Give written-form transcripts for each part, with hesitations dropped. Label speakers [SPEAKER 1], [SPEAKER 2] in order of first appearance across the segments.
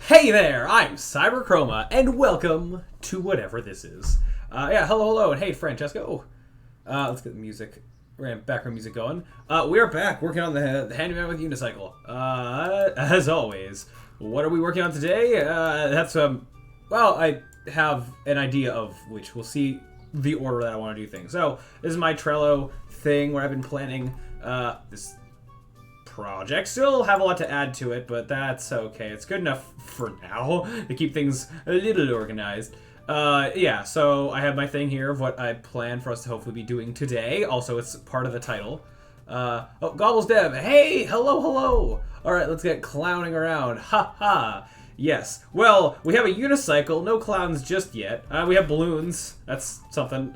[SPEAKER 1] Hey there, I'm Cyberchroma, and welcome to whatever this is. Hello, and hey, Francesca. Let's get the music, background music going. We are back working on the Handyman with Unicycle. As always, what are we working on today? I have an idea of which. We'll see the order that I want to do things. So, this is my Trello thing where I've been planning this project. Still have a lot to add to it, but that's okay. It's good enough for now to keep things a little organized. So I have my thing here of what I plan for us to hopefully be doing today. Also, it's part of the title. Gobbles Dev. Hey, hello. All right, let's get clowning around. Ha ha. Yes. Well, we have a unicycle. No clowns just yet. We have balloons. That's something.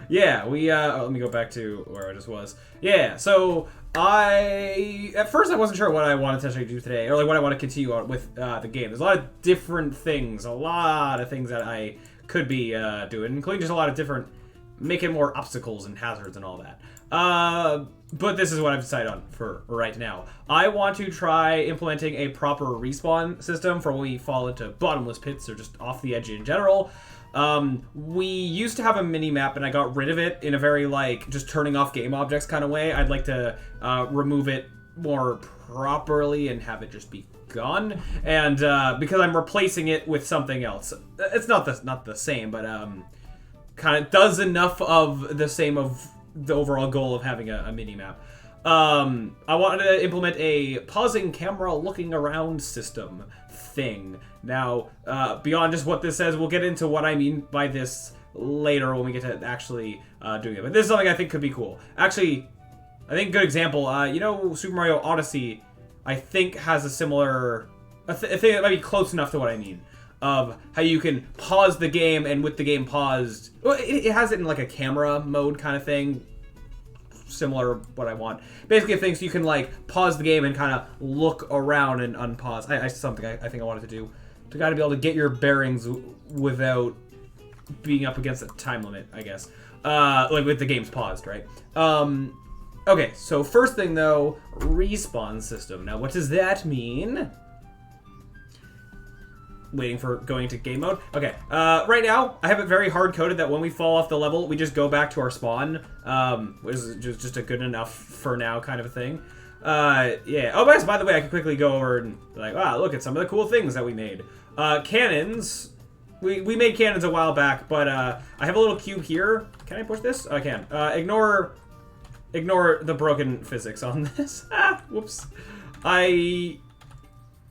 [SPEAKER 1] Yeah, let me go back to where I just was. Yeah, so at first I wasn't sure what I wanted to actually do today, or like what I want to continue on with the game. There's a lot of different things, that I could be doing, including just a lot of different, making more obstacles and hazards and all that. But this is what I've decided on for right now. I want to try implementing a proper respawn system for when we fall into bottomless pits or just off the edge in general. We used to have a minimap and I got rid of it in a very just turning off game objects kind of way. I'd like to remove it more properly and have it just be gone. And because I'm replacing it with something else. It's not the same, but kind of does enough of the same of the overall goal of having a minimap. I wanted to implement a pausing camera looking around system thing. Now, beyond just what this says, we'll get into what I mean by this later when we get to actually doing it. But this is something I think could be cool. Actually, I think a good example, Super Mario Odyssey, I think has a similar, I think it might be close enough to what I mean, of how you can pause the game and with the game paused, well, it has it in like a camera mode kind of thing. Similar what I want. Basically, things you can pause the game and kind of look around and unpause. Something I think I wanted to do to kind of be able to get your bearings without being up against a time limit, I guess. With the game's paused, right? Okay, so first thing though, respawn system. Now, what does that mean? Waiting for going to game mode. Okay, right now, I have it very hard-coded that when we fall off the level, we just go back to our spawn, which is just a good enough for now kind of a thing. Yeah. Oh, by the way, I can quickly go over and wow, look at some of the cool things that we made. Cannons. We made cannons a while back, but I have a little cube here. Can I push this? Oh, I can. Ignore the broken physics on this. Whoops.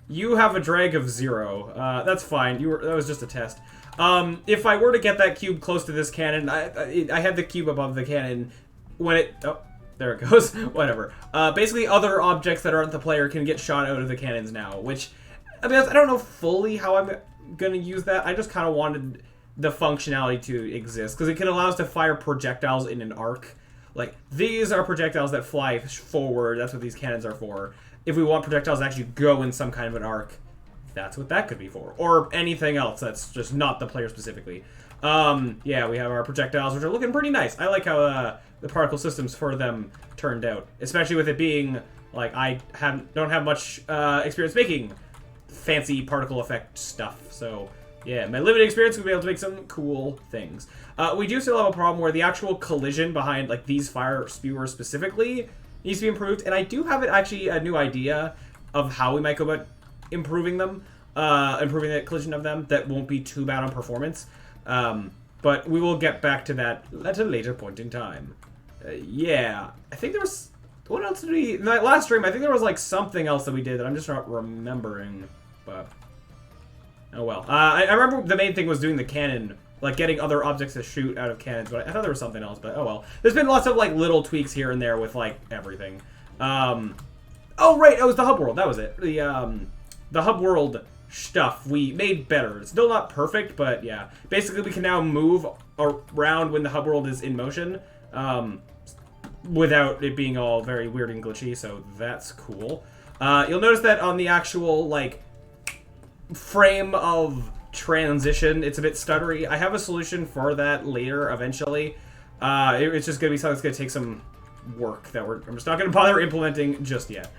[SPEAKER 1] You have a drag of 0. That's fine. That was just a test. If I were to get that cube close to this cannon, I had the cube above the cannon when it... Oh, there it goes. Whatever. Basically, other objects that aren't the player can get shot out of the cannons now, which... I mean, I don't know fully how I'm going to use that. I just kind of wanted the functionality to exist, because it can allow us to fire projectiles in an arc. These are projectiles that fly forward. That's what these cannons are for. If we want projectiles to actually go in some kind of an arc, that's what that could be for. Or anything else that's just not the player specifically. Yeah, we have our projectiles, which are looking pretty nice. I like how the particle systems for them turned out. Especially with it being, I don't have much experience making fancy particle effect stuff. So, yeah, my limited experience will be able to make some cool things. We do still have a problem where the actual collision behind, these fire spewers specifically needs to be improved, and I do have actually a new idea of how we might go about improving them, improving the collision of them that won't be too bad on performance. But we will get back to that at a later point in time. Yeah, I think there was... What else did we... In that last stream, I think there was something else that we did that I'm just not remembering, but... Oh well. I remember the main thing was doing the cannon, getting other objects to shoot out of cannons, but I thought there was something else, but oh well. There's been lots of, little tweaks here and there with, everything. Oh, right, it was the hub world, that was it. The hub world stuff we made better. It's still not perfect, but yeah. Basically, we can now move around when the hub world is in motion, without it being all very weird and glitchy, so that's cool. You'll notice that on the actual, frame of transition, it's a bit stuttery. I have a solution for that later, eventually. It's just gonna be something that's gonna take some work that I'm just not gonna bother implementing just yet.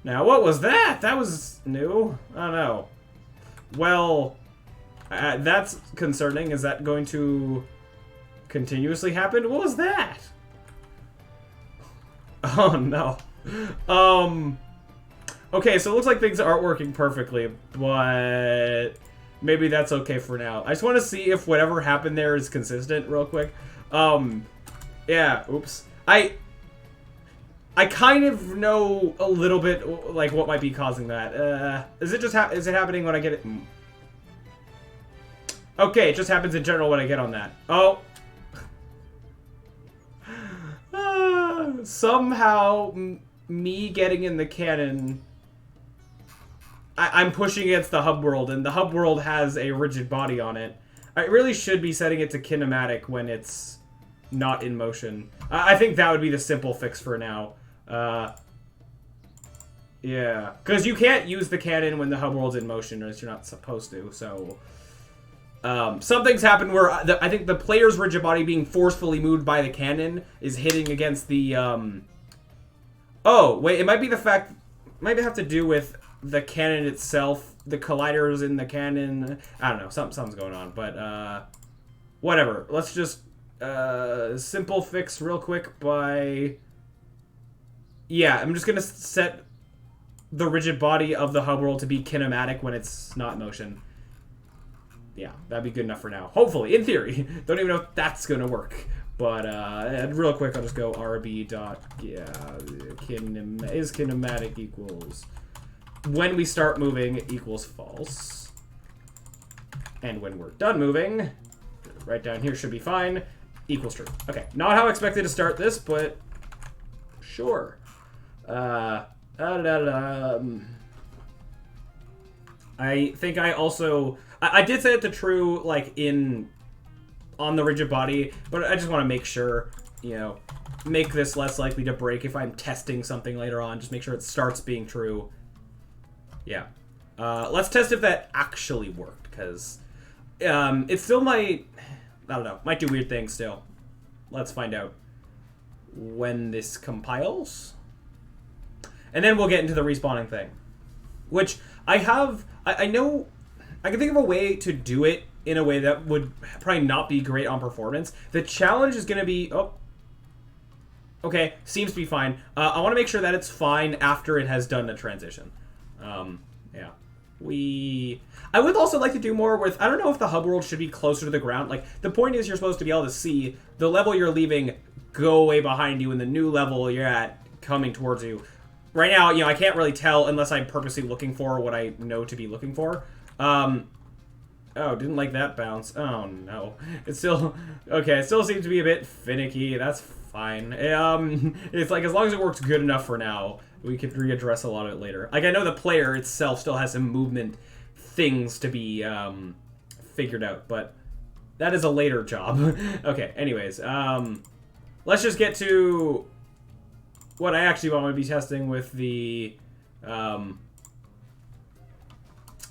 [SPEAKER 1] Now, what was that? That was new. I don't know. Well, that's concerning. Is that going to continuously happen? What was that? Oh, no. Okay, so it looks like things aren't working perfectly, but maybe that's okay for now. I just want to see if whatever happened there is consistent real quick. Yeah, oops. I kind of know a little bit, like, what might be causing that. Is it happening when I get it? Okay, it just happens in general when I get on that. Oh. Somehow, me getting in the cannon, I'm pushing against the hub world, and the hub world has a rigid body on it. I really should be setting it to kinematic when it's not in motion. I think that would be the simple fix for now. Yeah, because you can't use the cannon when the hub world's in motion, or you're not supposed to, so... something's happened where I think the player's rigid body being forcefully moved by the cannon is hitting against the, Oh, wait, it might be the fact... Might have to do with the cannon itself, the colliders in the cannon. I don't know, something's going on, but, whatever. Let's just, simple fix real quick by... Yeah, I'm just gonna set the rigid body of the hub world to be kinematic when it's not in motion. Yeah, that'd be good enough for now. Hopefully, in theory. Don't even know if that's gonna work. But, real quick, I'll just go rb dot, yeah, is kinematic equals, when we start moving equals false. And when we're done moving, right down here should be fine, equals true. Okay, not how I expected to start this, but sure. I think I also... I did set it to true, like, on the rigid body, but I just want to make sure, you know, make this less likely to break if I'm testing something later on. Just make sure it starts being true. Yeah. Let's test if that actually worked, because it still might... I don't know. Might do weird things still. Let's find out when this compiles. And then we'll get into the respawning thing. Which I have... I know... I can think of a way to do it in a way that would probably not be great on performance. The challenge is going to be... Oh. Okay, seems to be fine. I want to make sure that it's fine after it has done a transition. Yeah. I would also like to do more with... I don't know if the hub world should be closer to the ground. Like, the point is you're supposed to be able to see the level you're leaving go away behind you and the new level you're at coming towards you. Right now, you know, I can't really tell unless I'm purposely looking for what I know to be looking for. Oh, didn't like that bounce. Oh, no. It's still... Okay, it still seems to be a bit finicky. That's fine. It's like, as long as it works good enough for now, we can readdress a lot of it later. Like, I know the player itself still has some movement things to be, figured out, but that is a later job. Okay, anyways, let's just get to what I actually want to be testing with the,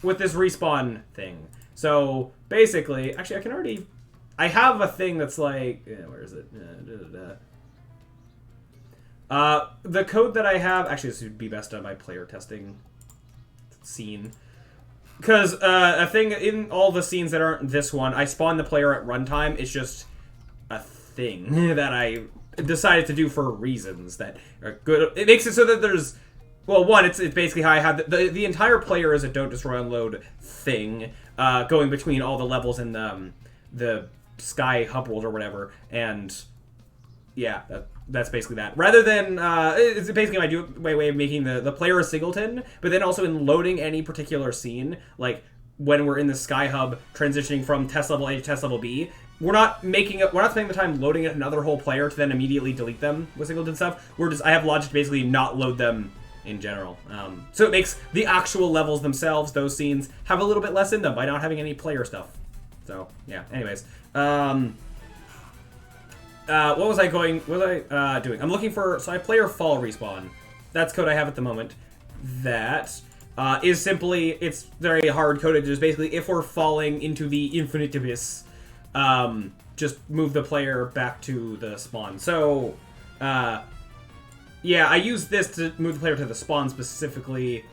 [SPEAKER 1] with this respawn thing. So, basically, actually, I can already... I have a thing that's like... where is it? The code that I have... Actually, this would be best done by player testing scene. Because a thing in all the scenes that aren't this one, I spawn the player at runtime. It's just a thing that I decided to do for reasons that are good. It makes it so that there's... Well, one, it's basically how I have... The entire player is a don't destroy unload thing, going between all the levels in the sky hub world or whatever, and yeah, that's basically that. Rather than, it's basically my way of making the player a singleton, but then also in loading any particular scene, like when we're in the sky hub transitioning from test level A to test level B, we're not spending the time loading another whole player to then immediately delete them with singleton stuff. I have logic to basically not load them in general. So it makes the actual levels themselves, those scenes, have a little bit less in them by not having any player stuff. So, yeah. Anyways. What was I doing? I'm looking for... So I player fall respawn. That's code I have at the moment. That is simply... It's very hard coded. Just basically, if we're falling into the infinite abyss, just move the player back to the spawn. So, Yeah, I use this to move the player to the spawn specifically.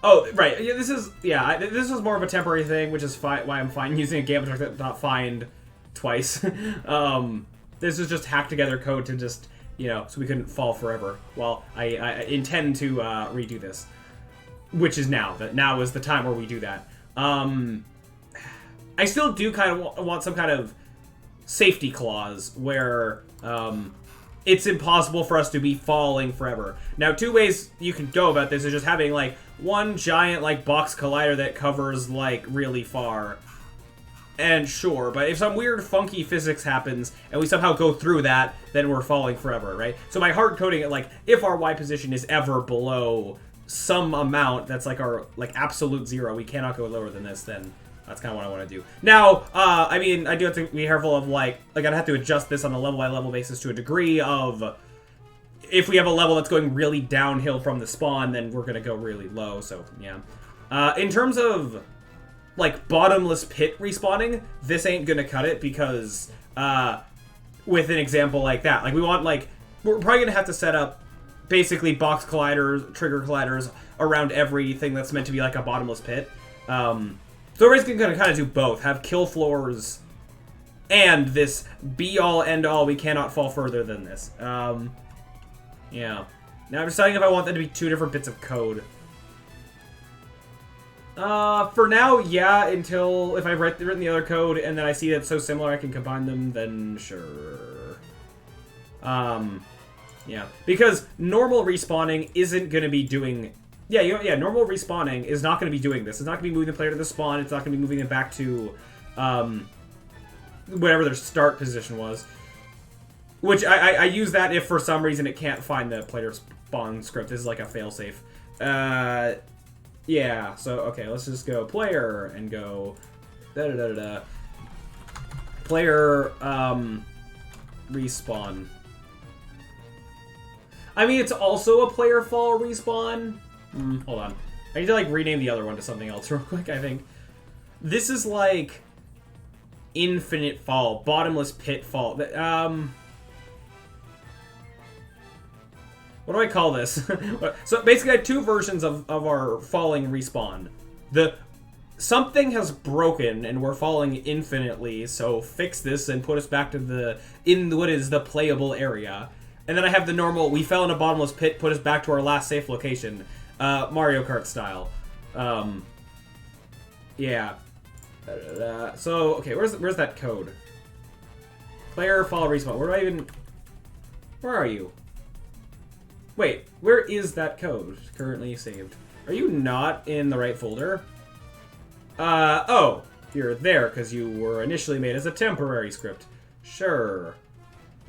[SPEAKER 1] Oh, right. Yeah, this is more of a temporary thing, which is why I'm fine using a game that not find twice. This is just hacked together code to just, so we couldn't fall forever. Well, I intend to redo this, which is now. That now is the time where we do that. I still do kind of want some kind of safety clause where it's impossible for us to be falling forever. Now, two ways you can go about this is just having, like, one giant, like, box collider that covers, like, really far. And sure, but if some weird, funky physics happens, and we somehow go through that, then we're falling forever, right? So by hard coding it, like, if our Y position is ever below some amount that's, like, our, like, absolute zero, we cannot go lower than this, then that's kind of what I want to do. Now, I mean, I do have to be careful of, like, I'd have to adjust this on a level-by-level basis to a degree of... If we have a level that's going really downhill from the spawn, then we're going to go really low, so, yeah. In terms of, like, bottomless pit respawning, this ain't going to cut it because, with an example like that, like, we want, like, we're probably going to have to set up basically box colliders, trigger colliders around everything that's meant to be, like, a bottomless pit. So we're basically going to kind of do both. Have kill floors and this be-all, end-all, we cannot fall further than this. Yeah. Now I'm deciding if I want them to be two different bits of code. For now, yeah, until if I've written the other code and then I see that it's so similar I can combine them, then sure. Yeah. Because normal respawning isn't going to be doing... Yeah, normal respawning is not going to be doing this. It's not going to be moving the player to the spawn. It's not going to be moving them back to, whatever their start position was. Which, I use that if for some reason it can't find the player spawn script. This is like a failsafe. Yeah, so, okay, let's just go player and go da-da-da-da-da. Player, respawn. I mean, it's also a player fall respawn. Hold on. I need to, like, rename the other one to something else real quick, I think. This is, like, infinite fall. Bottomless pit fall. What do I call this? So, basically, I have two versions of our falling respawn. Something has broken, and we're falling infinitely, so fix this and put us back to what is the playable area. And then I have the normal, we fell in a bottomless pit, put us back to our last safe location. Mario Kart style. Yeah. So, okay, where's that code? Player fall respawn. Where are you? Wait, where is that code currently saved? Are you not in the right folder? Oh, you're there because you were initially made as a temporary script. Sure.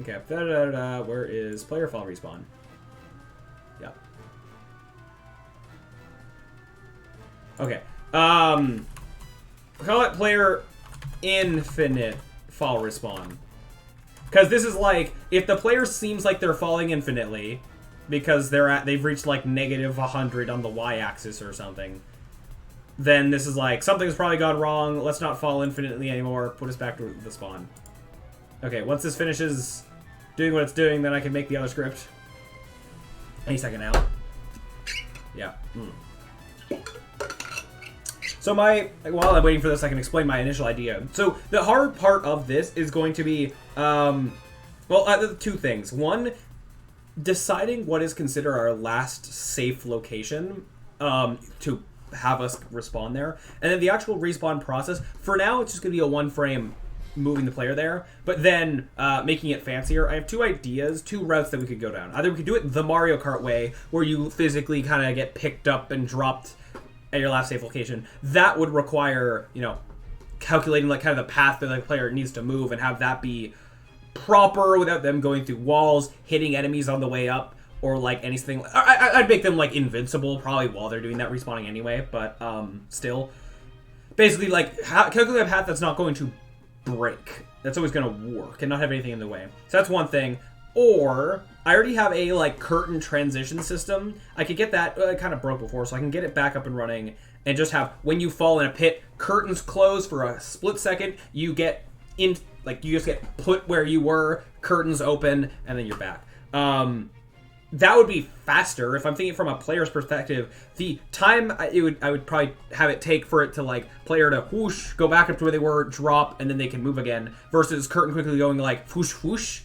[SPEAKER 1] Okay, where is player fall respawn? Yeah. Okay. Call it player infinite fall respawn. Because this is like, if the player seems like they're falling infinitely, because they've reached like -100 on the y-axis or something, then this is like, something's probably gone wrong, let's not fall infinitely anymore, put us back to the spawn. Okay, once this finishes doing what it's doing, then I can make the other script. Any second now. Yeah. So while I'm waiting for this, I can explain my initial idea. So the hard part of this is going to be, two things. One, deciding what is considered our last safe location to have us respawn there. And then the actual respawn process, for now, it's just going to be a one-frame moving the player there, but then making it fancier. I have two routes that we could go down. Either we could do it the Mario Kart way, where you physically kind of get picked up and dropped at your last safe location. That would require, calculating like kind of the path that the player needs to move and have that be proper without them going through walls, hitting enemies on the way up, or like anything. I'd make them like invincible probably while they're doing that respawning anyway, but still. Basically, like, calculate a path that's not going to break. That's always going to work and not have anything in the way. So that's one thing. Or, I already have a, like, curtain transition system. I could get that, it kind of broke before, so I can get it back up and running and just have, when you fall in a pit, curtains close for a split second, you get in, like, you just get put where you were, curtains open, and then you're back. That would be faster. If I'm thinking from a player's perspective, the time I would probably have it take for it to like player to whoosh, go back up to where they were, drop, and then they can move again, versus curtain quickly going like whoosh whoosh.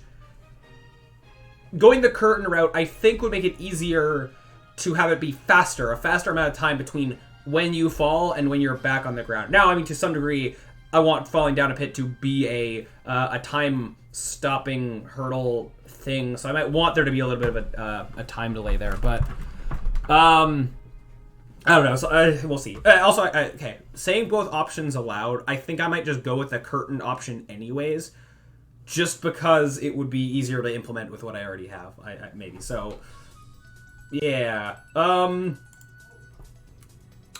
[SPEAKER 1] Going the curtain route, I think, would make it easier to have it be faster, a faster amount of time between when you fall and when you're back on the ground. Now, I mean, to some degree, I want falling down a pit to be a time-stopping hurdle thing, so I might want there to be a little bit of a time delay there, but I don't know. So we'll see. Also, okay, saying both options aloud, I think I might just go with the curtain option anyways, just because it would be easier to implement with what I already have. Maybe so. Yeah.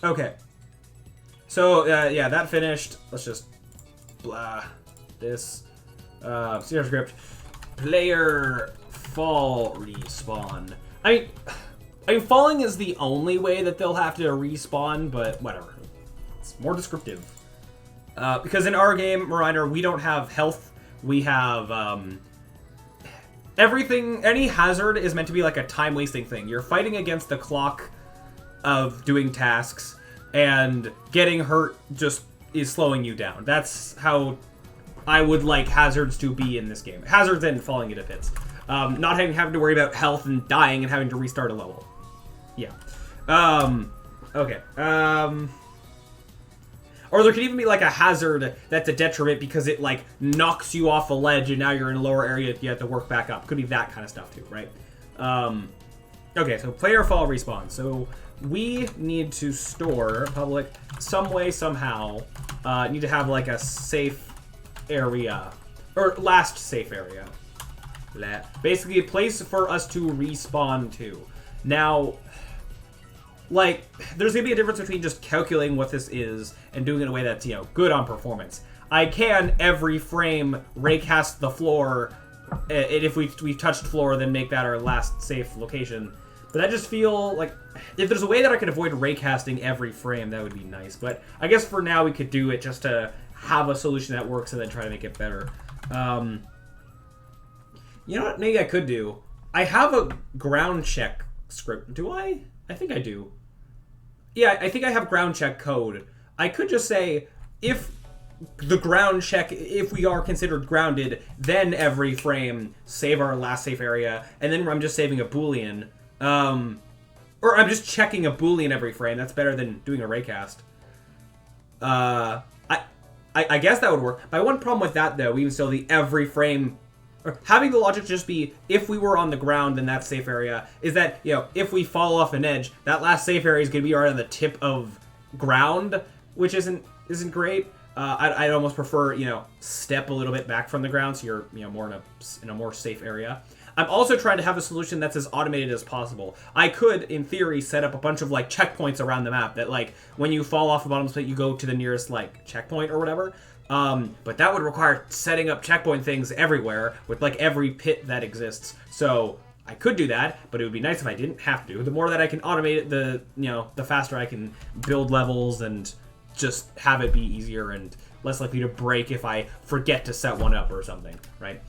[SPEAKER 1] Okay. So yeah, that finished. Let's just blah this. Senior script. Player fall respawn. I mean, falling is the only way that they'll have to respawn, but whatever. It's more descriptive. Because in our game, Mariner, we don't have health. We have everything. Any hazard is meant to be like a time-wasting thing. You're fighting against the clock of doing tasks, and getting hurt just is slowing you down. That's how I would like hazards to be in this game. Hazards and falling into pits. Not having to worry about health and dying and having to restart a level. Yeah. Okay. Or there could even be like a hazard that's a detriment because it like knocks you off a ledge and now you're in a lower area, you have to work back up. Could be that kind of stuff too, right? Okay, so player fall respawn. So we need to store public some way, somehow. Need to have like a safe area. Or last safe area. Basically a place for us to respawn to. Now, like, there's going to be a difference between just calculating what this is and doing it in a way that's, you know, good on performance. I can, every frame, raycast the floor, and if we've touched floor, then make that our last safe location. But I just feel like, if there's a way that I could avoid raycasting every frame, that would be nice. But I guess for now we could do it just to have a solution that works and then try to make it better. You know what maybe I could do? I have a ground check script. Do I? I think I do. Yeah, I think I have ground check code. I could just say, if the ground check, if we are considered grounded, then every frame save our last safe area, and then I'm just saving a Boolean. Or I'm just checking a Boolean every frame. That's better than doing a raycast. I guess that would work. My one problem with that, though, even still, the every frame, or having the logic just be, if we were on the ground in that safe area, is that, you know, if we fall off an edge, that last safe area is going to be right on the tip of ground, which isn't great. I'd almost prefer, you know, step a little bit back from the ground, so you're, you know, more in a more safe area. I'm also trying to have a solution that's as automated as possible. I could, in theory, set up a bunch of, like, checkpoints around the map that, like, when you fall off the bottom split, you go to the nearest, like, checkpoint or whatever. But that would require setting up checkpoint things everywhere with, like, every pit that exists. So I could do that, but it would be nice if I didn't have to. The more that I can automate it, the faster I can build levels and just have it be easier and less likely to break if I forget to set one up or something, right?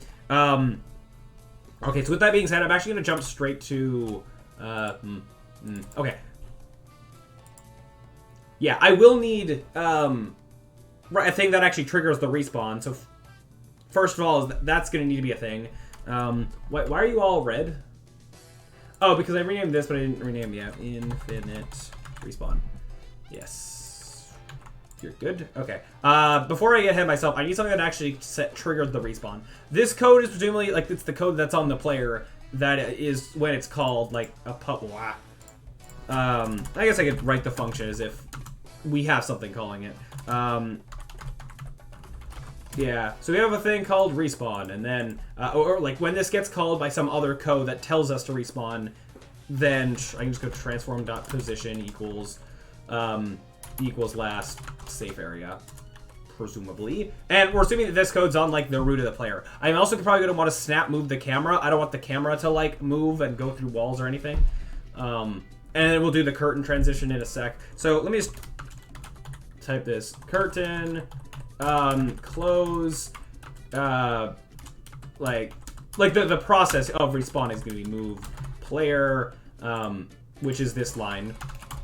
[SPEAKER 1] Okay, so with that being said, I'm actually going to jump straight to... okay. Yeah, I will need a thing that actually triggers the respawn. So, first of all, that's going to need to be a thing. Why are you all red? Oh, because I renamed this, but I didn't rename yet. Infinite respawn. Yes. You're good? Okay. Before I get ahead of myself, I need something that actually triggered the respawn. This code is presumably, like, it's the code that's on the player that is when it's called, like, a wow. I guess I could write the function as if we have something calling it. Yeah, so we have a thing called respawn, and then, or like when this gets called by some other code that tells us to respawn, then I can just go transform.position equals last safe area, presumably. And we're assuming that this code's on, like, the root of the player. I'm also probably going to want to snap move the camera. I don't want the camera to, like, move and go through walls or anything. And then we'll do the curtain transition in a sec. So let me just type this. Curtain, close, like, like the process of respawning is going to be move player, which is this line.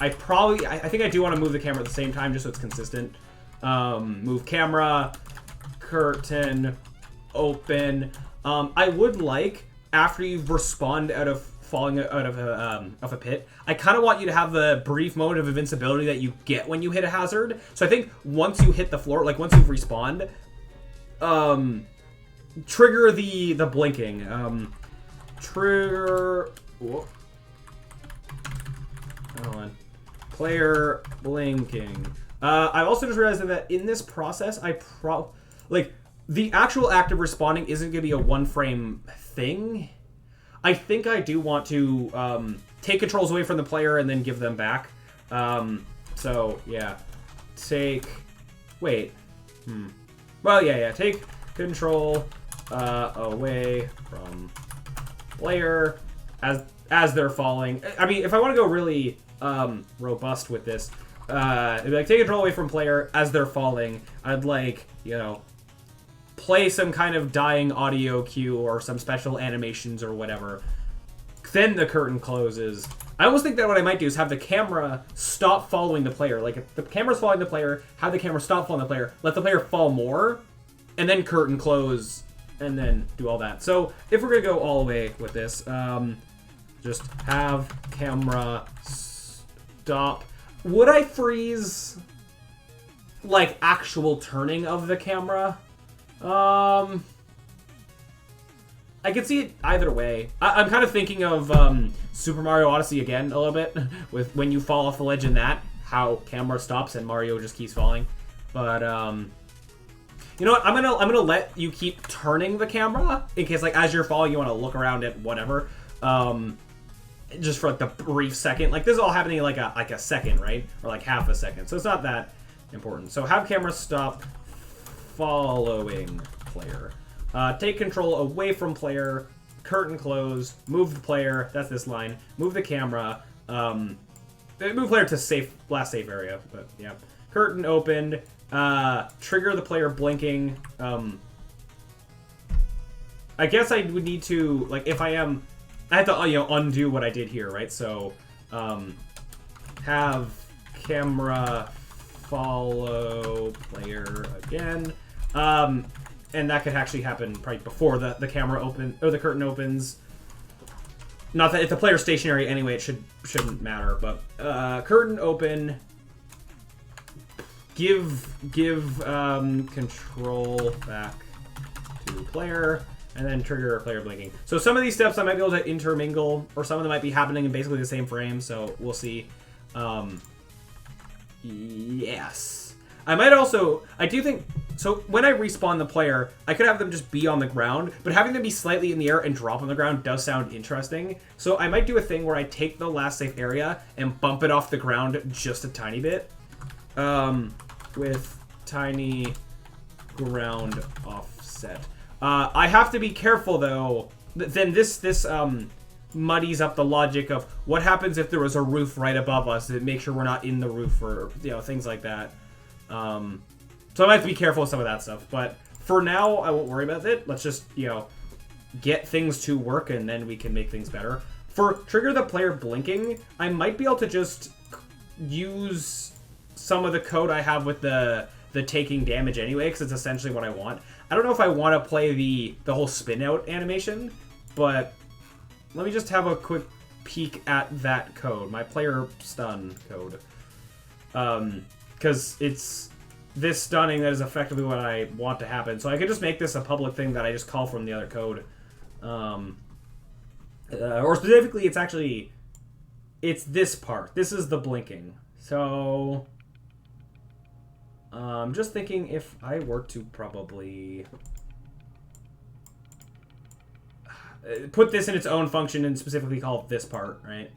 [SPEAKER 1] I think I do want to move the camera at the same time just so it's consistent. Move camera, curtain, open. I would like, after you've respawned out of falling out of a pit, I kind of want you to have the brief moment of invincibility that you get when you hit a hazard. So I think once you hit the floor, like once you've respawned, trigger the blinking. Trigger. Whoa. Hold on. Player blinking. I also just realized that in this process, like the actual act of respawning isn't going to be a one-frame thing. I think I do want to take controls away from the player and then give them back. So yeah, wait. Well, yeah. Take control away from player as they're falling. I mean, if I want to go really robust with this, it'd be like take control away from player as they're falling. I'd like, play some kind of dying audio cue or some special animations or whatever. Then the curtain closes. I almost think that what I might do is have the camera stop following the player. Like if the camera's following the player, have the camera stop following the player, let the player fall more, and then curtain close, and then do all that. So if we're gonna go all the way with this, just have camera stop. Would I freeze like actual turning of the camera? I could see it either way. I'm kind of thinking of Super Mario Odyssey again a little bit, with when you fall off the ledge in that, how camera stops and Mario just keeps falling. But you know what? I'm gonna let you keep turning the camera in case, like, as you're falling, you want to look around at whatever. Just for like the brief second. Like this is all happening in like a second, right? Or like half a second. So it's not that important. So have camera stop following player. Take control away from player. Curtain close. Move the player. That's this line. Move the camera. Move player to last safe area. But yeah. Curtain opened. Trigger the player blinking. I guess I would need to, like, if I have to, undo what I did here, right? So, have camera follow player again. And that could actually happen probably before the camera or the curtain opens. Not that if the player's stationary anyway, it shouldn't matter. But curtain open. Give control back to player, and then trigger player blinking. So some of these steps I might be able to intermingle, or some of them might be happening in basically the same frame. So we'll see. Yes. I do think, so when I respawn the player, I could have them just be on the ground, but having them be slightly in the air and drop on the ground does sound interesting. So I might do a thing where I take the last safe area and bump it off the ground just a tiny bit. With tiny ground offset. I have to be careful though. Then this muddies up the logic of what happens if there was a roof right above us to make sure we're not in the roof, or things like that. So I might have to be careful with some of that stuff. But for now, I won't worry about it. Let's just get things to work, and then we can make things better. For trigger the player blinking, I might be able to just use some of the code I have with the taking damage anyway, because it's essentially what I want. I don't know if I want to play the whole spin out animation, but let me just have a quick peek at that code, my player stun code. Because it's this stunning that is effectively what I want to happen. So I could just make this a public thing that I just call from the other code. Or specifically, it's this part. This is the blinking. So I'm just thinking if I were to probably put this in its own function and specifically call it this part, right?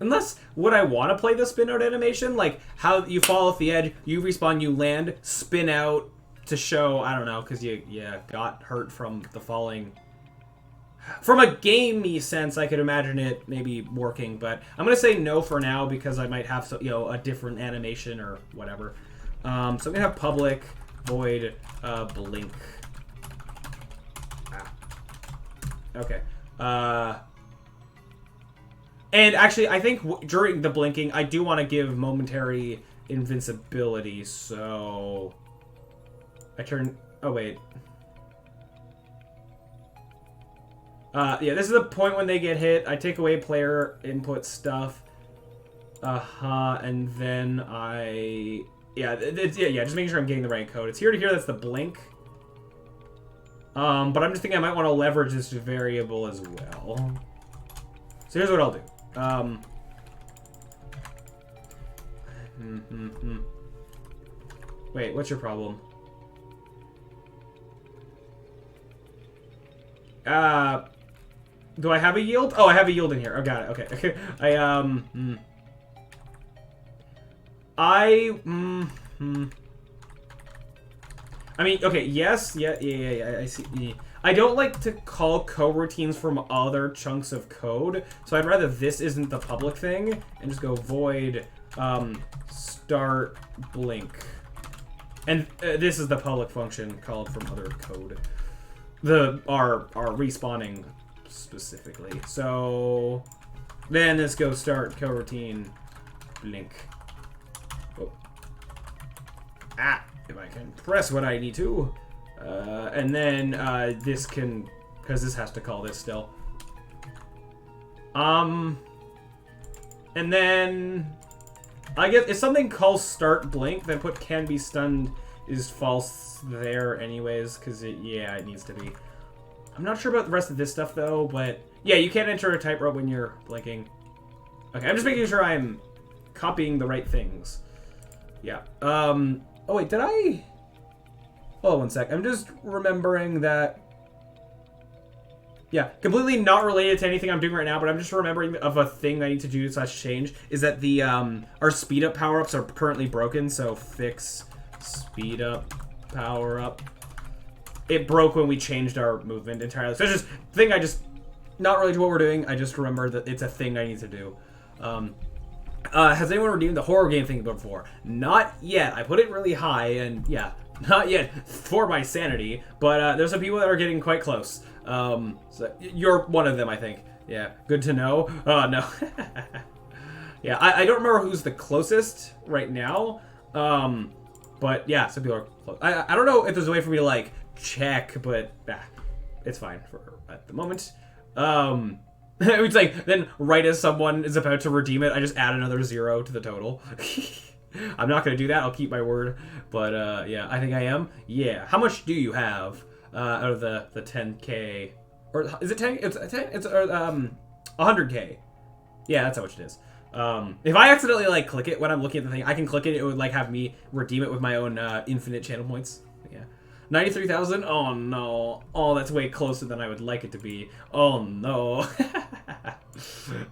[SPEAKER 1] Unless, would I want to play the spin out animation? Like, how you fall off the edge, you respawn, you land, spin out to show, I don't know, because you got hurt from the falling. From a gamey sense, I could imagine it maybe working, but I'm going to say no for now because I might have a different animation or whatever. So I'm going to have public void blink. Okay. And actually, I think during the blinking, I do want to give momentary invincibility, so... I turn... Oh, wait. Yeah, this is the point when they get hit. I take away player input stuff. And then I... Yeah, just making sure I'm getting the right code. It's here to here, that's the blink. But I'm just thinking I might want to leverage this variable as well. So here's what I'll do. Wait, what's your problem? Do I have a yield? Oh, I have a yield in here. Oh, got it. Okay. I mean, okay, yes, yeah, I see. Yeah. I don't like to call coroutines from other chunks of code, so I'd rather this isn't the public thing, and just go void start blink. And this is the public function called from other code. Our respawning specifically. So then this goes start coroutine blink. Oh. If I can press what I need to. And then this can, because this has to call this still. And then I guess if something calls start blink, then put can be stunned is false there anyways, because it needs to be. I'm not sure about the rest of this stuff though, but yeah, you can't enter a tightrope when you're blinking. Okay, I'm just making sure I'm copying the right things. Yeah. Oh wait, did I? Hold on one sec. I'm just remembering that. Yeah, completely not related to anything I'm doing right now, but I'm just remembering of a thing I need to do / change is that the our speed up power ups are currently broken. So fix speed up power up. It broke when we changed our movement entirely. So it's just a thing I just not related to what we're doing. I just remember that it's a thing I need to do. Has anyone redeemed the horror game thing before? Not yet. I put it really high, and yeah, not yet for my sanity. But there's some people that are getting quite close. So you're one of them, I think. Yeah, good to know. No. Yeah, I don't remember who's the closest right now. But yeah, some people are close. I don't know if there's a way for me to like check, but it's fine for at the moment. It's like then right as someone is about to redeem it, I just add another 0 to the total. I'm not gonna do that. I'll keep my word. But yeah, I think I am. Yeah. How much do you have out of the 10K? Or is it 10? It's 10. It's 100K. Yeah, that's how much it is. If I accidentally like click it when I'm looking at the thing, I can click it. It would like have me redeem it with my own infinite channel points. Yeah. 93,000? Oh no. Oh, that's way closer than I would like it to be. Oh no.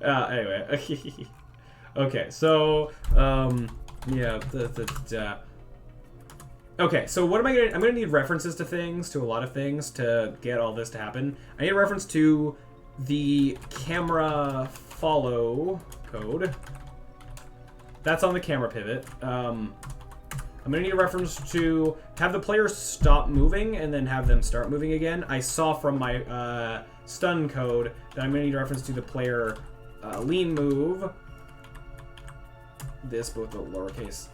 [SPEAKER 1] Anyway. Okay, so, yeah, okay, so what am I gonna... I'm gonna need references to things, to a lot of things, to get all this to happen. I need a reference to the camera follow code. That's on the camera pivot. I'm gonna need a reference to have the player stop moving and then have them start moving again. I saw from my stun code that I'm gonna need a reference to the player lean move. This, both the lowercase.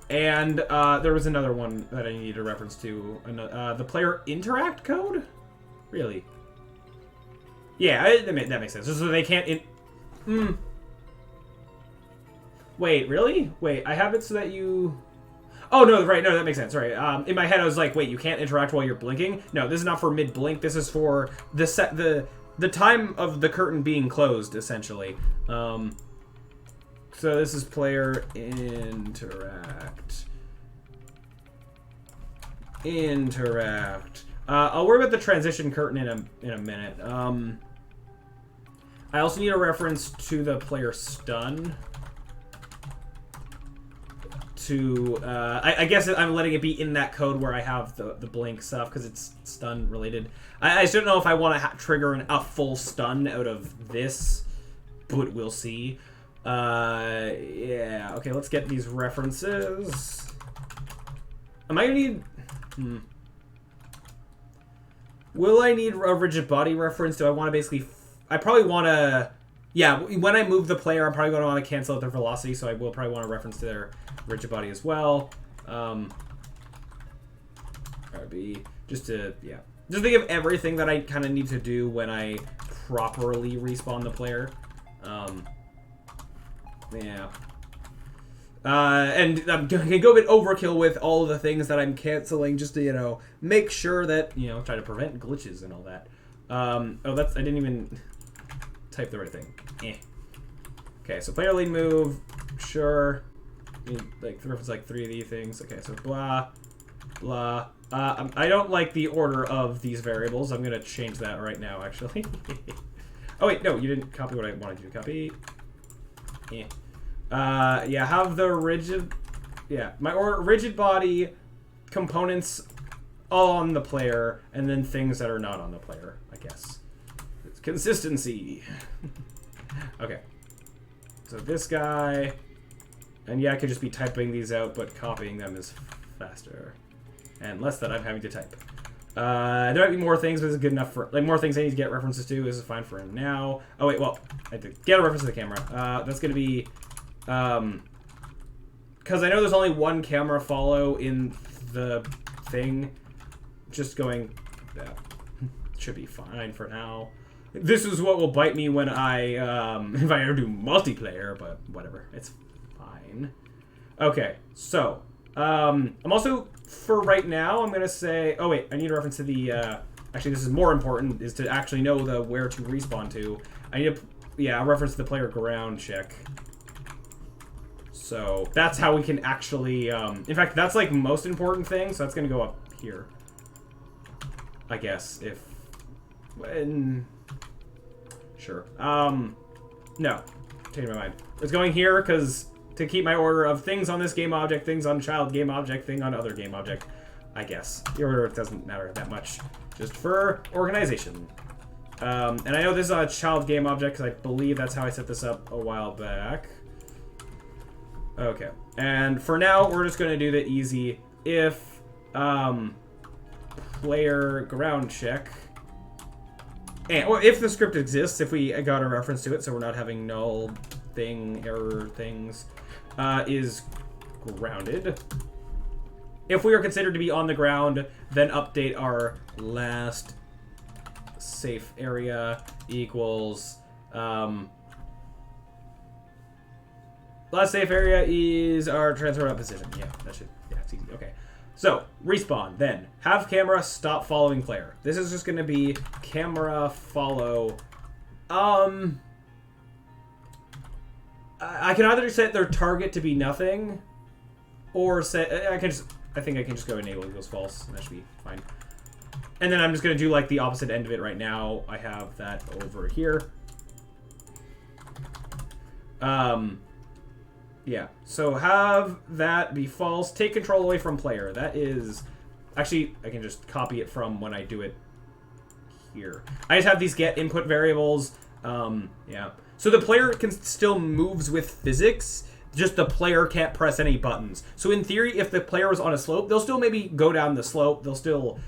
[SPEAKER 1] And there was another one that I needed a reference to. The player interact code? Really? Yeah, that makes sense. So they can't... Wait, really? Wait, I have it so that you... Oh, no, right, no, that makes sense, right. In my head, I was like, wait, you can't interact while you're blinking? No, this is not for mid-blink. This is for the time of the curtain being closed, essentially. So this is player interact. I'll worry about the transition curtain in a minute. I also need a reference to the player stun. I guess I'm letting it be in that code where I have the blink stuff because it's stun related. I just don't know if I want to trigger a full stun out of this, but we'll see. Yeah, okay, let's get these references. Am I gonna need... Will I need a rigid body reference? Do I want to basically... I probably want to... Yeah, when I move the player, I'm probably going to want to cancel out their velocity, so I will probably want to reference to their rigid body as well. RB, just to, yeah. Just think of everything that I kind of need to do when I properly respawn the player. Yeah. And I'm going to go a bit overkill with all of the things that I'm canceling just to, you know, make sure that, you know, try to prevent glitches and all that. Oh, that's, I didn't even type the right thing. Okay, so player lead move, sure. Like, reference like 3 of these things. Okay, so blah, blah. I don't like the order of these variables. I'm going to change that right now, actually. Oh, wait, no, you didn't copy what I wanted you to copy. Yeah, have the rigid... Yeah, my rigid body components all on the player, and then things that are not on the player, I guess. It's consistency. Okay. So this guy... And yeah, I could just be typing these out, but copying them is faster. And less that I'm having to type. There might be more things, but this is good enough for... Like, more things I need to get references to. This is fine for now. Oh, wait, well, I have to get a reference to the camera. That's going to be... Because I know there's only one camera follow in the thing. Just going... That should be fine for now. This is what will bite me when I... if I ever do multiplayer, but whatever. It's fine. Okay, so... I'm also... For right now, I'm going to say... Oh, wait. I need a reference to the... actually, this is more important, is to actually know the where to respawn to. I need a... Yeah, a reference to the player ground check. So, that's how we can actually... in fact, that's, like, most important thing, so that's going to go up here. I guess, if... When... Sure. No. Changing my mind. It's going here, because... To keep my order of things on this game object, things on child game object, thing on other game object, I guess. The order doesn't matter that much, just for organization. And I know this is a child game object because I believe that's how I set this up a while back. Okay, and for now, we're just going to do the easy if player ground check. And, or if the script exists, if we got a reference to it, so we're not having null thing, error things. Is grounded. If we are considered to be on the ground, then update our last safe area equals... last safe area is our transfer position. Yeah, that should... Yeah, it's easy. Okay. So, respawn, then. Have camera stop following player. This is just going to be camera follow... I can either set their target to be nothing, or set... I think I can just go enable equals false, and that should be fine. And then I'm just going to do, like, the opposite end of it right now. I have that over here. Yeah. So have that be false. Take control away from player. That is... Actually, I can just copy it from when I do it here. I just have these get input variables. Yeah. So the player can still moves with physics, just the player can't press any buttons. So in theory, if the player is on a slope, they'll still maybe go down the slope. They'll still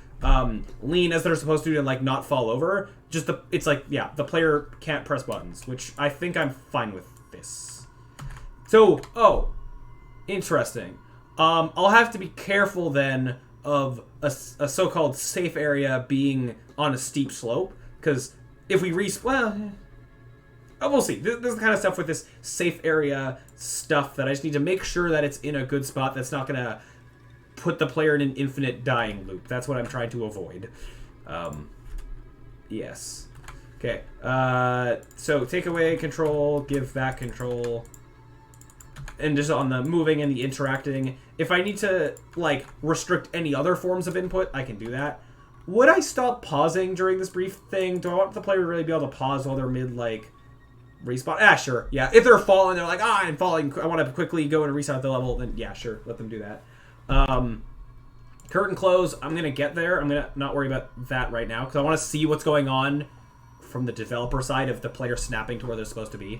[SPEAKER 1] lean as they're supposed to and like not fall over. Just it's like, yeah, the player can't press buttons, which I think I'm fine with this. So, oh, interesting. I'll have to be careful then of a so-called safe area being on a steep slope, because if we well... Oh, we'll see. This is the kind of stuff with this safe area stuff that I just need to make sure that it's in a good spot that's not going to put the player in an infinite dying loop. That's what I'm trying to avoid. Yes. Okay. So take away control, give back control. And just on the moving and the interacting. If I need to, like, restrict any other forms of input, I can do that. Would I stop pausing during this brief thing? Do I want the player to really be able to pause while they're mid, like... Respawn? Ah, sure. Yeah, if they're falling, they're like, ah, I'm falling. I want to quickly go and reset the level. Then yeah, sure. Let them do that. Curtain close. I'm going to get there. I'm going to not worry about that right now because I want to see what's going on from the developer side of the player snapping to where they're supposed to be.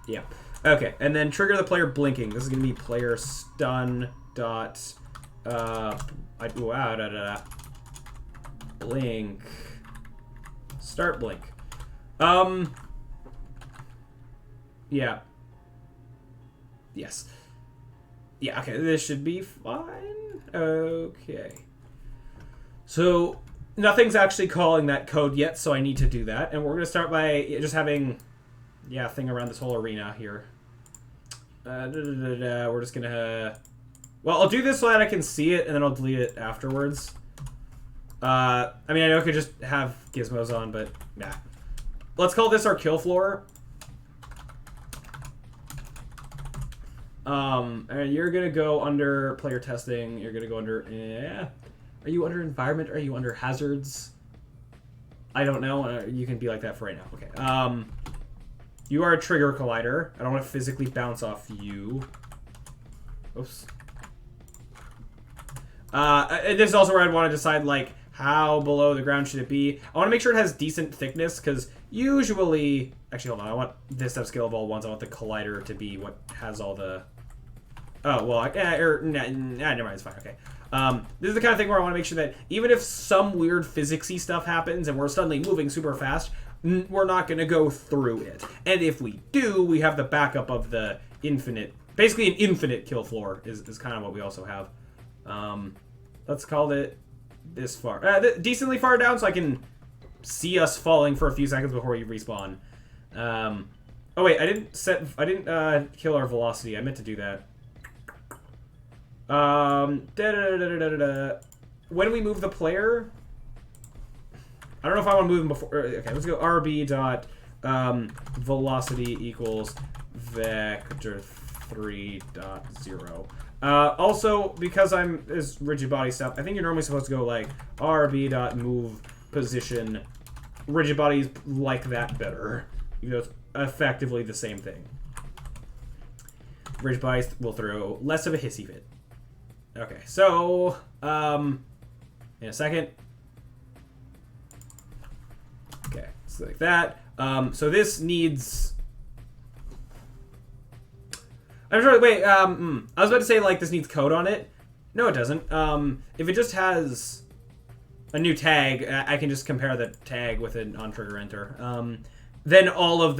[SPEAKER 1] Yeah. Okay, and then trigger the player blinking. This is going to be player stun dot... Blink. Start blink. Yeah. Yes. Yeah, okay, this should be fine. Okay. So, nothing's actually calling that code yet, so I need to do that. And we're going to start by just having, yeah, a thing around this whole arena here. We're just going to... Well, I'll do this so that I can see it, and then I'll delete it afterwards. I mean, I know I could just have gizmos on, but nah. Let's call this our kill floor. And you're gonna go under player testing. You're gonna go under, yeah. Are you under environment? Or are you under hazards? I don't know. You can be like that for right now. Okay. You are a trigger collider. I don't want to physically bounce off you. Oops. This is also where I'd want to decide, like, how below the ground should it be. I want to make sure it has decent thickness, because usually... Actually, hold on. I want this to have scale of all ones. I want the collider to be what has all the... Oh, well, never mind. It's fine. Okay. This is the kind of thing where I want to make sure that even if some weird physicsy stuff happens and we're suddenly moving super fast, we're not going to go through it. And if we do, we have the backup of the infinite... Basically, an infinite kill floor is kind of what we also have. Let's call it this far. Decently far down so I can see us falling for a few seconds before we respawn. Oh wait, I didn't kill our velocity. I meant to do that. When we move the player, I don't know if I want to move them before. Okay, let's go RB dot velocity equals vector 3.0. Also, because I'm this rigid body stuff, I think you're normally supposed to go like RB dot move position. Rigid bodies like that better. You know, it's effectively the same thing. Rigid bodies will throw less of a hissy fit. Okay, so in a second. Okay, so like that. So this needs. I'm sorry. Wait. I was about to say like this needs code on it. No, it doesn't. If it just has a new tag, I can just compare the tag with an on trigger enter. Then all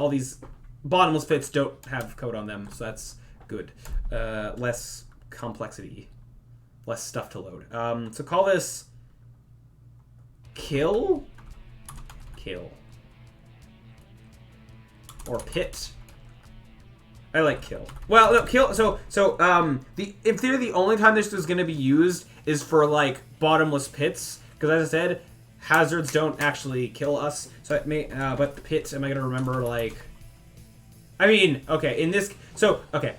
[SPEAKER 1] these bottomless fits don't have code on them, so that's good. Less complexity, less stuff to load. So call this kill, or pit. I like kill. Well, no, kill. So in theory, the only time this is going to be used is for like bottomless pits, because as I said, hazards don't actually kill us. So it may, but the pits, am I going to remember like? I mean, okay, in this, so okay,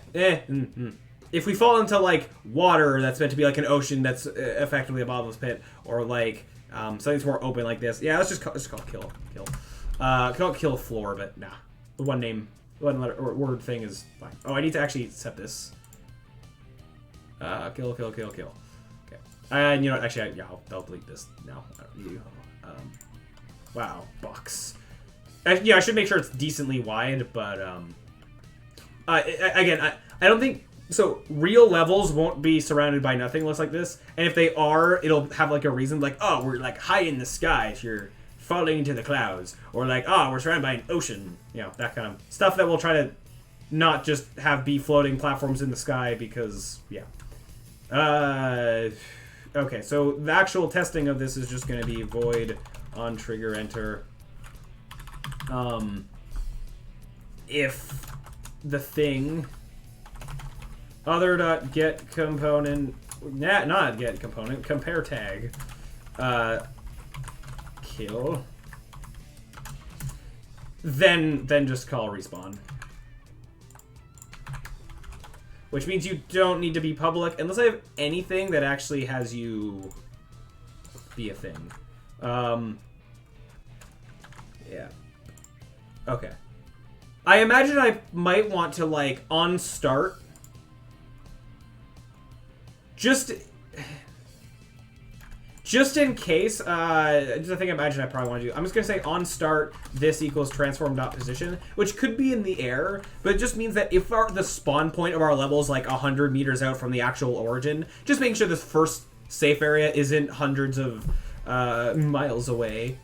[SPEAKER 1] if we fall into like water that's meant to be like an ocean that's effectively a bottomless pit, or like something that's more open like this, yeah, let's just call it kill. Call it kill floor, but nah, the one letter or word thing is fine. Oh, I need to actually set this. Kill. Okay. And you know what? Actually, yeah, I'll delete this now. I don't need you. Wow, box. Yeah, I should make sure it's decently wide, but again, I don't think so. Real levels won't be surrounded by nothingness like this, and if they are, it'll have like a reason, like, oh, we're like high in the sky if you're falling into the clouds, or like, oh, we're surrounded by an ocean, you know, that kind of stuff that we'll try to not just have be floating platforms in the sky, because yeah. Okay, so the actual testing of this is just going to be void on trigger enter. If the thing other.get component, not get component, compare tag, kill, then just call respawn. Which means you don't need to be public unless I have anything that actually has you be a thing. Yeah. Okay. I imagine I might want to, like, on start, just in case, just a thing I imagine I probably want to do. I'm just going to say on start, this equals transform.position, which could be in the air, but it just means that if the spawn point of our level is like 100 meters out from the actual origin, just making sure this first safe area isn't hundreds of miles away.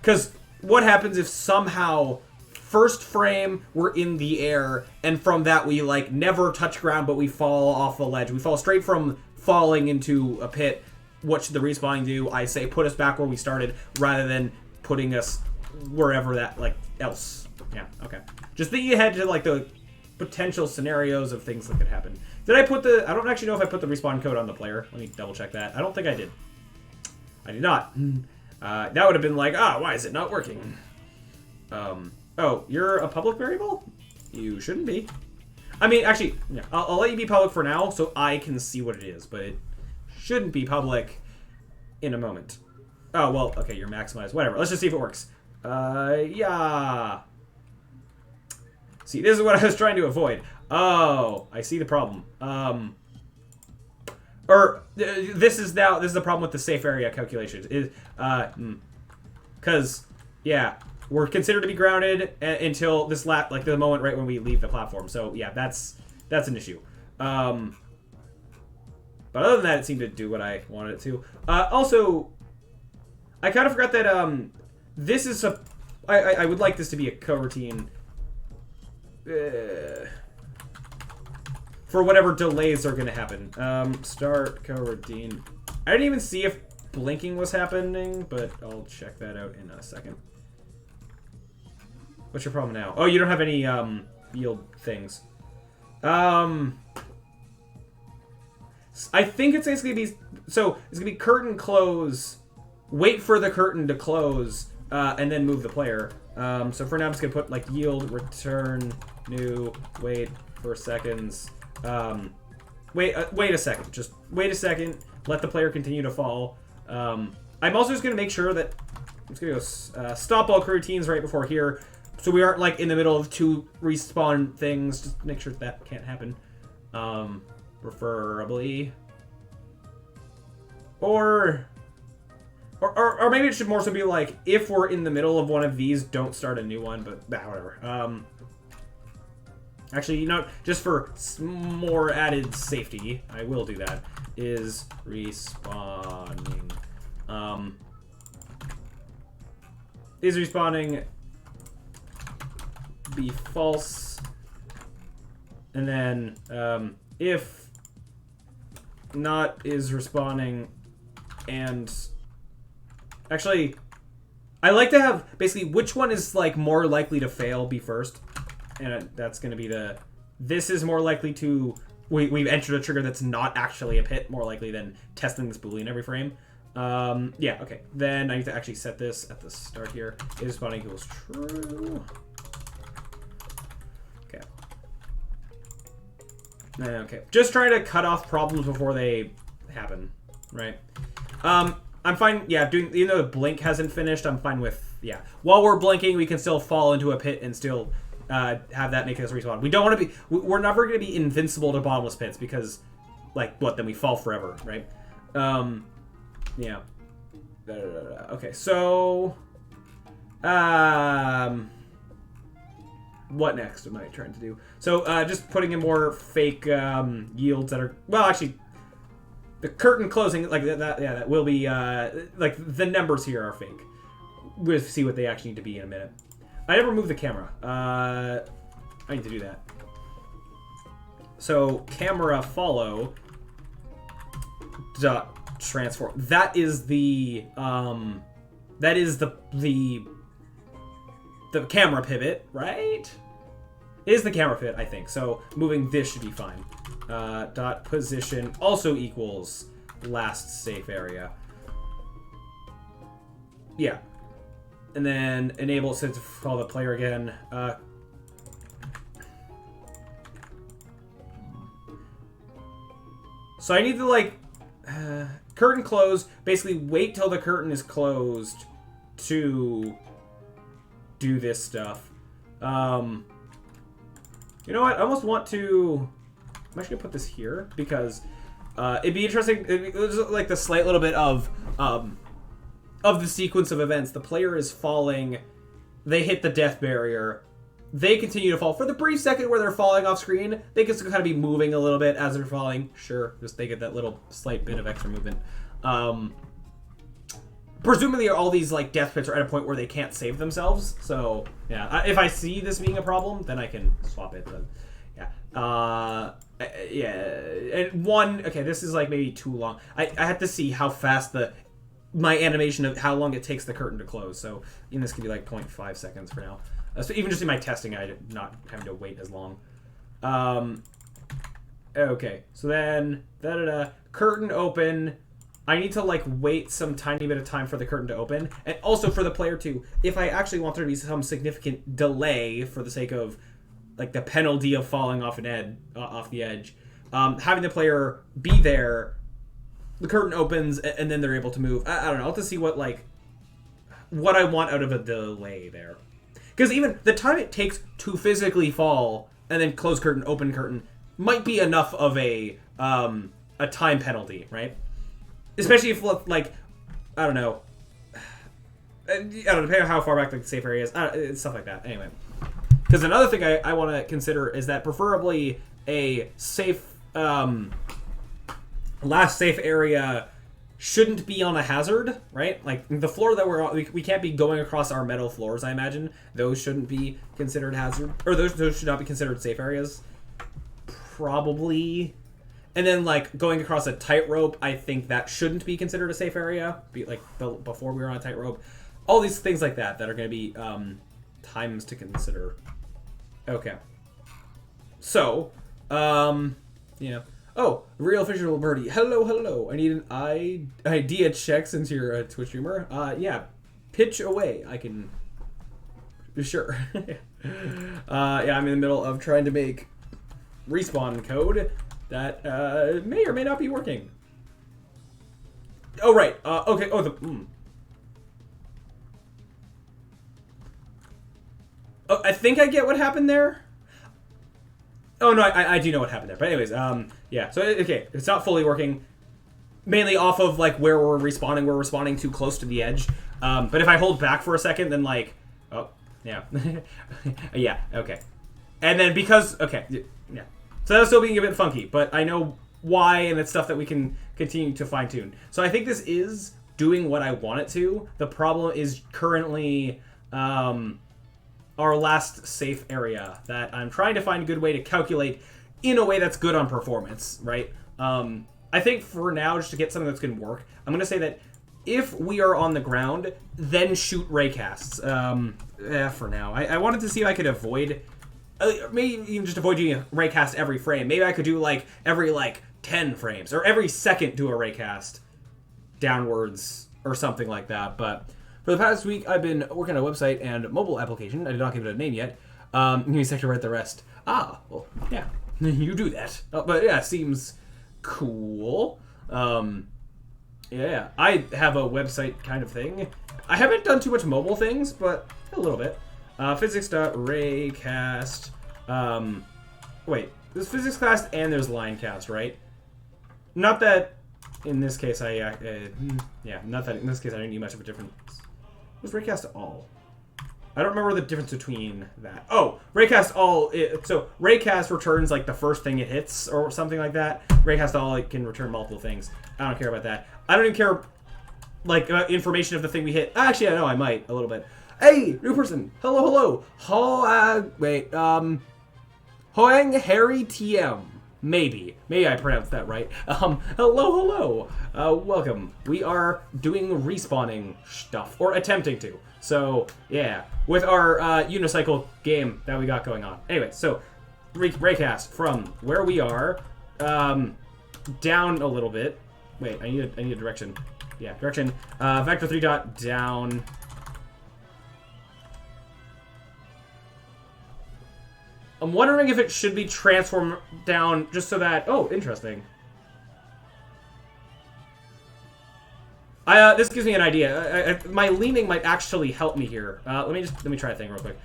[SPEAKER 1] Because what happens if somehow first frame we're in the air, and from that we like never touch ground, but we fall off a ledge. We fall straight from falling into a pit. What should the respawning do? I say put us back where we started, rather than putting us wherever that like else. Yeah, okay. Just thinking ahead to like the potential scenarios of things that could happen. Did I put the... I don't actually know if I put the respawn code on the player. Let me double check that. I don't think I did. I did not. That would have been like, why is it not working? Oh, you're a public variable? You shouldn't be. I mean, actually, yeah, I'll let you be public for now so I can see what it is, but it shouldn't be public in a moment. Oh, well, okay, you're maximized. Whatever. Let's just see if it works. Yeah. See, this is what I was trying to avoid. Oh, I see the problem. This is the problem with the safe area calculations. Because, yeah, we're considered to be grounded until this like the moment right when we leave the platform. So, yeah, that's an issue. But other than that, it seemed to do what I wanted it to. Also, I kind of forgot that this is I would like this to be a coroutine for whatever delays are going to happen. Start coroutine. I didn't even see if blinking was happening, but I'll check that out in a second. What's your problem now? Oh, you don't have any yield things. I think it's going to be... So, it's going to be curtain close, wait for the curtain to close, and then move the player. So for now, I'm just going to put, like, yield, return, new, wait for seconds. Wait a second. Just wait a second. Let the player continue to fall. I'm also just going to make sure that... I'm just going to go stop all routines right before here. So we aren't, like, in the middle of two respawn things. Just make sure that can't happen. Preferably. Or maybe it should more so be like, if we're in the middle of one of these, don't start a new one, but whatever. Actually, you know, just for more added safety, I will do that, is respawning. Is respawning be false, and then if not is respawning, and actually I like to have basically which one is like more likely to fail be first, and that's going to be the this is more likely to we've entered a trigger that's not actually a pit, more likely than testing this boolean every frame. Yeah, okay, then I need to actually set this at the start here. Is respawning equals true. Okay, just trying to cut off problems before they happen, right? I'm fine, yeah, even though the blink hasn't finished, I'm fine with, yeah. While we're blinking, we can still fall into a pit and still have that make us respawn. We don't want to be, we're never going to be invincible to bottomless pits because, like, what, then we fall forever, right? Yeah. Okay, so, what next am I trying to do? So, just putting in more fake yields that are... Well, actually, the curtain closing, like that, yeah, that will be... like, the numbers here are fake. We'll see what they actually need to be in a minute. I never moved the camera. I need to do that. So, camera follow dot transform. That is the... that is the camera pivot, right? It is the camera pivot, I think. So moving this should be fine. Dot position also equals last safe area. Yeah. And then enable set to follow the player again. So I need to like curtain close. Basically wait till the curtain is closed to do this stuff. You know what? I almost want to... I'm actually going to put this here because it'd be interesting. There's like the slight little bit of the sequence of events. The player is falling. They hit the death barrier. They continue to fall. For the brief second where they're falling off screen, they can still kind of be moving a little bit as they're falling. Sure, just they get that little slight bit of extra movement. presumably all these like death pits are at a point where they can't save themselves. So yeah, if I see this being a problem, then I can swap it. But yeah, yeah. And one, okay, this is like maybe too long. I have to see how fast my animation of how long it takes the curtain to close. So even this could be like 0.5 seconds for now. So even just in my testing, I'm not having to wait as long. Okay, so then curtain open. I need to like wait some tiny bit of time for the curtain to open, and also for the player to, if I actually want there to be some significant delay for the sake of like the penalty of falling off off the edge, having the player be there, the curtain opens, and then they're able to move. I don't know. I'll have to see what I want out of a delay there, because even the time it takes to physically fall and then close curtain, open curtain might be enough of a time penalty, right? Especially if, like, I don't know, depending on how far back the safe area is, stuff like that. Anyway, because another thing I want to consider is that preferably a safe, last safe area shouldn't be on a hazard, right? Like, the floor that we're on, we can't be going across our metal floors, I imagine. Those shouldn't be considered hazard, or those should not be considered safe areas. Probably. And then, like, going across a tightrope, I think that shouldn't be considered a safe area. Before we were on a tightrope. All these things like that are going to be times to consider. Okay. So, yeah. Oh, Real Official Birdie. Hello, hello. I need an idea check since you're a Twitch streamer. Yeah. Pitch away. I can... Sure. Yeah, I'm in the middle of trying to make respawn code that may or may not be working. Oh, right. Okay. Oh, Oh, I think I get what happened there. Oh, no, I do know what happened there. But anyways, yeah. So, okay, it's not fully working. Mainly off of, like, where we're respawning too close to the edge. But if I hold back for a second, then, like... Oh, yeah. Yeah, okay. And then because... Okay, yeah. So that's still being a bit funky, but I know why, and it's stuff that we can continue to fine-tune. So I think this is doing what I want it to. The problem is currently our last safe area that I'm trying to find a good way to calculate in a way that's good on performance, right? I think for now, just to get something that's going to work, I'm going to say that if we are on the ground, then shoot raycasts. For now. I wanted to see if I could avoid... maybe even just avoid doing a raycast every frame. Maybe I could do, like, every, 10 frames. Or every second do a raycast downwards or something like that. But for the past week, I've been working on a website and mobile application. I did not give it a name yet. Unicycle write the rest. Ah, well, yeah. You do that. But, yeah, seems cool. Yeah, I have a website kind of thing. I haven't done too much mobile things, but a little bit. Physics.raycast. Wait, there's physics class and there's line cast, right? Not that in this case yeah, not that in this case I didn't need much of a difference. What's raycast all? I don't remember the difference between that. Oh, raycast all. So raycast returns like the first thing it hits or something like that. Raycast all, it can return multiple things. I don't care about that. I don't even care like information of the thing we hit. Actually, I know I might a little bit. Hey, new person. Hello, hello. Hoang Harry TM. Maybe I pronounced that right. Hello. Welcome. We are doing respawning stuff, or attempting to. So, yeah, with our Unicycle game that we got going on. Anyway, so, raycast from where we are, down a little bit. Wait, I need a direction. Yeah, direction. Vector 3 dot down. I'm wondering if it should be transformed down just so that... Oh, interesting. This gives me an idea. My leaning might actually help me here. Let me try a thing real quick.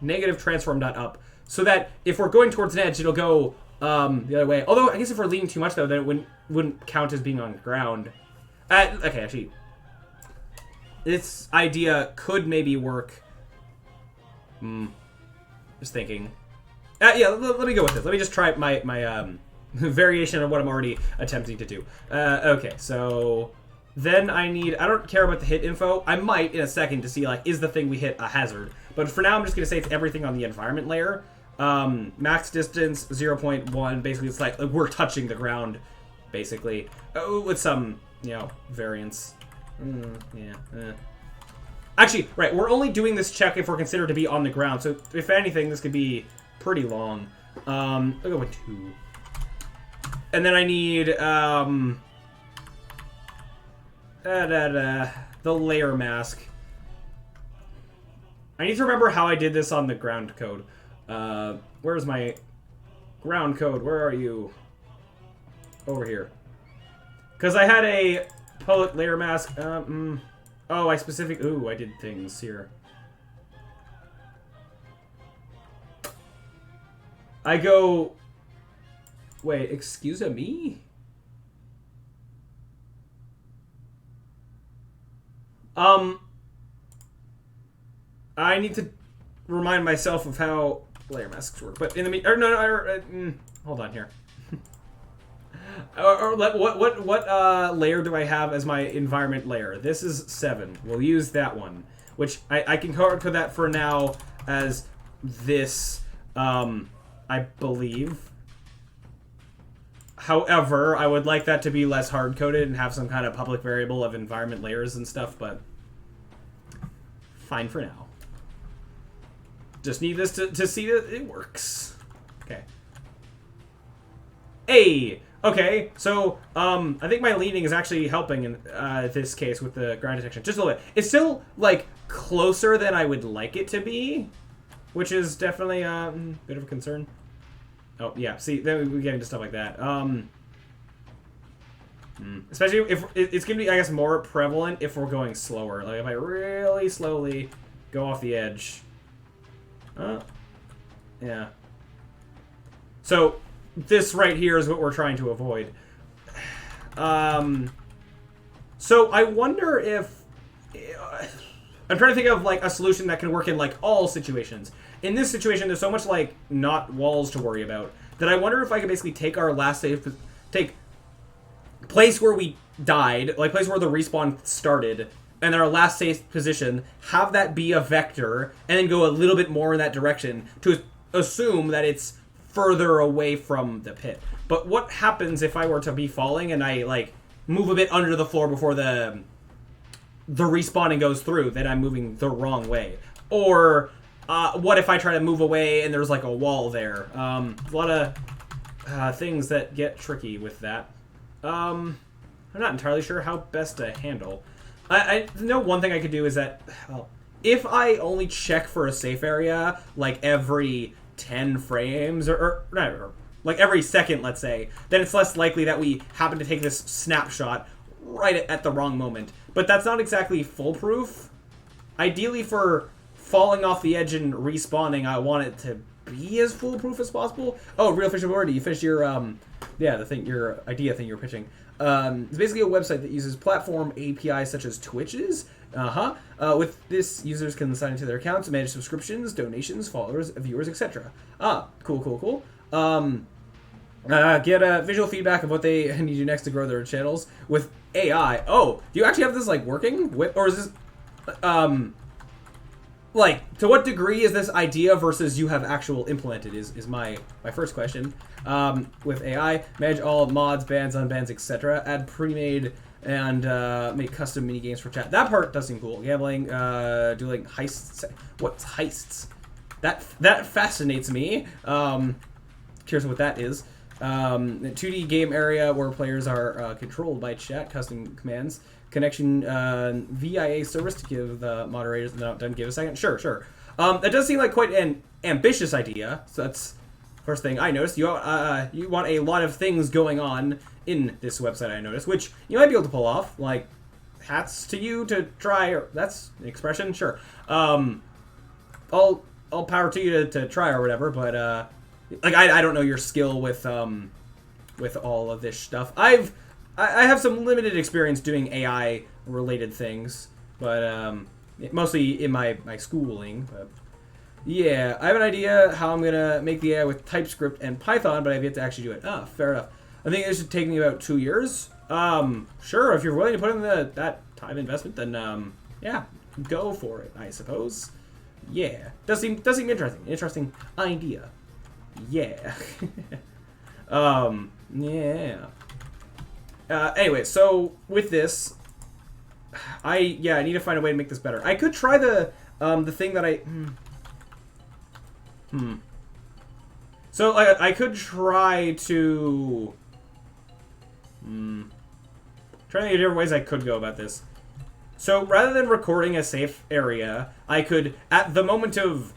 [SPEAKER 1] Negative transform dot up, so that if we're going towards an edge, it'll go the other way. Although I guess if we're leaning too much though, then it wouldn't count as being on the ground. Okay, actually, this idea could maybe work. Just thinking. Yeah, let me go with this. Let me just try my variation of what I'm already attempting to do. Okay, so Then I don't care about the hit info. I might in a second to see, like, is the thing we hit a hazard? But for now, I'm just going to say it's everything on the environment layer. Max distance, 0.1. Basically, it's like we're touching the ground, basically. With some, variance. Actually, right, we're only doing this check if we're considered to be on the ground. So, if anything, this could be pretty long. I'll go with 2. And then I need, the layer mask. I need to remember how I did this on the ground code. Where's my ground code? Where are you? Over here. Because I had a public layer mask. Oh, I did things here. I go... Wait, excuse me? I need to remind myself of how layer masks work. But in the hold on here. What layer do I have as my environment layer? This is 7. We'll use that one, which I can code that for now as this. I believe. However, I would like that to be less hard-coded and have some kind of public variable of environment layers and stuff, but fine for now. Just need this to see that it works. Okay. Hey! Okay, so, I think my leaning is actually helping in this case with the ground detection. Just a little bit. It's still, like, closer than I would like it to be, which is definitely a bit of a concern. Oh, yeah, see, then we get into stuff like that. Especially if it's going to be, I guess, more prevalent if we're going slower. Like, if I really slowly go off the edge. Yeah. So, this right here is what we're trying to avoid. So, I wonder if... I'm trying to think of, like, a solution that can work in, like, all situations. In this situation, there's so much, like, not walls to worry about, that I wonder if I could basically take our last save... Take place where we died, like, place where the respawn started, and our last safe position, have that be a vector, and then go a little bit more in that direction to assume that it's further away from the pit. But what happens if I were to be falling and I, like, move a bit under the floor before the respawning goes through? Then I'm moving the wrong way. Or what if I try to move away and there's, like, a wall there? A lot of things that get tricky with that. I'm not entirely sure how best to handle. I know one thing I could do is that, well, if I only check for a safe area, like, every 10 frames, or like, every second, let's say, then it's less likely that we happen to take this snapshot right at the wrong moment. But that's not exactly foolproof. Ideally, for falling off the edge and respawning, I want it to be as foolproof as possible. Oh, Real Fish Authority, you finished your, your idea thing you were pitching. It's basically a website that uses platform APIs such as Twitch's. With this, users can sign into their accounts, manage subscriptions, donations, followers, viewers, etc. Cool. Get visual feedback of what they need to do next to grow their channels with AI. Oh, do you actually have this, like, working? Or is this, like, to what degree is this idea versus you have actual implemented is my first question. With AI, manage all mods, bans, unbans, etc. Add pre-made and make custom mini games for chat. That part does seem cool. Gambling, doing heists. What's heists? That fascinates me. Curious what that is. 2D game area where players are controlled by chat, custom commands. Connection VIA service to give the moderators... No, doesn't give a second. Sure. That does seem like quite an ambitious idea. So that's first thing I noticed. You want a lot of things going on in this website, I noticed, which you might be able to pull off. Like, hats to you to try. Or, that's an expression? Sure. All power to you to try or whatever, but... like, I don't know your skill with all of this stuff. I have some limited experience doing AI-related things, but mostly in my schooling. But yeah, I have an idea how I'm going to make the AI with TypeScript and Python, but I've yet to actually do it. Fair enough. I think it should take me about 2 years. Sure, if you're willing to put in that time investment, then, yeah, go for it, I suppose. Yeah. Does seem interesting. Interesting idea. Yeah. Yeah. Anyway, so with this, I need to find a way to make this better. I could try the thing that I... So, I could try to... Trying to think of different ways I could go about this. So, rather than recording a safe area, I could, at the moment of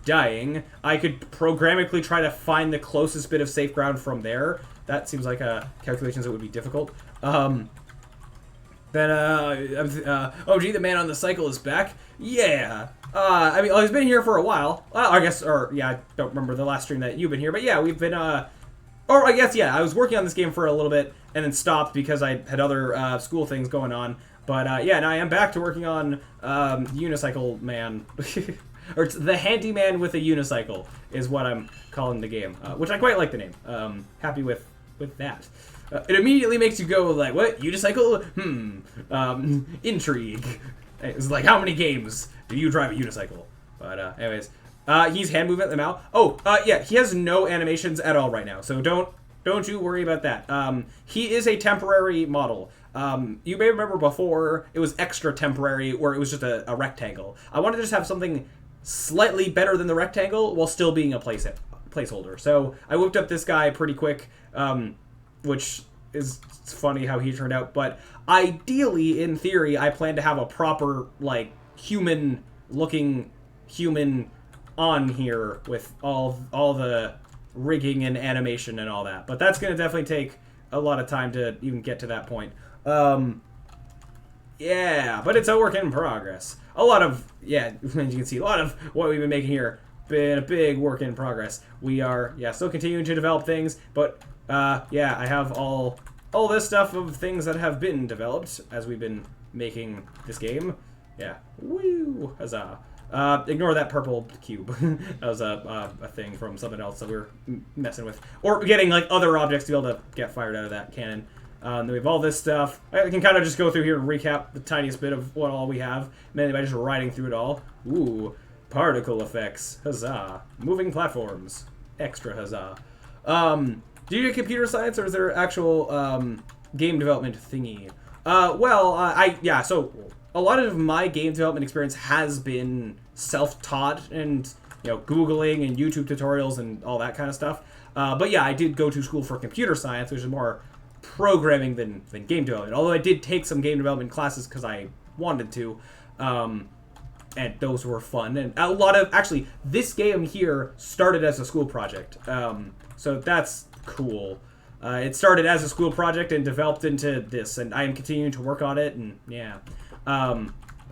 [SPEAKER 1] dying, I could programmatically try to find the closest bit of safe ground from there. That seems like calculations that would be difficult. Oh gee, the man on the cycle is back. Yeah. I mean, he's been here for a while. I guess, I don't remember the last stream that you've been here, but yeah, we've been, or I guess, yeah, I was working on this game for a little bit and then stopped because I had other school things going on. But yeah, now I am back to working on Unicycle Man. Or it's the Handyman with a Unicycle is what I'm calling the game, which I quite like the name. Happy with that. It immediately makes you go like, what? Unicycle? Intrigue. It's like, how many games do you drive a unicycle? But anyways, he's hand moving them out. Oh, yeah, he has no animations at all right now, so don't you worry about that. He is a temporary model. You may remember before it was extra temporary, where it was just a rectangle. I wanted to just have something slightly better than the rectangle while still being a placeholder. So I whipped up this guy pretty quick, which is funny how he turned out. But ideally, in theory, I plan to have a proper, like, human-looking human on here with all the rigging and animation and all that. But that's going to definitely take a lot of time to even get to that point. Yeah, but it's a work in progress. A lot of, yeah, as you can see, a lot of what we've been making here been a big work in progress. We are, yeah, still continuing to develop things, but, yeah, I have all this stuff of things that have been developed as we've been making this game. Yeah. Woo! Huzzah. Ignore that purple cube. That was a thing from something else that we were messing with. Or getting, like, other objects to be able to get fired out of that cannon. Then we have all this stuff. I can kind of just go through here and recap the tiniest bit of what all we have, mainly by just riding through it all. Ooh, particle effects. Huzzah. Moving platforms. Extra huzzah. Do you do computer science, or is there actual game development thingy? Yeah, so a lot of my game development experience has been self-taught and, you know, Googling and YouTube tutorials and all that kind of stuff. But yeah, I did go to school for computer science, which is more programming than game development. Although I did take some game development classes because I wanted to. And those were fun. And a lot of, actually, this game here started as a school project. So that's cool. It started as a school project and developed into this, and I am continuing to work on it, and yeah.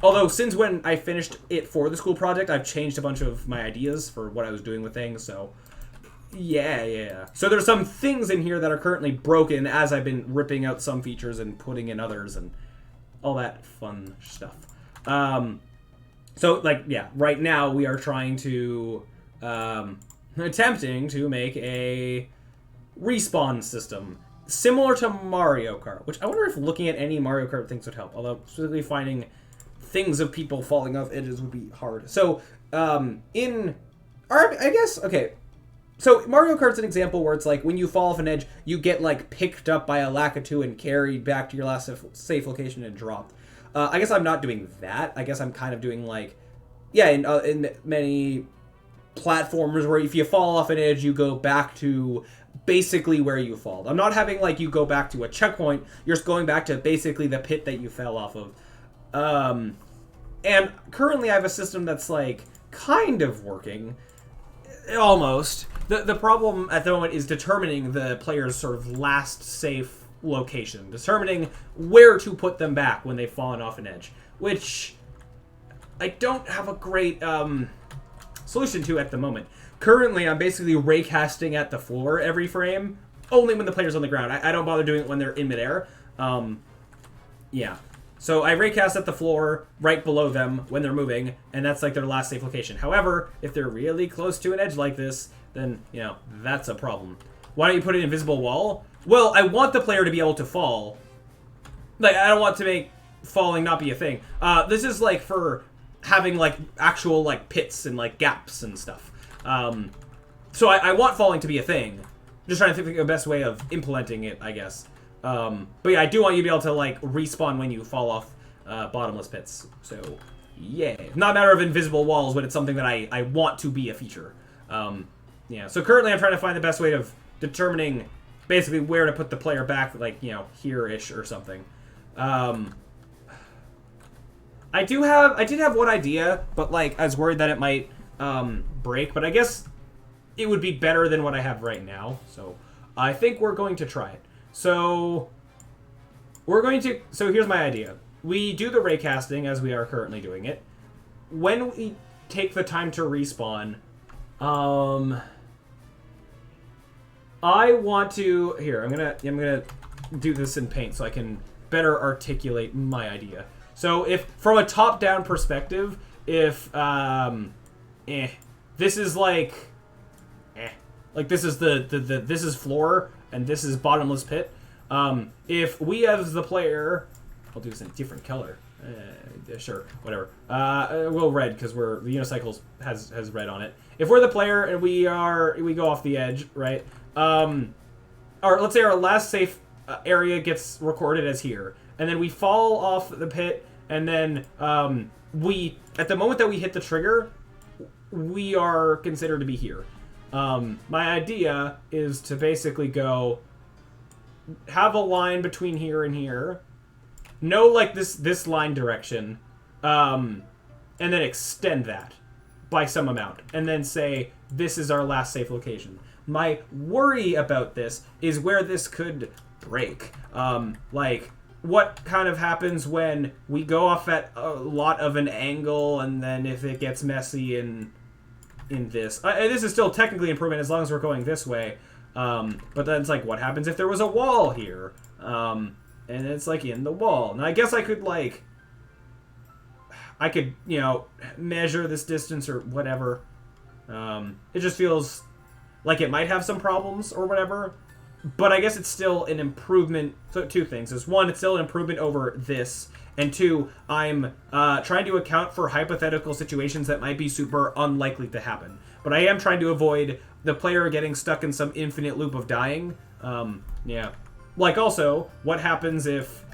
[SPEAKER 1] Although, since when I finished it for the school project, I've changed a bunch of my ideas for what I was doing with things, so yeah. So there's some things in here that are currently broken as I've been ripping out some features and putting in others and all that fun stuff. So, like, yeah, right now we are trying to, attempting to make a respawn system similar to Mario Kart, which I wonder if looking at any Mario Kart things would help, although specifically finding things of people falling off edges would be hard. So, I guess, okay, so Mario Kart's an example where it's like when you fall off an edge, you get, like, picked up by a Lakitu and carried back to your last safe location and dropped. I guess I'm not doing that. I guess I'm kind of doing, like, yeah, in many platformers where if you fall off an edge, you go back to basically where you fall. I'm not having, like, you go back to a checkpoint. You're just going back to basically the pit that you fell off of. And currently I have a system that's, like, kind of working. Almost. The problem at the moment is determining the player's sort of last safe location, determining where to put them back when they've fallen off an edge, which I don't have a great solution to at the moment. Currently, I'm basically raycasting at the floor every frame, only when the player's on the ground. I don't bother doing it when they're in midair. Yeah. So I raycast at the floor right below them when they're moving, and that's like their last safe location. However, if they're really close to an edge like this, then, you know, that's a problem. Why don't you put an invisible wall? Well, I want the player to be able to fall Like, I don't want to make falling not be a thing. This is, like, for having, like, actual, like, pits and, like, gaps and stuff. So I want falling to be a thing. Just trying to think of the best way of implementing it, I guess. But yeah, I do want you to be able to, like, respawn when you fall off bottomless pits. So, yeah. Not a matter of invisible walls, but it's something that I want to be a feature. Yeah, so currently I'm trying to find the best way of determining basically where to put the player back, like, you know, here-ish or something. I did have one idea, but, like, I was worried that it might break, but I guess it would be better than what I have right now, so I think we're going to try it. So here's my idea. We do the raycasting as we are currently doing it. When we take the time to respawn, I want to, here, I'm gonna do this in paint so I can better articulate my idea. So if, from a top-down perspective, if, this is like, this is this is floor, and this is bottomless pit. If we as the player, I'll do this in a different color. Sure, whatever. Well, red, because the Unicycle has red on it. If we're the player and we go off the edge, right? Or let's say our last safe area gets recorded as here, and then we fall off the pit, and then at the moment that we hit the trigger, we are considered to be here. My idea is to basically have a line between here and here, know like this line direction, and then extend that by some amount, and then say this is our last safe location. My worry about this is where this could break. Like, what kind of happens when we go off at a lot of an angle, and then if it gets messy in this. This is still technically improvement as long as we're going this way. But then it's like, what happens if there was a wall here? And it's like in the wall. Now I guess I could you know, measure this distance or whatever. It just feels like it might have some problems or whatever. But I guess it's still an improvement. So two things. Is one, it's still an improvement over this. And two, I'm trying to account for hypothetical situations that might be super unlikely to happen. But I am trying to avoid the player getting stuck in some infinite loop of dying. Yeah. Like, also, what happens if...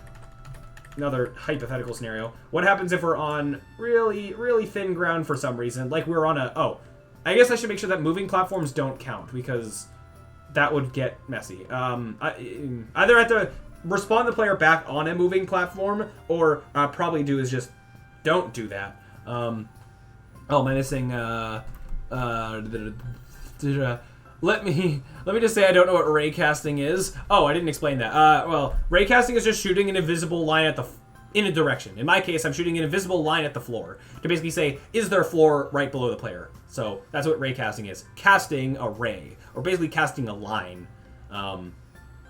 [SPEAKER 1] Another hypothetical scenario. What happens if we're on really, really thin ground for some reason? Like we're on a... Oh, I guess I should make sure that moving platforms don't count, because that would get messy. Either have to respawn the player back on a moving platform, or probably do is just don't do that. Oh, am I missing? Let me just say I don't know what raycasting is. Oh, I didn't explain that. Well, raycasting is just shooting an invisible line in a direction. In my case, I'm shooting an invisible line at the floor to basically say, is there a floor right below the player? So that's what raycasting is. Casting a ray, or basically casting a line.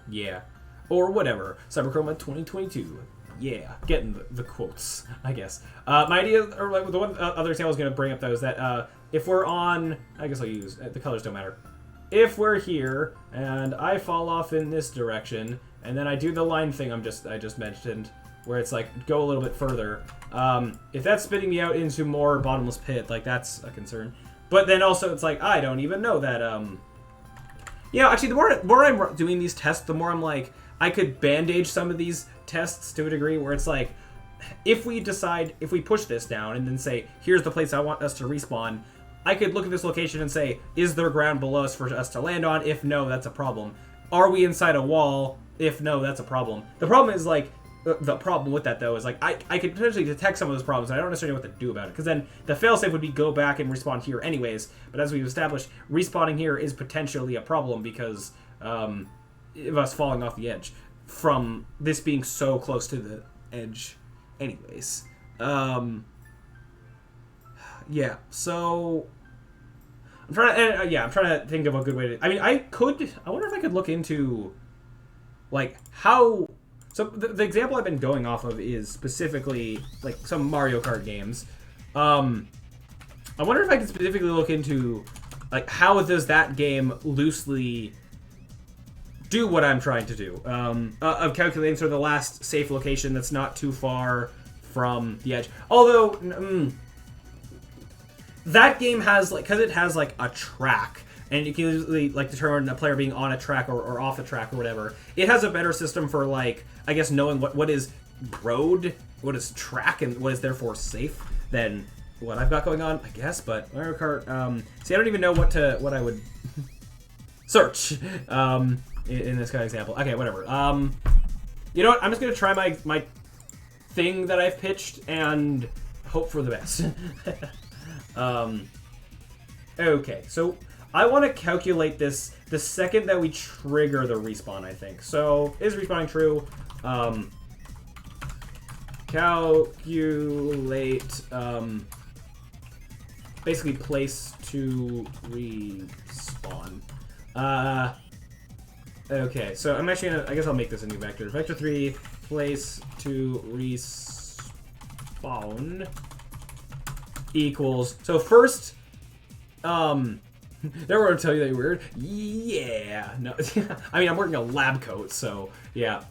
[SPEAKER 1] Yeah. Or whatever. Cyberchroma 2022. Yeah. Getting the quotes, I guess. My idea, or like the one other example I was going to bring up, though, is that if we're on... I guess I'll use... The colors don't matter. If we're here, and I fall off in this direction, and then I do the line thing I just mentioned, where it's like, go a little bit further, if that's spitting me out into more bottomless pit, like, that's a concern. But then also, it's like, I don't even know that, you know, actually, the more I'm doing these tests, the more I'm like, I could bandage some of these tests to a degree where it's like, if we push this down and then say, here's the place I want us to respawn, I could look at this location and say, is there ground below us for us to land on? If no, that's a problem. Are we inside a wall? If no, that's a problem. The problem is, like, the problem with that, though, is, like, I could potentially detect some of those problems, and I don't necessarily know what to do about it, because then the failsafe would be go back and respawn here anyways, but as we've established, respawning here is potentially a problem because of us falling off the edge from this being so close to the edge anyways. Yeah, so I'm trying to think of a good way to... I mean, I wonder if I could look into, like, how... So the example I've been going off of is specifically, like, some Mario Kart games. I wonder if I could specifically look into, like, how does that game loosely do what I'm trying to do, of calculating sort of the last safe location that's not too far from the edge. Although, that game has, like, because it has, like, a track, and you can usually, like, determine a player being on a track or off a track or whatever, it has a better system for, like, I guess knowing what is road, what is track, and what is therefore safe than what I've got going on, I guess. But Mario Kart, see, I don't even know what I would search in this kind of example. Okay, whatever. You know what? I'm just gonna try my thing that I've pitched and hope for the best. Okay, so I want to calculate this the second that we trigger the respawn, I think. So, is respawning true? Calculate, basically place to respawn. Okay, so I'm actually gonna, I guess I'll make this a new vector. Vector 3, place to respawn equals, so first, they were gonna tell you that you're weird. Yeah, no, I mean, I'm wearing a lab coat, so yeah,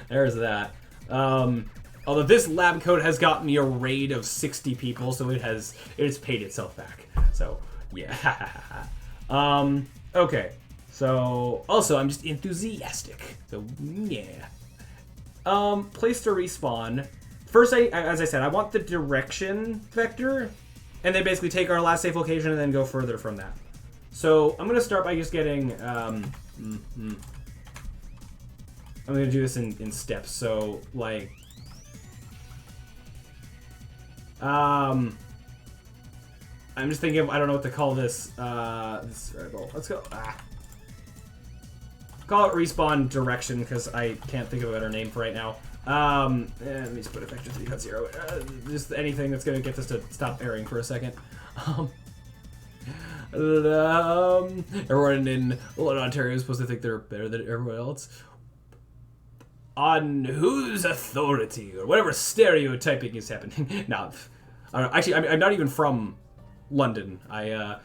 [SPEAKER 1] there's that. Although this lab coat has got me a raid of 60 people, so it has paid itself back. So yeah. Okay. So also I'm just enthusiastic. So yeah. Place to respawn. First, as I said, I want the direction vector, and then basically take our last safe location and then go further from that. So I'm gonna start by just getting. I'm gonna do this in steps. So like. I'm just thinking of, I don't know what to call this. This variable. Let's go. Call it respawn direction because I can't think of a better name for right now. Let me just put a vector 3.0. Just anything that's gonna get this to stop airing for a second. Everyone in Ontario is supposed to think they're better than everyone else. On whose authority or whatever stereotyping is happening. No, actually, I'm not even from London. I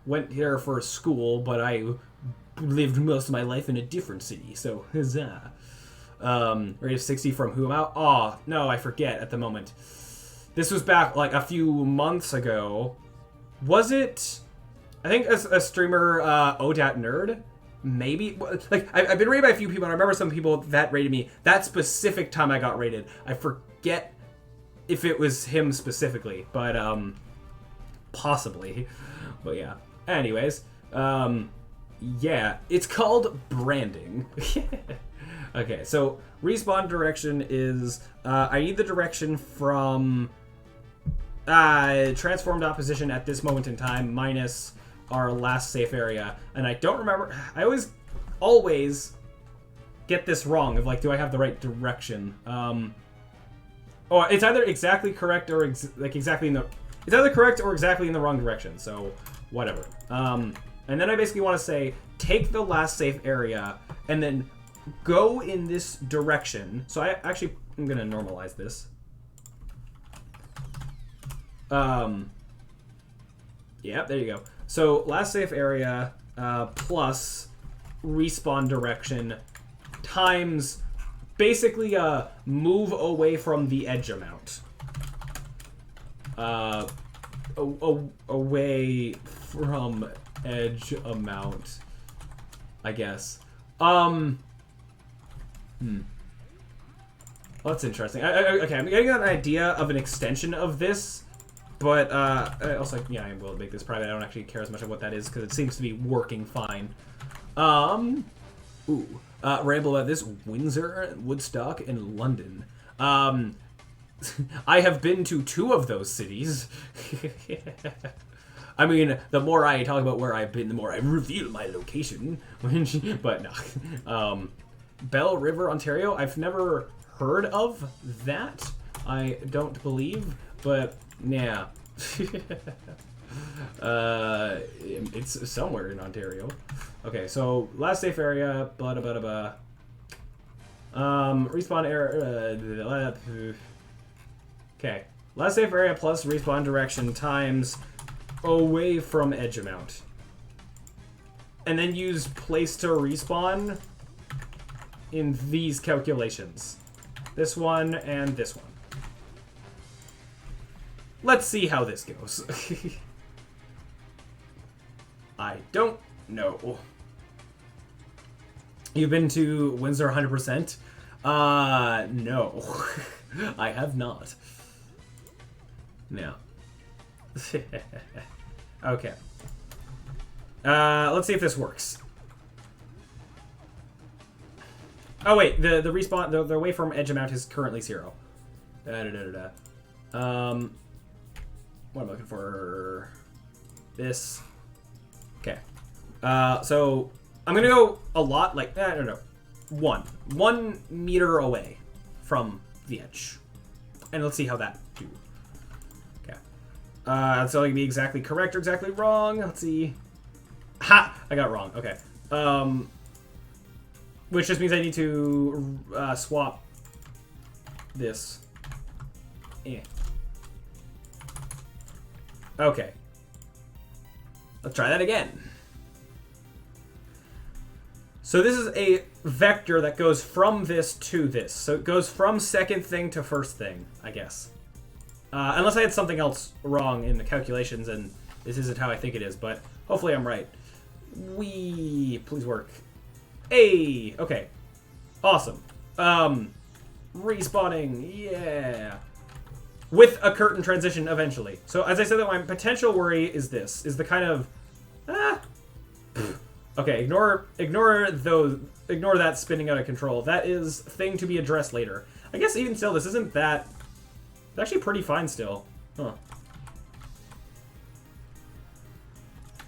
[SPEAKER 1] went here for school, but I lived most of my life in a different city. So, huzzah. Rate of 60 from whom out? Oh, no, I forget at the moment. This was back like a few months ago. Was it? I think a streamer, ODAT Nerd. Maybe, like, I've been rated by a few people, and I remember some people that rated me. That specific time I got rated, I forget if it was him specifically, but, possibly. But yeah. Anyways, yeah, it's called branding. Okay, so respawn direction is, I need the direction from, transformed opposition at this moment in time, minus our last safe area, and I don't remember. I always get this wrong of like, do I have the right direction? Oh, it's either exactly correct or exactly in the. It's either correct or exactly in the wrong direction. So whatever. And then I basically want to say take the last safe area and then go in this direction. So I'm gonna normalize this. Yeah, there you go. So last safe area plus respawn direction times basically move away from the edge amount. Away from edge amount, I guess. Well, that's interesting. Okay, I'm getting an idea of an extension of this. But, also, yeah, I will make this private. I don't actually care as much of what that is, because it seems to be working fine. Ramble about this. Windsor, Woodstock, and London. I have been to 2 of those cities. I mean, the more I talk about where I've been, the more I reveal my location. But, no. Bell River, Ontario. I've never heard of that. I don't believe, but... yeah. It's somewhere in Ontario. Okay, so last safe area, blah blah blah. Respawn area. Okay, last safe area plus respawn direction times away from edge amount. and then use place to respawn in these calculations. This one and this one. Let's see how this goes. I don't know. You've been to Windsor 100%? No. I have not. No. Okay. Let's see if this works. Oh wait, the respawn, the away from edge amount is currently 0. What am I looking for? This. Okay. So I'm gonna go a lot, like, I don't know, 1 meter away from the edge, and let's see how that do. Okay. So I can be exactly correct or exactly wrong. Let's see. Ha! I got it wrong. Okay. Which just means I need to swap this. Okay. Let's try that again. So this is a vector that goes from this to this. So it goes from second thing to first thing, I guess. Unless I had something else wrong in the calculations and this isn't how I think it is, but hopefully I'm right. Please work. Hey, okay. Awesome. Respawning, yeah. With a curtain transition eventually. So as I said, that my potential worry is this, is the kind of, okay, ignore that spinning out of control. That is thing to be addressed later. I guess even still, this isn't that, it's actually pretty fine still. Huh.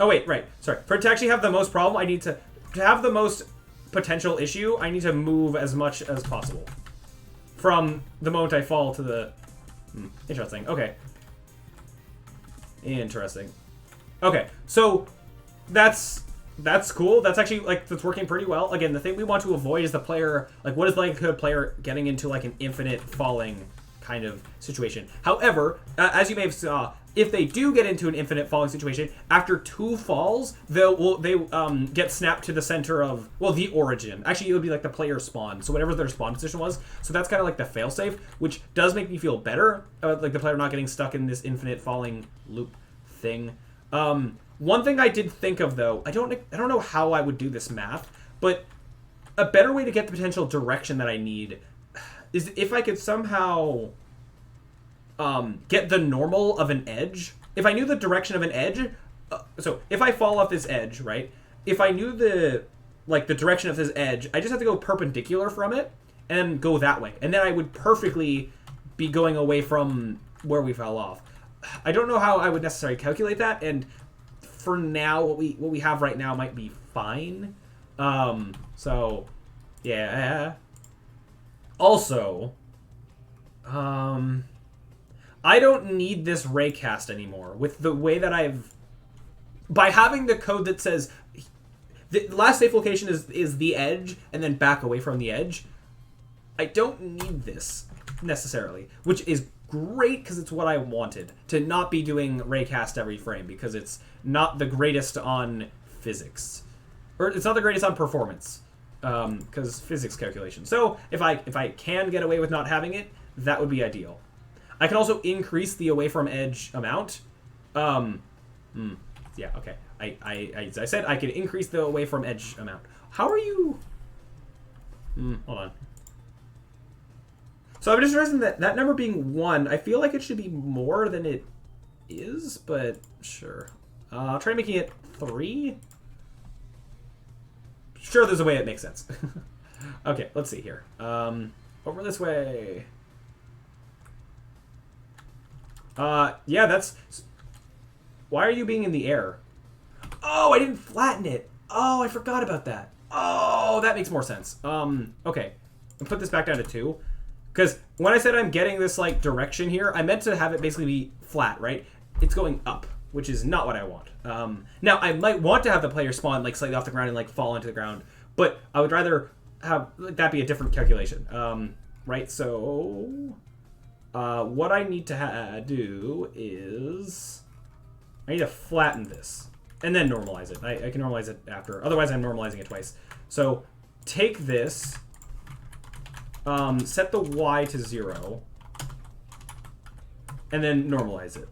[SPEAKER 1] Oh wait, right, sorry. For it to actually have the most problem, I need to have the most potential issue, I need to move as much as possible. From the moment I fall to the... Interesting, okay. Interesting. Okay, so that's cool. That's actually, like, that's working pretty well. Again, the thing we want to avoid is the player, like, what is the likelihood of player getting into, like, an infinite falling kind of situation. However, as you may have saw, if they do get into an infinite falling situation, after 2 falls, they get snapped to the center of, well, the origin. Actually, it would be like the player spawn, so whatever their spawn position was. So that's kind of like the failsafe, which does make me feel better, like the player not getting stuck in this infinite falling loop thing. One thing I did think of, though, I don't know how I would do this math, but a better way to get the potential direction that I need is if I could somehow get the normal of an edge. If I knew the direction of an edge, so if I fall off this edge, right? If I knew the direction of this edge, I just have to go perpendicular from it and go that way, and then I would perfectly be going away from where we fell off. I don't know how I would necessarily calculate that, and for now, what we have right now might be fine. So yeah. Also, I don't need this raycast anymore. With the way that by having the code that says the last safe location is the edge and then back away from the edge, I don't need this necessarily, which is great because it's what I wanted, to not be doing raycast every frame, because it's not the greatest on physics, or it's not the greatest on performance, because physics calculation. So if I can get away with not having it, that would be ideal. I can also increase the away from edge amount. Yeah, okay. As I said, I can increase the away from edge amount. How are you? Hold on. So I'm just realizing that number being 1, I feel like it should be more than it is, but sure. I'll try making it 3. Sure, there's a way it makes sense. Okay, let's see here. Over this way. Yeah, that's... Why are you being in the air? Oh, I didn't flatten it. Oh, I forgot about that. Oh, that makes more sense. Okay. I'll put this back down to 2. Because when I said I'm getting this, like, direction here, I meant to have it basically be flat, right? It's going up, which is not what I want. Now, I might want to have the player spawn, like, slightly off the ground and, like, fall into the ground. But I would rather have that be a different calculation. Right, so... what I need to do is... I need to flatten this. and then normalize it. I can normalize it after. Otherwise, I'm normalizing it twice. So take this, set the y to 0, and then normalize it.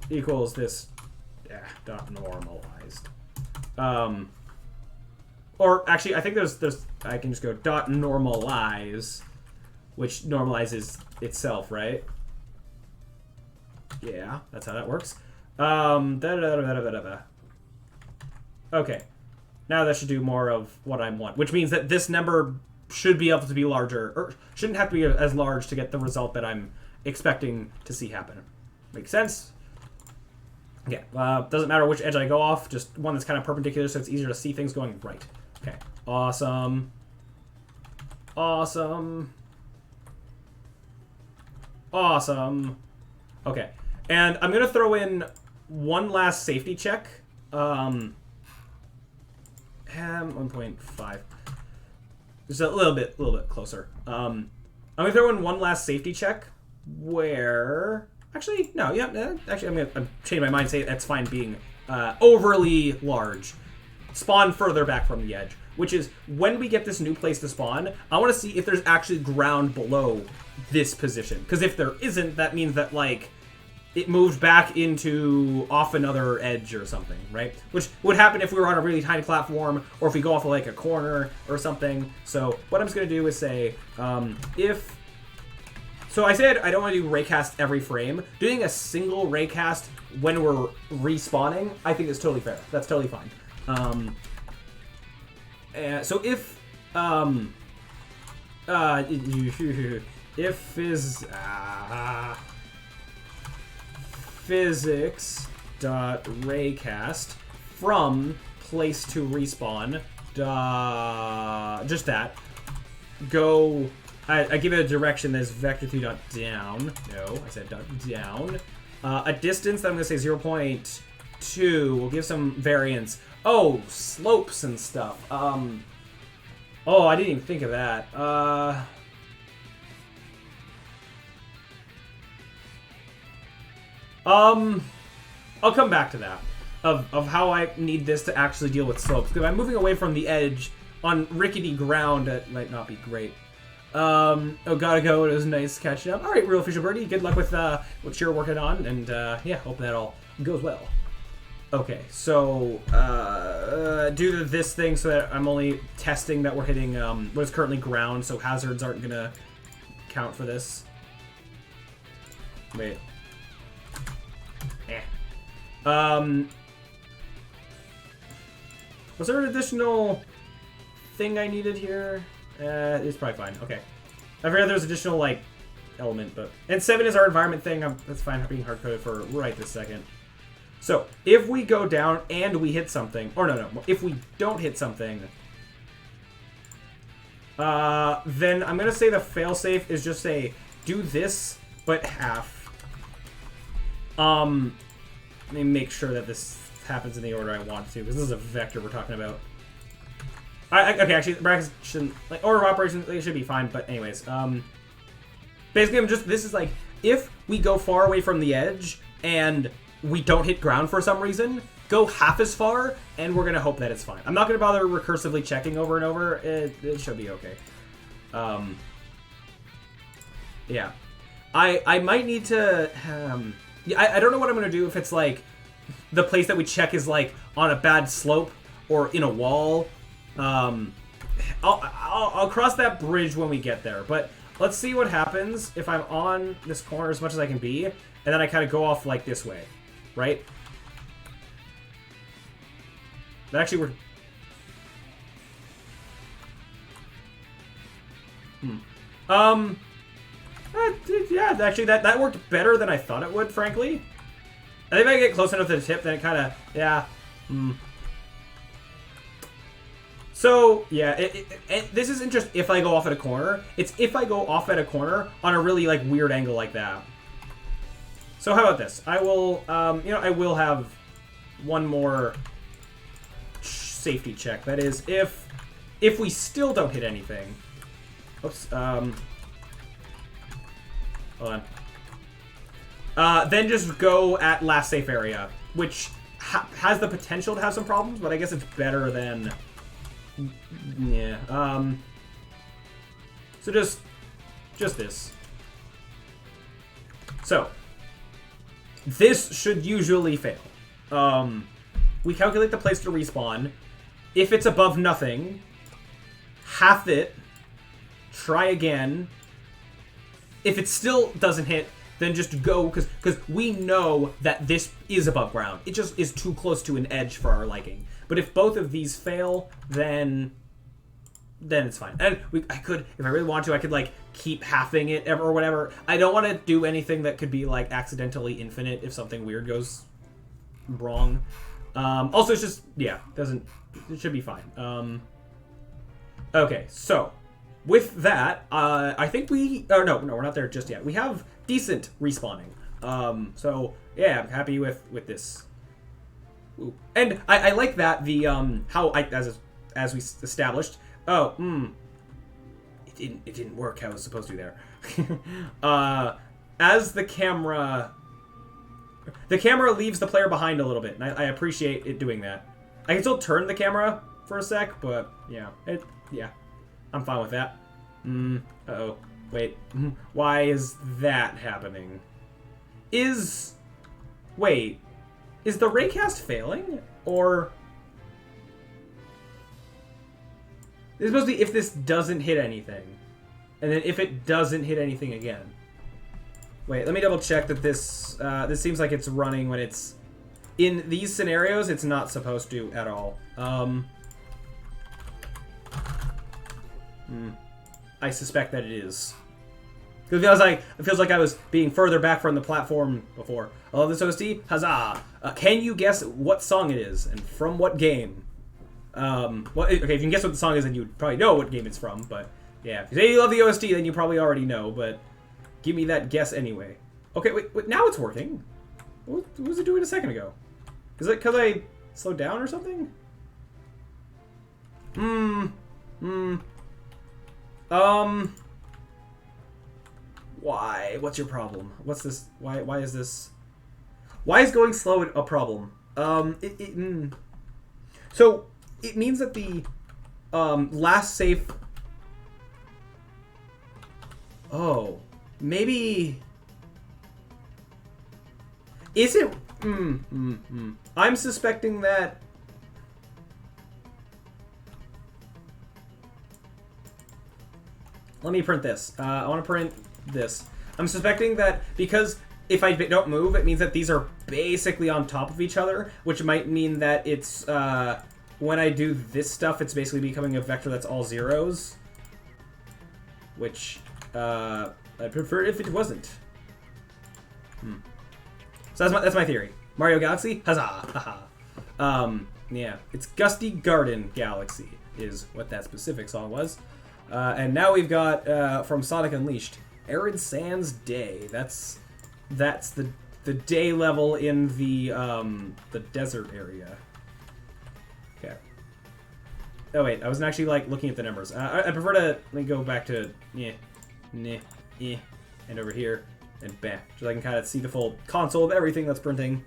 [SPEAKER 1] Equals this dot normalized. Or actually, I think there's I can just go dot normalize, which normalizes itself, right? Yeah, that's how that works. Okay, now that should do more of what I want, which means that this number should be able to be larger, or shouldn't have to be as large to get the result that I'm expecting to see happen. Makes sense? Yeah, doesn't matter which edge I go off, just one that's kind of perpendicular so it's easier to see things going right. Okay, awesome. Awesome. Awesome. Okay, and I'm going to throw in one last safety check. 1.5. Just a little bit closer. I'm going to throw in one last safety check where... Actually, no, yeah, actually, I'm going to change my mind and say that's fine being overly large. Spawn further back from the edge, which is when we get this new place to spawn, I want to see if there's actually ground below this position. Because if there isn't, that means that, like, it moved back into off another edge or something, right? Which would happen if we were on a really tiny platform or if we go off of, like, a corner or something. So what I'm just going to do is say, if... So I said I don't want to do raycast every frame. Doing a single raycast when we're respawning, I think is totally fair. That's totally fine. So if physics dot raycast from place to respawn just that go. I give it a direction that's vector2 dot down. No, I said dot down. A distance that I'm going to say 0.2. We'll give some variance. Oh, slopes and stuff. Oh, I didn't even think of that. I'll come back to that. Of how I need this to actually deal with slopes. Because I'm moving away from the edge on rickety ground that might not be great. Oh, gotta go. It was nice catching up. All right, Real Official Birdie. Good luck with what you're working on, and yeah, hope that all goes well. Okay, so do this thing so that I'm only testing that we're hitting what is currently ground, so hazards aren't gonna count for this. Wait. Was there an additional thing I needed here? It's probably fine. Okay. I forgot there's additional, like, element, but... And 7 is our environment thing. That's fine being hard-coded for right this second. So, if we go down and we hit something... Or no. If we don't hit something... then I'm going to say the failsafe is just say, do this, but half. Let me make sure that this happens in the order I want to, because this is a vector we're talking about. Okay, actually, the brackets shouldn't, like, order of operations, they should be fine, but anyways, basically, this is like, if we go far away from the edge, and we don't hit ground for some reason, go half as far, and we're gonna hope that it's fine. I'm not gonna bother recursively checking over and over, it should be okay. Yeah. I might need to, yeah, I don't know what I'm gonna do if it's like, the place that we check is like, on a bad slope, or in a wall. I'll cross that bridge when we get there, but let's see what happens if I'm on this corner as much as I can be, and then I kind of go off like this way, right? That actually worked. Yeah, actually that worked better than I thought it would, frankly. I think if I get close enough to the tip, then it kind of, yeah. So, yeah, this isn't just if I go off at a corner. It's if I go off at a corner on a really, like, weird angle like that. So how about this? I will, I will have one more safety check. That is, if we still don't hit anything. Oops, hold on. Then just go at last safe area. which has the potential to have some problems, but I guess it's better than... Yeah. So just this. So, this should usually fail. We calculate the place to respawn. If it's above nothing, half it, try again. If it still doesn't hit, then just go, because we know that this is above ground. It just is too close to an edge for our liking. But if both of these fail, then it's fine. And I could, if I really want to, I could, like, keep halving it or whatever. I don't want to do anything that could be, like, accidentally infinite if something weird goes wrong. Also, it's just, yeah, it should be fine. Okay, so, with that, I think no, we're not there just yet. We have decent respawning. So, yeah, I'm happy with this. Ooh. And I like that, as we established, it didn't work how it was supposed to there. As the camera leaves the player behind a little bit, and I appreciate it doing that. I can still turn the camera for a sec, but yeah, I'm fine with that. Uh-oh, wait, why is that happening? Is the raycast failing, or... It's supposed to be if this doesn't hit anything. And then if it doesn't hit anything again. Wait, let me double check that this seems like it's running when it's... In these scenarios, it's not supposed to at all. I suspect that it is. Because it feels like I was being further back from the platform before. I love this OST. Huzzah! Can you guess what song it is and from what game? Okay, if you can guess what the song is, then you would probably know what game it's from, but yeah. If you say you love the OST, then you probably already know, but give me that guess anyway. Okay, wait, now it's working. What was it doing a second ago? Is it because I slowed down or something? Why? What's your problem? What's this? Why is this? Why is going slow a problem? So, it means that the last safe... Oh. Maybe... Is it... I'm suspecting that... Let me print this. I want to print this. I'm suspecting that because if I don't move, it means that these are basically on top of each other, which might mean that it's... when I do this stuff, it's basically becoming a vector that's all zeros. Which, I'd prefer if it wasn't. So that's my theory. Mario Galaxy? Huzzah! Haha. Yeah. It's Gusty Garden Galaxy is what that specific song was. And now we've got, from Sonic Unleashed, Arid Sands Day. That's the day level in the desert area. Okay. Oh wait, I wasn't actually like looking at the numbers. I prefer to let me go back to and over here and bam, so I can kind of see the full console of everything that's printing.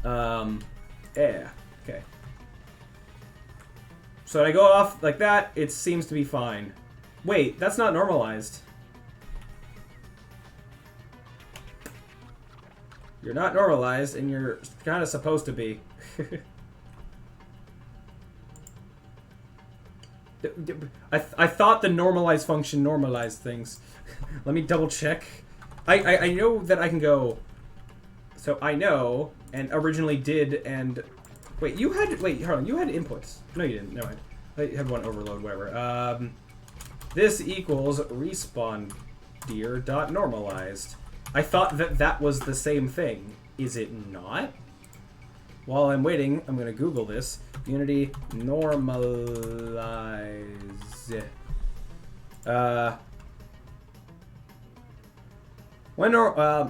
[SPEAKER 1] Yeah. Okay. So when I go off like that, it seems to be fine. Wait, that's not normalized. You're not normalized, and you're kind of supposed to be. I thought the normalize function normalized things. Let me double check. I know that I can go. So I know, and originally did, and wait, you had hold on, you had inputs. No, you didn't. No, I had one overload, whatever. This equals respawn deer dot normalized. I thought that was the same thing. Is it not? While I'm waiting, I'm gonna Google this. Unity normalize.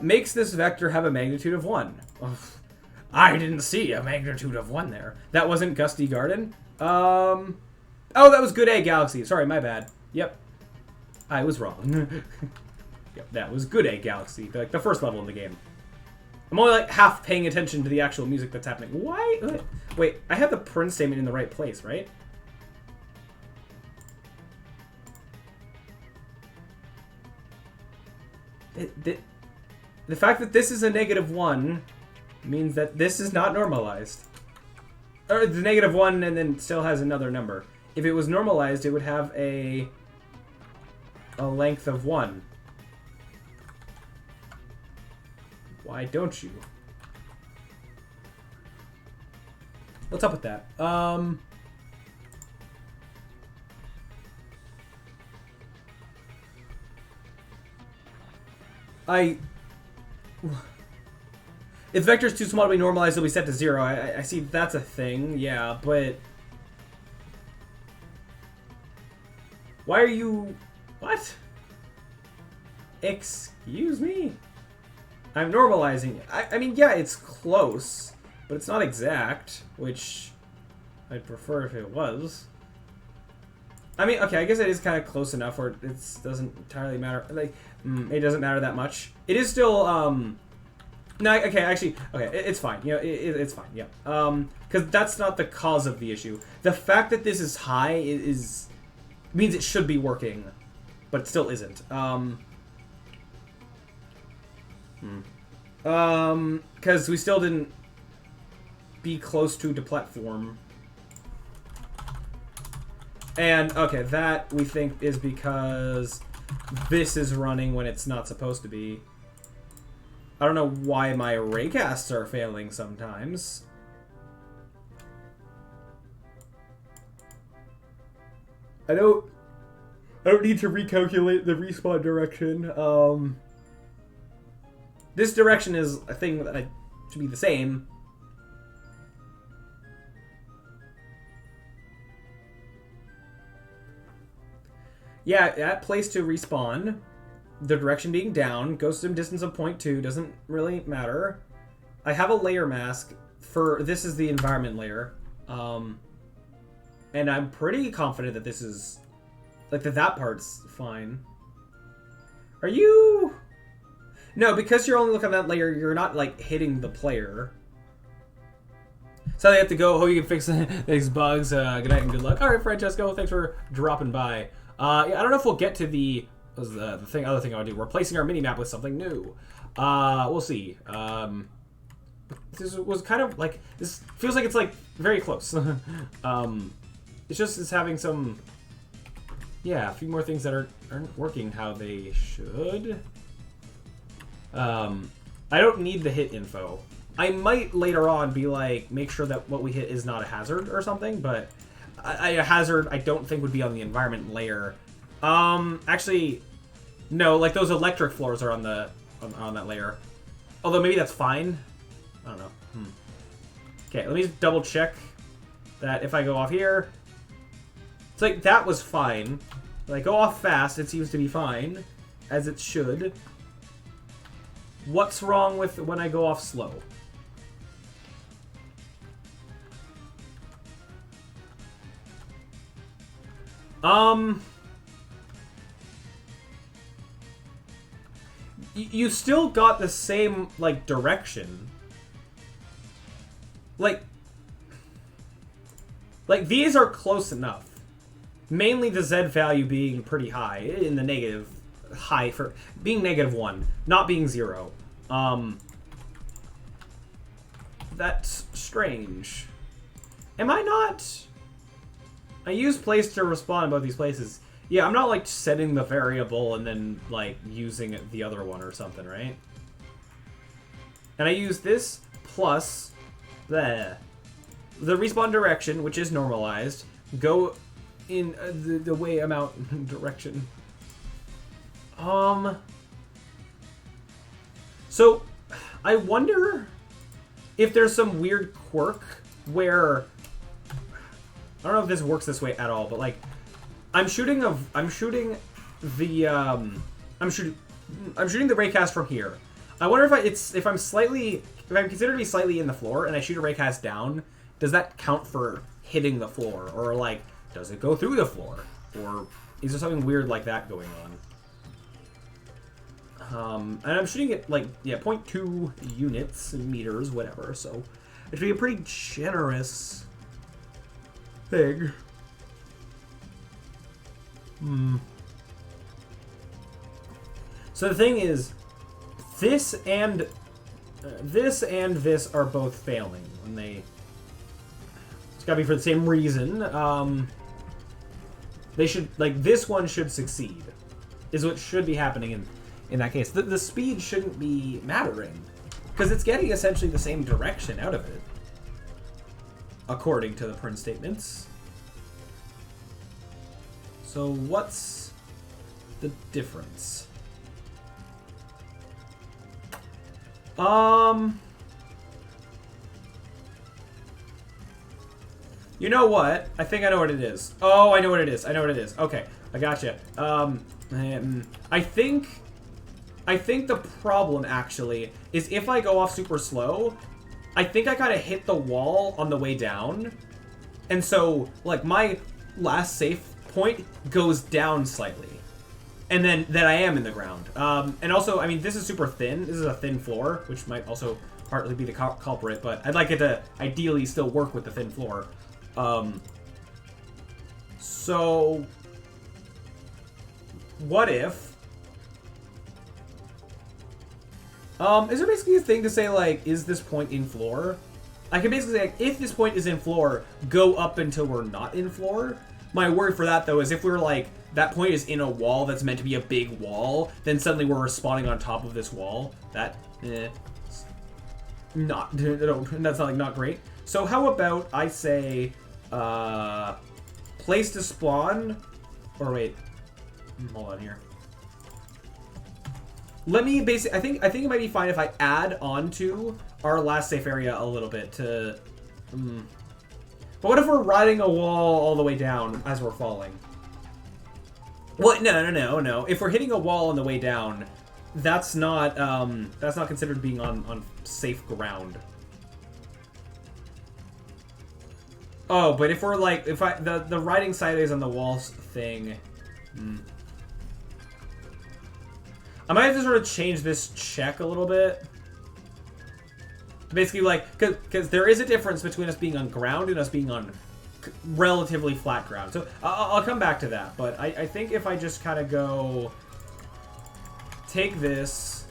[SPEAKER 1] Makes this vector have a magnitude of 1. Oh, I didn't see a magnitude of 1 there. That wasn't Gusty Garden. Oh, that was Good A Galaxy. Sorry, my bad. Yep, I was wrong. Yep, that was Good A Galaxy, like the first level in the game. I'm only like half paying attention to the actual music that's happening. Why? Wait, I have the print statement in the right place, right? The fact that this is a -1 means that this is not normalized. Or the -1 and then still has another number. If it was normalized, it would have a length of 1. Why don't you? What's up with that? If vector is too small to be normalized, it'll be set to 0. I see that's a thing, yeah, but... Why are you... What? Excuse me? I'm normalizing it. I mean, yeah, it's close, but it's not exact, which I'd prefer if it was. I mean, okay, I guess it is kind of close enough where it doesn't entirely matter. Like, it doesn't matter that much. It is still, no, okay, actually, okay, it's fine. You know, it's fine, yeah. Because that's not the cause of the issue. The fact that this is high means it should be working, but it still isn't. Because we still didn't be close to the platform. And, okay, that we think is because this is running when it's not supposed to be. I don't know why my raycasts are failing sometimes. I don't need to recalculate the respawn direction. This direction is a thing that should be the same. Yeah, at place to respawn, the direction being down, goes to a distance of 0.2, doesn't really matter. I have a layer mask for, this is the environment layer. And I'm pretty confident that this is, like, that part's fine. Are you... No, because you're only looking at that layer, you're not, like, hitting the player. So they have to go, oh, you can fix these bugs, good night and good luck. Alright, Francesco, thanks for dropping by. Yeah, I don't know if we'll get to the other thing I want to do, replacing our minimap with something new. We'll see. This was kind of, like, this feels like it's, like, very close. It's just, it's having some, yeah, a few more things that aren't working how they should. I don't need the hit info. I might later on be like, make sure that what we hit is not a hazard or something, but a hazard I don't think would be on the environment layer. Actually, no, like those electric floors are on that layer. Although maybe that's fine. I don't know. Okay, let me just double check that if I go off here, it's like that was fine. When I go off fast, it seems to be fine, as it should. What's wrong with when I go off slow? You still got the same, like, direction. Like, these are close enough. Mainly the Z value being pretty high, in the negative, high for being -1, not being 0. That's strange. Am I not? I use place to respond in both these places. Yeah, I'm not like setting the variable and then like using the other one or something, right? And I use this plus the respawn direction, which is normalized, go in the way amount direction. So I wonder if there's some weird quirk where I don't know if this works this way at all, but like I'm shooting the raycast from here. I wonder if I'm considered to be slightly in the floor and I shoot a raycast down, does that count for hitting the floor, or like does it go through the floor, or is there something weird like that going on? And I'm shooting it like, yeah, 0.2 units, meters, whatever. So it should be a pretty generous thing. So the thing is, this and this are both failing when they. It's gotta be for the same reason. They should, like, this one should succeed, is what should be happening in that case. The speed shouldn't be mattering, because it's getting essentially the same direction out of it, according to the print statements. So what's the difference? You know what? I think I know what it is. Oh, I know what it is. I know what it is. Okay, I gotcha. I think the problem actually is if I go off super slow, I think I kind of hit the wall on the way down, and so like my last safe point goes down slightly, and then I am in the ground. And also, I mean, this is super thin. This is a thin floor, which might also partly be the culprit, but I'd like it to ideally still work with the thin floor. So what if, is there basically a thing to say, like, is this point in floor? I can basically say, like, if this point is in floor, go up until we're not in floor. My worry for that, though, is if we're, like, that point is in a wall that's meant to be a big wall, then suddenly we're spawning on top of this wall. That, that's not great. So how about I say, place to spawn, or wait, hold on here. Let me I think it might be fine if I add on to our last safe area a little bit to, But what if we're riding a wall all the way down as we're falling? What? No. If we're hitting a wall on the way down, that's not considered being on safe ground. Oh, but if we're like, the riding sideways on the walls thing, I might have to sort of change this check a little bit. Basically, like, because there is a difference between us being on ground and us being on relatively flat ground. So I'll come back to that, but I think if I just kind of go take this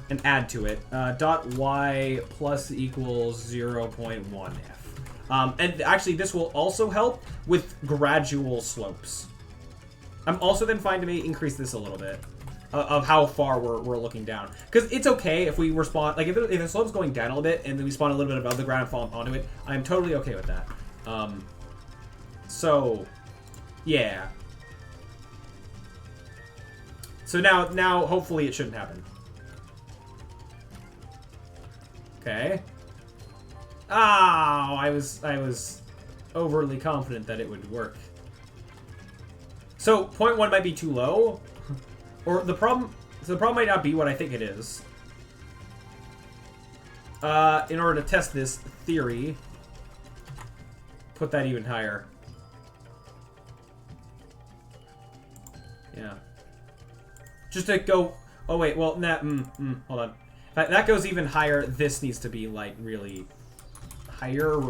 [SPEAKER 1] and add to it, dot y plus equals 0.1f. And actually, this will also help with gradual slopes. I'm also then fine to increase this a little bit of how far we're looking down. Because it's okay if we respawn, like if the slope's going down a little bit and then we spawn a little bit above the ground and fall onto it, I'm totally okay with that. So, yeah. So now hopefully it shouldn't happen. Okay. Oh, I was overly confident that it would work. So 0.1 might be too low, or the problem might not be what I think it is. In order to test this theory, put that even higher. Yeah. Just to go. Oh wait, well hold on. If that goes even higher, this needs to be like really higher.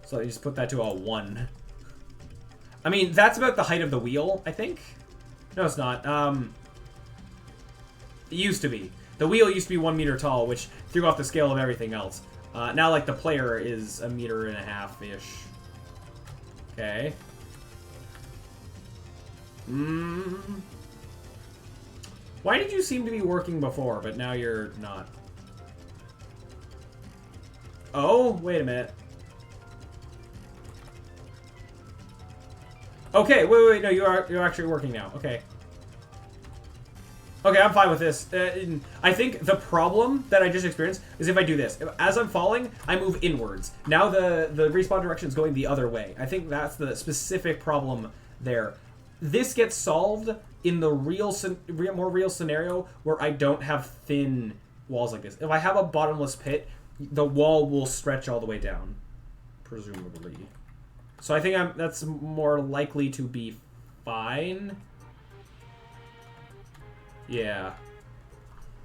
[SPEAKER 1] So I just put that to a 1. I mean, that's about the height of the wheel, I think. No, it's not. It used to be. The wheel used to be 1 meter tall, which threw off the scale of everything else. Now, like, the player is 1.5 meters-ish. Okay. Why did you seem to be working before, but now you're not? Oh, wait a minute. Okay, wait, no, you're actually working now. Okay. Okay, I'm fine with this. I think the problem that I just experienced is if I do this. As I'm falling, I move inwards. Now the respawn direction is going the other way. I think that's the specific problem there. This gets solved in the more real scenario where I don't have thin walls like this. If I have a bottomless pit, the wall will stretch all the way down, presumably. So I think that's more likely to be fine. Yeah.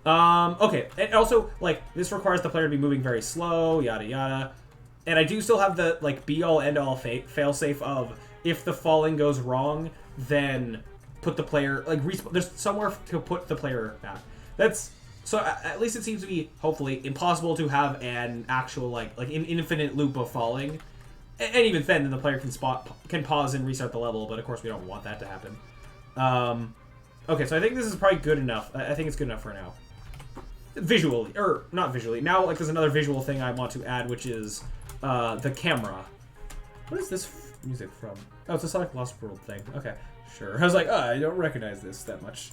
[SPEAKER 1] Okay. And also, like, this requires the player to be moving very slow, yada yada. And I do still have the, like, be-all, end-all fail-safe of if the falling goes wrong, then put the player, like, there's somewhere to put the player back. That's, so at least it seems to be, hopefully, impossible to have an actual, like an infinite loop of falling. And even then the player can pause and restart the level, but of course we don't want that to happen. Okay, so I think this is probably good enough. I think it's good enough for now. Visually, or not visually. Now, like, there's another visual thing I want to add, which is the camera. What is this music from? Oh, it's a Sonic Lost World thing. Okay, sure. I was like, oh, I don't recognize this that much.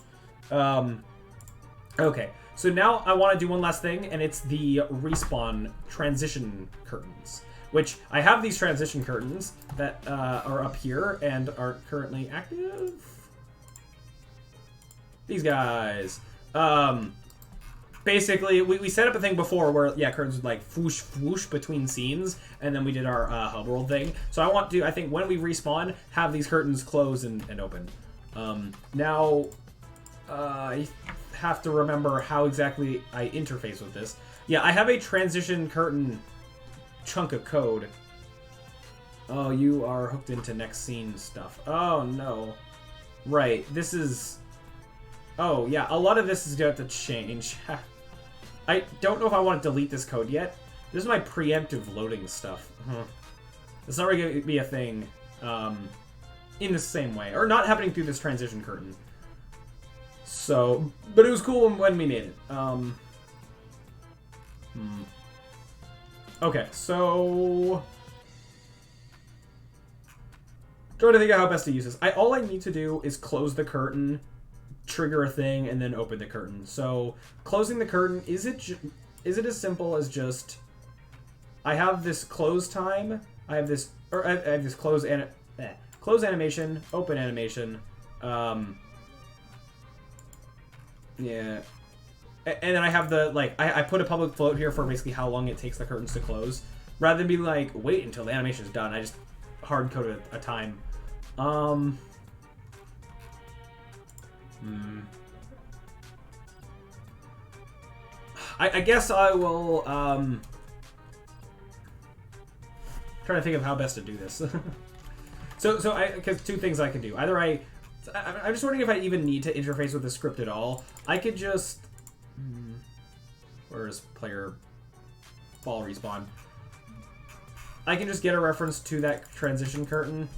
[SPEAKER 1] Okay, so now I want to do one last thing, and it's the respawn transition curtains. Which, I have these transition curtains that are up here and are currently active. These guys. Basically, we set up a thing before where, yeah, curtains would, like, whoosh, whoosh between scenes, and then we did our hub world thing. So I want to, I think, when we respawn, have these curtains close and open. Now, I have to remember how exactly I interface with this. Yeah, I have a transition curtain chunk of code. Oh, you are hooked into next scene stuff. Oh, no. Right, this is... Oh, yeah, a lot of this is going to have to change. I don't know if I want to delete this code yet. This is my preemptive loading stuff. It's not really going to be a thing in the same way. Or not happening through this transition curtain. So, but it was cool when we made it. Okay, so... trying to think of how best to use this. All I need to do is close the curtain, trigger a thing, and then open the curtain. So, closing the curtain, is it as simple as just... I have this close time, I have this close animation, open animation, yeah. And then I have the, like, I put a public float here for basically how long it takes the curtains to close. Rather than be like, wait until the animation is done, I just hard-coded a time. I guess I will, trying to think of how best to do this. Because two things I can do. Either I'm just wondering if I even need to interface with the script at all. I could just... Where is player fall respawn? I can just get a reference to that transition curtain.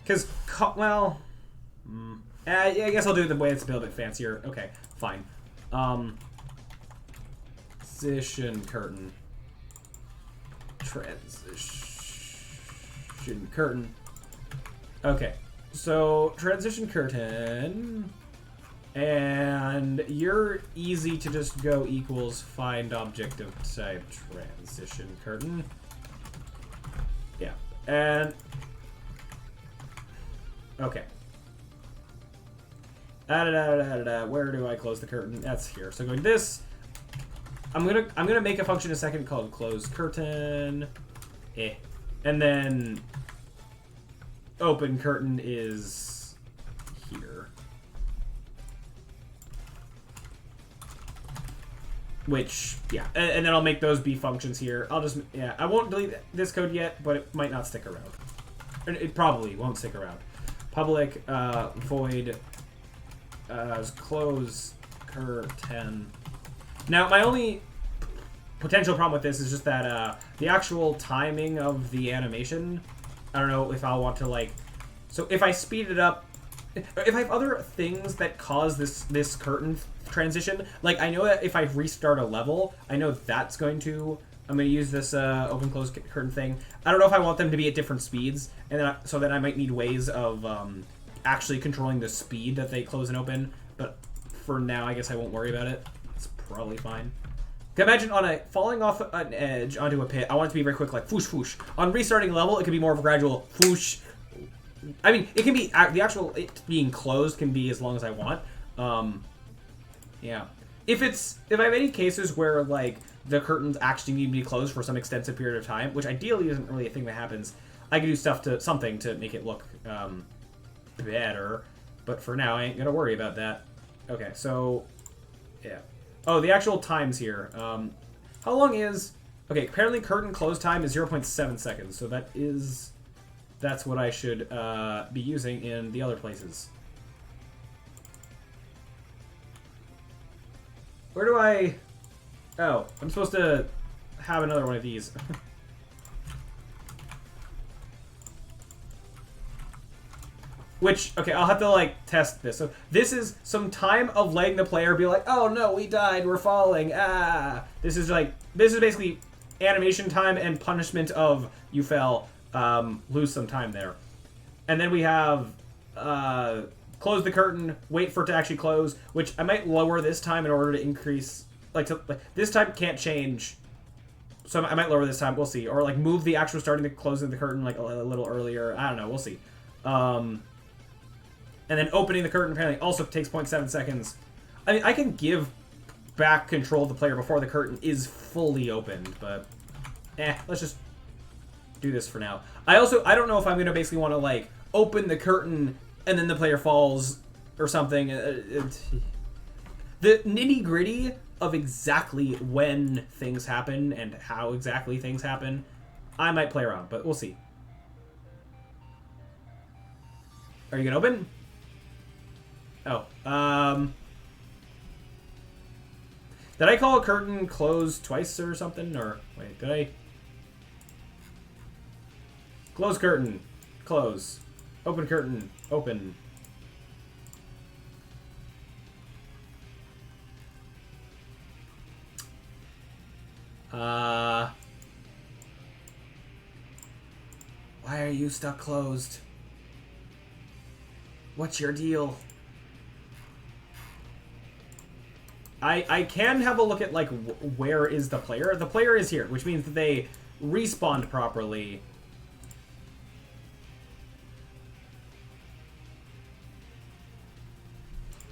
[SPEAKER 1] Because, well... I guess I'll do it the way it's a little bit fancier. Okay, fine. Transition curtain. Transition curtain. Okay, so transition curtain, and you're easy to just go equals find object of type transition curtain. Yeah, and okay. Where do I close the curtain? That's here. So going this. I'm gonna make a function in a second called close curtain, and then open curtain is here, which yeah, and then I'll make those be functions here. I'll just I won't delete this code yet, but it might not stick around. It probably won't stick around. Public void close curtain. Now, my only potential problem with this is just that the actual timing of the animation, I don't know if I'll want to, like... So if I speed it up... If I have other things that cause this curtain transition, like, I know that if I restart a level, I know that's going to... I'm going to use this open-close curtain thing. I don't know if I want them to be at different speeds, and then so that I might need ways of actually controlling the speed that they close and open, but for now, I guess I won't worry about it. It's probably fine. Imagine falling off an edge onto a pit. I want it to be very quick, like whoosh whoosh. On restarting a level, it could be more of a gradual whoosh. I mean, it can be the actual it being closed can be as long as I want. Yeah. If I have any cases where like the curtains actually need to be closed for some extensive period of time, which ideally isn't really a thing that happens, I can do something to make it look better. But for now, I ain't gonna worry about that. Okay, so... yeah. Oh, the actual times here. How long is... okay, apparently curtain close time is 0.7 seconds, so that is... that's what I should be using in the other places. Where do I... oh, I'm supposed to have another one of these. Which, okay, I'll have to, like, test this. So this is some time of letting the player be like, oh no, we died, we're falling, ah. This is, like, this is basically animation time and punishment of you fell, lose some time there. And then we have, close the curtain, wait for it to actually close, which I might lower this time in order to increase, like, this time can't change. So I might lower this time, we'll see. Or, like, move the actual starting to closing the curtain, like, a little earlier. I don't know, we'll see. And then opening the curtain apparently also takes 0.7 seconds. I mean, I can give back control of the player before the curtain is fully opened, but let's just do this for now. I don't know if I'm going to basically want to, like, open the curtain and then the player falls or something. The nitty-gritty of exactly when things happen and how exactly things happen, I might play around, but we'll see. Are you going to open? Oh, did I call a curtain closed twice or something? Or, wait, did I? Close curtain, close. Open curtain, open. Why are you stuck closed? What's your deal? I can have a look at, like, where is the player. The player is here, which means that they respawned properly.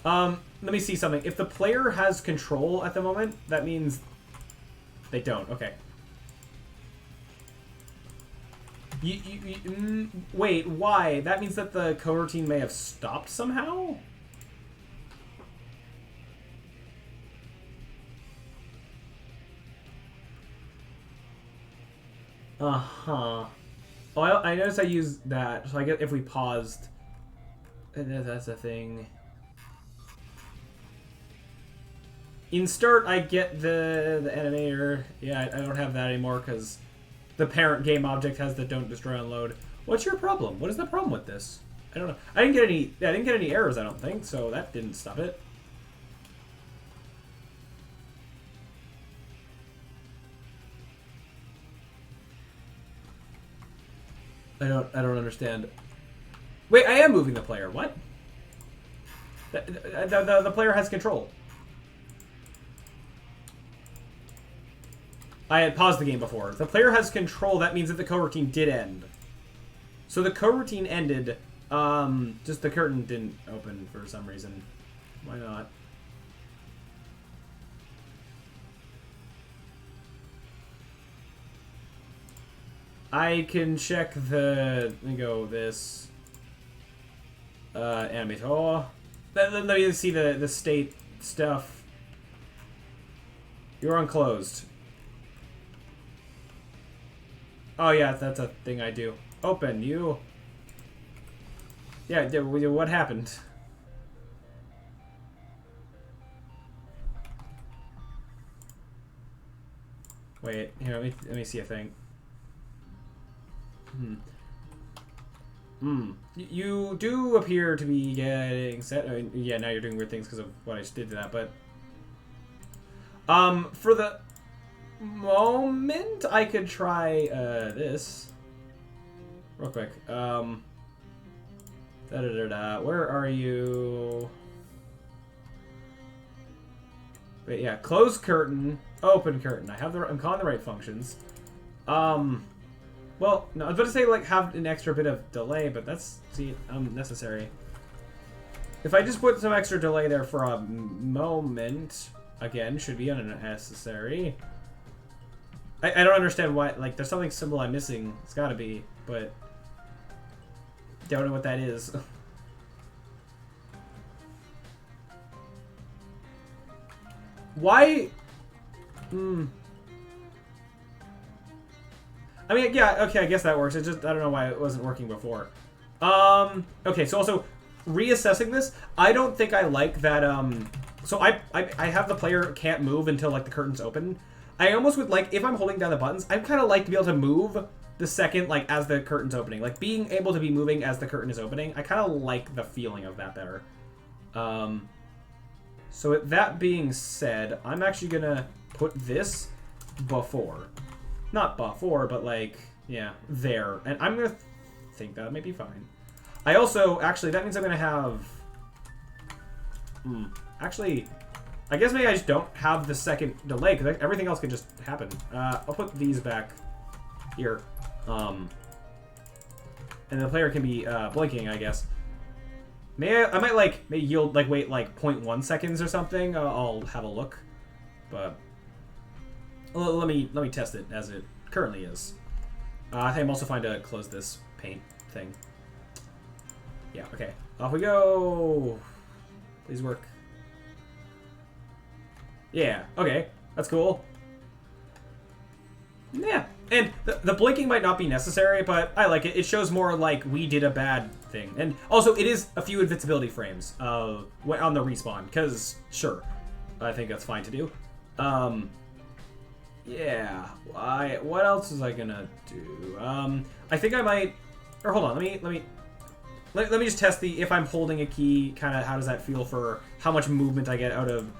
[SPEAKER 1] Let me see something. If the player has control at the moment, that means they don't. Okay. Wait, why? That means that the coroutine may have stopped somehow? Uh-huh. Oh, I noticed I used that. So I get if we paused. That's a thing. In start, I get the animator. Yeah, I don't have that anymore because the parent game object has the don't destroy unload. What's your problem? What is the problem with this? I don't know. I didn't get any errors, I don't think, so that didn't stop it. I don't understand. Wait, I am moving the player. What? The player has control. I had paused the game before. The player has control. That means that the coroutine did end. So the coroutine ended. Just the curtain didn't open for some reason. Why not? I can check the... let me go this. Animator. Let me see the state stuff. You're unclosed. Oh yeah, that's a thing I do. Open, you. Yeah, what happened? Wait, here, let me see a thing. You do appear to be getting set. I mean, yeah, now you're doing weird things because of what I just did to that, but... for the moment, I could try, this. Real quick. Where are you? Wait, yeah, close curtain, open curtain. I'm calling the right functions. Well, no, I was about to say, like, have an extra bit of delay, but that's, unnecessary. If I just put some extra delay there for a moment, again, should be unnecessary. I don't understand why, like, there's something simple I'm missing. It's gotta be, but don't know what that is. Why? I mean, yeah, okay, I guess that works. It just, I don't know why it wasn't working before. Okay, so also, reassessing this, I don't think I like that, so I have the player can't move until, like, the curtain's open. I almost would like, if I'm holding down the buttons, I'd kind of like to be able to move the second, like, as the curtain's opening. Like, being able to be moving as the curtain is opening, I kind of like the feeling of that better. So with that being said, I'm actually gonna put this before. Not before, but like, yeah, there. And I'm gonna think that may be fine. I also, actually, that means I'm gonna have... Actually, I guess maybe I just don't have the second delay, because everything else can just happen. I'll put these back here. And the player can be blinking, I guess. I might, like, maybe yield, like, wait, like, 0.1 seconds or something. I'll have a look. But let me test it as it currently is. I think I'm also fine to close this paint thing. Yeah, okay. Off we go. Please work. Yeah, okay. That's cool. Yeah. And the blinking might not be necessary, but I like it. It shows more like we did a bad thing. And also, it is a few invincibility frames on the respawn, because, sure, I think that's fine to do. Yeah. What else was I gonna do? I think I might... Or hold on, let me just test if I'm holding a key, kind of how does that feel for how much movement I get out of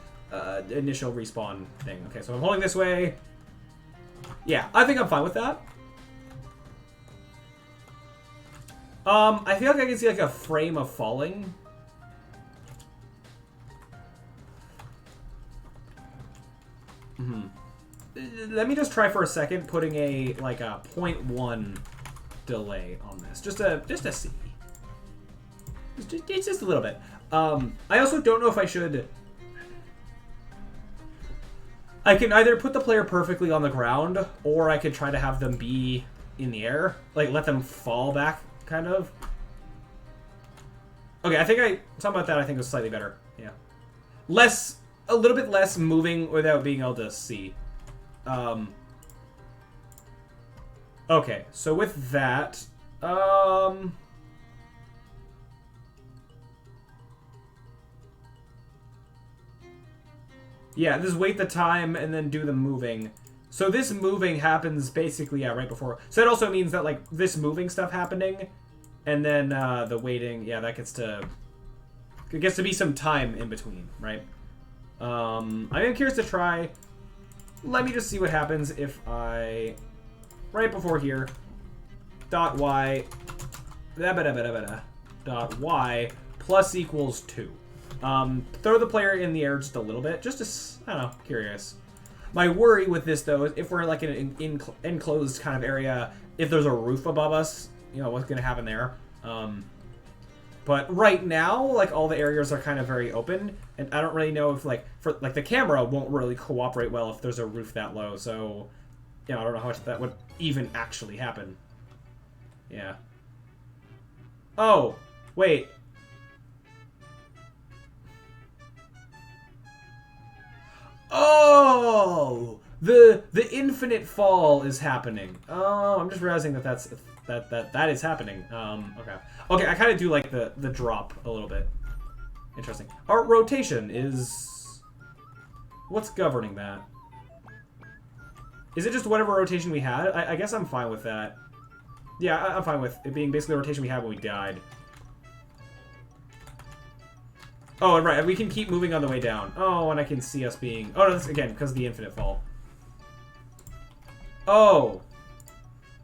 [SPEAKER 1] initial respawn thing. Okay, so I'm holding this way. Yeah, I think I'm fine with that. I feel like I can see like a frame of falling. Let me just try for a second putting a 0.1 delay on this, just to see. It's just a little bit. I also don't know if I should... I can either put the player perfectly on the ground, or I could try to have them be in the air. Like, let them fall back, kind of. Okay, something about that I think was slightly better. Yeah. A little bit less moving without being able to see. Okay, so with that, yeah, just wait the time and then do the moving. So this moving happens basically, yeah, right before. So that also means that, like, this moving stuff happening, and then the waiting, yeah, that gets to be some time in between, right? I am curious to try. Let me just see what happens if I, right before here, dot y, dot y plus equals 2. Throw the player in the air just a little bit, just to, I don't know, curious. My worry with this, though, is if we're like in an enclosed kind of area, if there's a roof above us, you know, what's going to happen there. But right now, like, all the areas are kind of very open, and I don't really know if, like, the camera won't really cooperate well if there's a roof that low, so, you know, I don't know how much that would even actually happen. Yeah. Oh, wait. Oh, the infinite fall is happening. Oh, I'm just realizing that that is happening. Okay, I kind of do like the drop a little bit. Interesting. Our rotation is... What's governing that? Is it just whatever rotation we had? I guess I'm fine with that. Yeah, I'm fine with it being basically the rotation we had when we died. Oh, and right, we can keep moving on the way down. Oh, and I can see us being... Oh, no, that's, again, because of the infinite fall. Oh.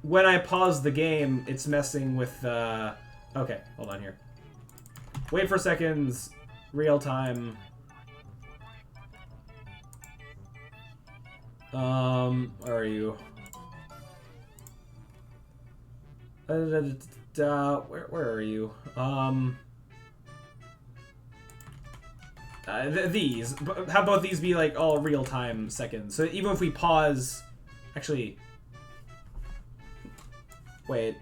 [SPEAKER 1] When I pause the game, it's messing with... Okay, hold on here. Wait for seconds. Real time. Where are you? Where are you? These. How about these be, like, all real-time seconds? So even if we pause... Actually... Wait.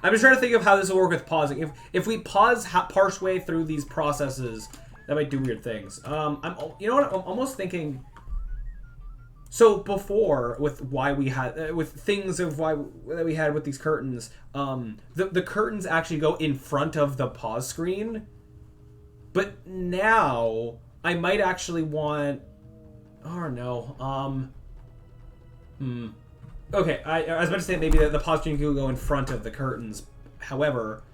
[SPEAKER 1] I'm just trying to think of how this will work with pausing. If we pause partially through these processes, that might do weird things. You know what? I'm almost thinking. So before, with why we had with things of why that we had with these curtains, the curtains actually go in front of the pause screen. But now I might actually want. Oh no. Okay, I was about to say maybe the pause screen could go in front of the curtains. However,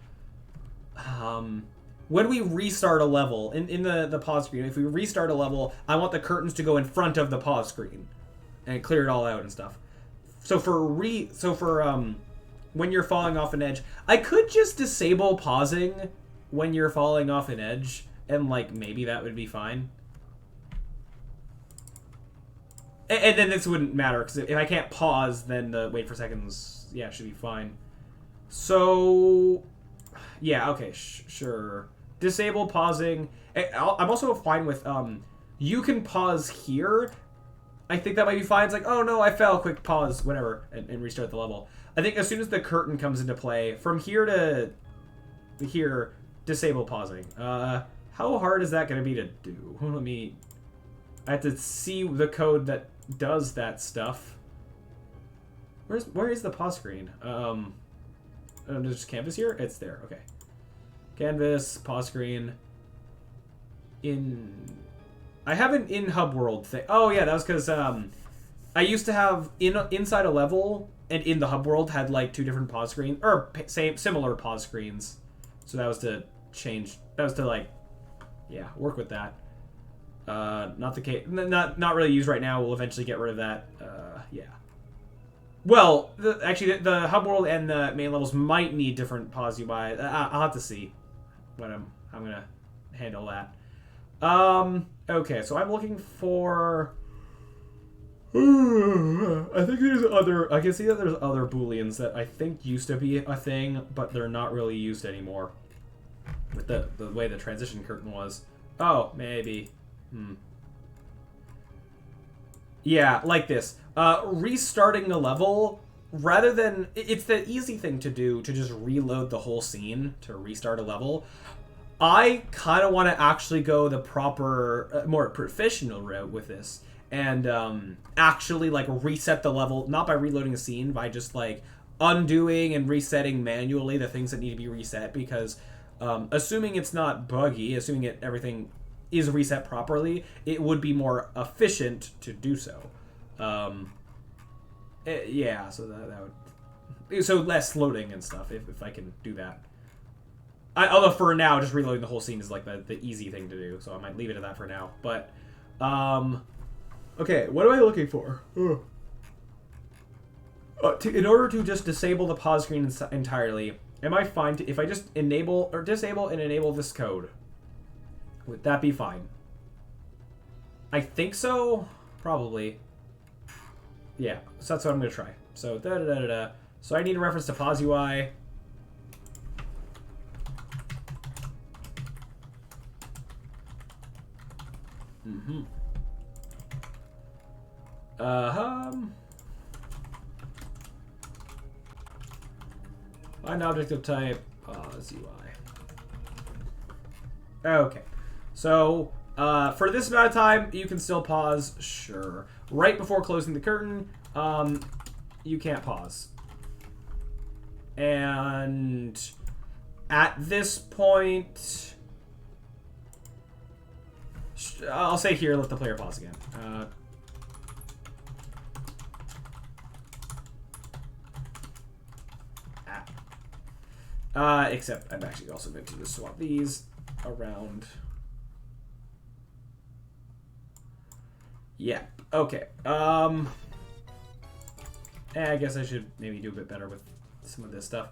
[SPEAKER 1] when we restart a level in the pause screen, if we restart a level, I want the curtains to go in front of the pause screen and clear it all out and stuff. So for when you're falling off an edge, I could just disable pausing when you're falling off an edge, and like maybe that would be fine. And then this wouldn't matter, because if I can't pause, then the wait for seconds, yeah, should be fine. So, yeah, okay, sure. Disable pausing. I'm also fine with, you can pause here. I think that might be fine. It's like, oh no, I fell, quick pause, whatever, and restart the level. I think as soon as the curtain comes into play, from here to here, disable pausing. How hard is that going to be to do? I have to see the code that does that stuff. Where is the pause screen? There's canvas here? It's there, okay. Canvas, pause screen. I have an in-hub world thing. Oh yeah, that was because I used to have inside a level and in the hub world had like two different pause screens, or similar pause screens. So that was to change. That was to like, yeah, work with that. Not the case. Not really used right now. We'll eventually get rid of that. Yeah. Well, actually, the hub world and the main levels might need different pause UI. I'll have to see when I'm gonna handle that. Okay, so I'm looking for. I think there's other. I can see that there's other booleans that I think used to be a thing, but they're not really used anymore. With the way the transition curtain was. Oh, maybe. Yeah, like this. Restarting a level, rather than... It's the easy thing to do to just reload the whole scene to restart a level. I kind of want to actually go the proper, more professional route with this. And actually, like, reset the level, not by reloading a scene, by just, like, undoing and resetting manually the things that need to be reset. Because assuming it's not buggy, assuming everything is reset properly, it would be more efficient to do so. Yeah, so that would... So less loading and stuff, if I can do that. Although for now, just reloading the whole scene is like the easy thing to do, so I might leave it at that for now. But, okay, what am I looking for? In order to just disable the pause screen entirely, am I fine if I just enable or disable and enable this code? Would that be fine? I think so. Probably. Yeah, so that's what I'm going to try. So, So I need a reference to pause UI. Find object of type pause UI. Okay. So, for this amount of time, you can still pause, sure. Right before closing the curtain, you can't pause. And at this point, I'll say here, let the player pause again. Except I'm actually also going to just swap these around. Yeah, okay. I guess I should maybe do a bit better with some of this stuff.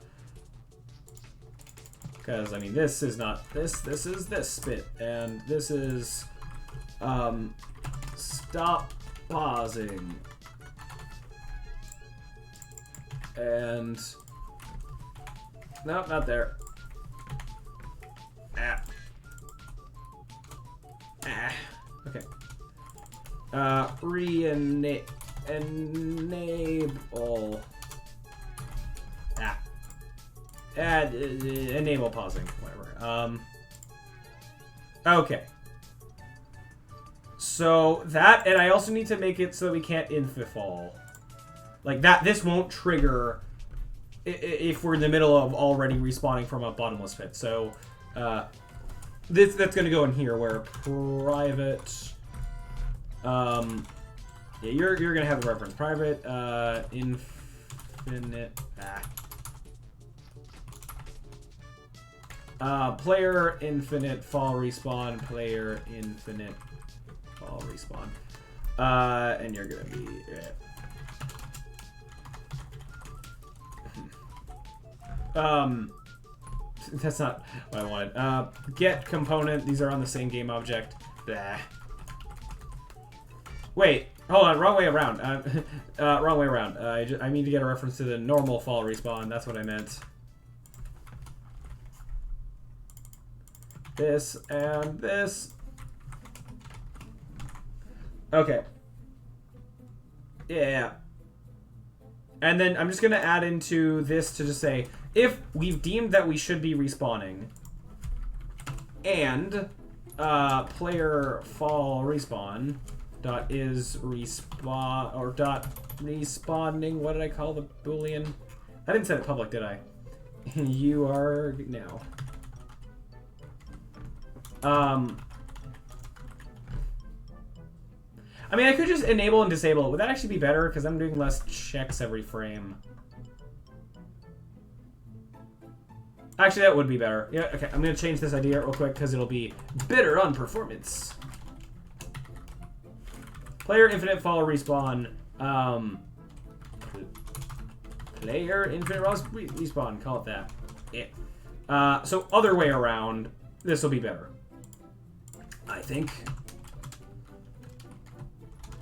[SPEAKER 1] Because, I mean, this is not this. This is this bit. And this is, stop pausing. And, no, not there. Okay. Enable. enable pausing, whatever. Okay. So that, and I also need to make it so we can't infifall. Like that, this won't trigger if we're in the middle of already respawning from a bottomless pit. So that's going to go in here where private. Yeah, you're going to have a reference. Private infinite. Player infinite fall respawn. Player infinite fall respawn. And you're going to be. That's not what I wanted. Get component. These are on the same game object. Blah. Wait, hold on. Wrong way around. Wrong way around. I mean to get a reference to the normal fall respawn. That's what I meant. This and this. Okay. Yeah. And then I'm just going to add into this to just say, if we've deemed that we should be respawning, and player fall respawn dot is respawn or dot respawning. What did I call the boolean? I didn't set it public, did I? You are now. I mean, I could just enable and disable it. Would that actually be better? Because I'm doing less checks every frame. Actually, that would be better. Yeah, okay. I'm going to change this idea real quick because it'll be better on performance. Player infinite fall respawn. Player infinite respawn. Call it that. Yeah. So other way around, this will be better. I think.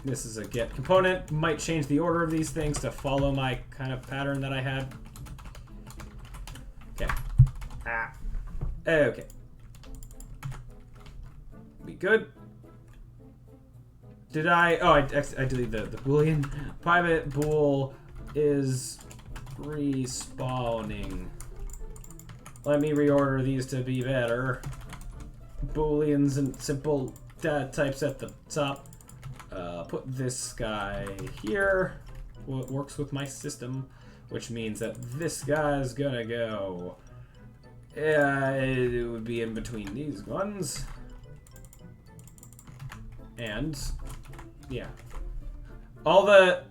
[SPEAKER 1] This is a get component. Might change the order of these things to follow my kind of pattern that I had. Okay. Okay. We good? Did I... Oh, I deleted the boolean. Private bool is respawning. Let me reorder these to be better. Booleans and simple data types at the top. Put this guy here. Well, it works with my system, which means that this guy's gonna go. It would be in between these ones. And yeah, all the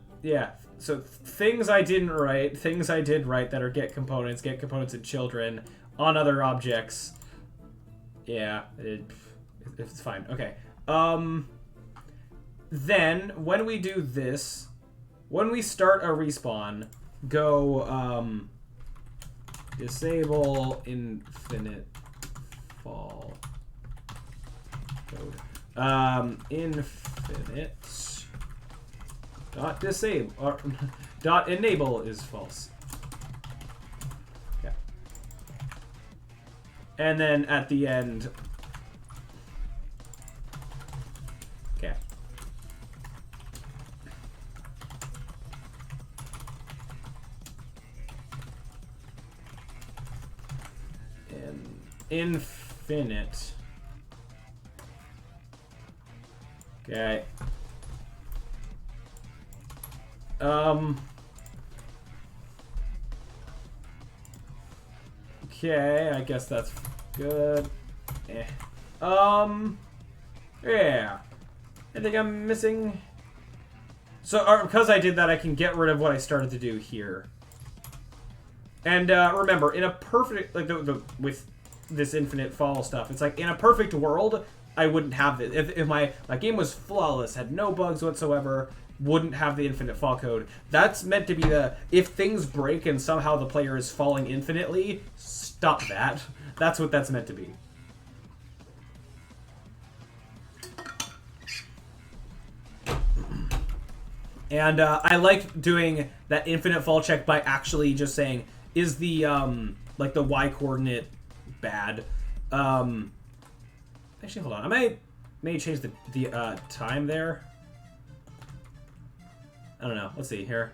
[SPEAKER 1] So things I didn't write, things I did write that are get components and children on other objects. Yeah, it's fine. Okay. Then, when we do this, when we start a respawn, go, disable infinite fall code. Infinite dot disable, or dot enable is false. Okay. And then at the end, okay. Infinite. Okay. Okay, I guess that's good. Yeah. I think I'm missing. So, because I did that, I can get rid of what I started to do here. And remember, in a perfect, like with this infinite fall stuff, it's like in a perfect world, I wouldn't have this. If my game was flawless, had no bugs whatsoever, wouldn't have the infinite fall code. That's meant to be the, if things break and somehow the player is falling infinitely, stop that. That's what that's meant to be. And I like doing that infinite fall check by actually just saying, is the like the y coordinate bad? Actually, hold on. I may change the time there. I don't know. Let's see here.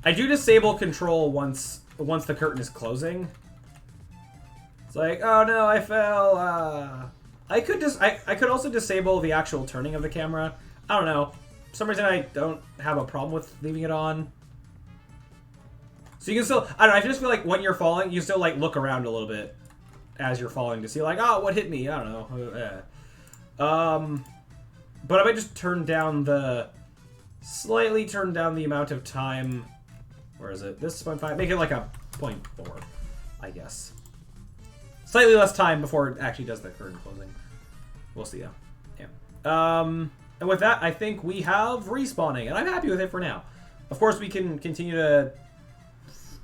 [SPEAKER 1] I do disable control once the curtain is closing. It's like, oh no, I fell. I could also disable the actual turning of the camera. I don't know. For some reason I don't have a problem with leaving it on. So you can still, I don't know, I just feel like when you're falling, you still like look around a little bit as you're falling to see like, oh, what hit me? I don't know. But I might just slightly turn down the amount of time. Where is it? This is 0.5. Make it like a 0.4, I guess. Slightly less time before it actually does the curtain closing. We'll see, yeah. And with that, I think we have respawning, and I'm happy with it for now. Of course, we can continue to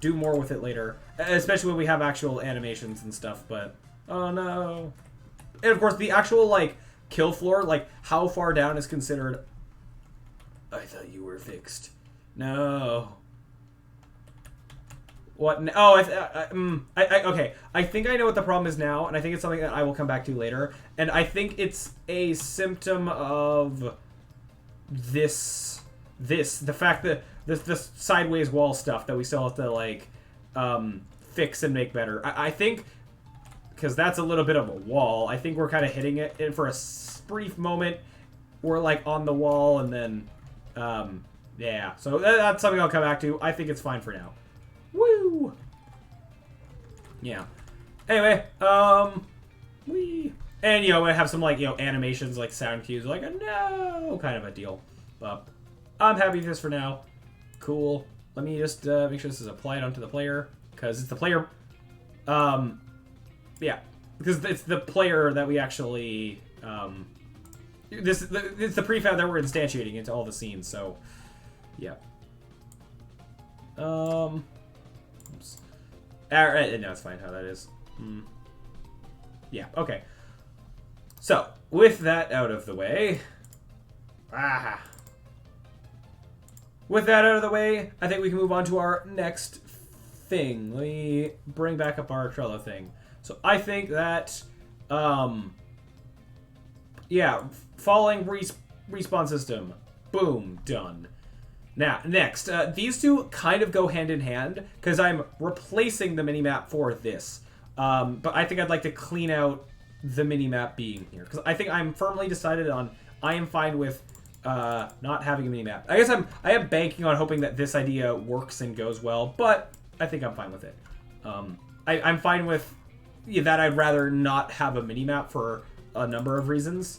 [SPEAKER 1] do more with it later, especially when we have actual animations and stuff, but... Oh, no. And, of course, the actual, like, kill floor, like, how far down is considered... I thought you were fixed. No. What? Oh, okay. I think I know what the problem is now, and I think it's something that I will come back to later. And I think it's a symptom of the fact that this sideways wall stuff that we still have to, like, fix and make better. I think, because that's a little bit of a wall, I think we're kind of hitting it, and for a brief moment, we're, like, on the wall, and then, yeah. So that's something I'll come back to. I think it's fine for now. Woo! Yeah. Anyway, wee. And, you know, I have some, like, you know, animations, like, sound cues, like a no kind of a deal. But I'm happy with this for now. Cool. Let me just make sure this is applied onto the player, because it's the player, yeah. Because it's the player that we actually, it's the prefab that we're instantiating into all the scenes, so, yeah. Oops. Alright, no, it's fine how that is. Yeah, okay. So, with that out of the way... With that out of the way, I think we can move on to our next thing. Let me bring back up our Trello thing. So, I think that... yeah, falling respawn system. Boom, done. Now, next, these two kind of go hand in hand, because I'm replacing the minimap for this. But I think I'd like to clean out the minimap being here, because I think I'm firmly decided on, I am fine with not having a minimap. I guess I am banking on hoping that this idea works and goes well, but I think I'm fine with it. I'm fine with that. I'd rather not have a minimap for a number of reasons.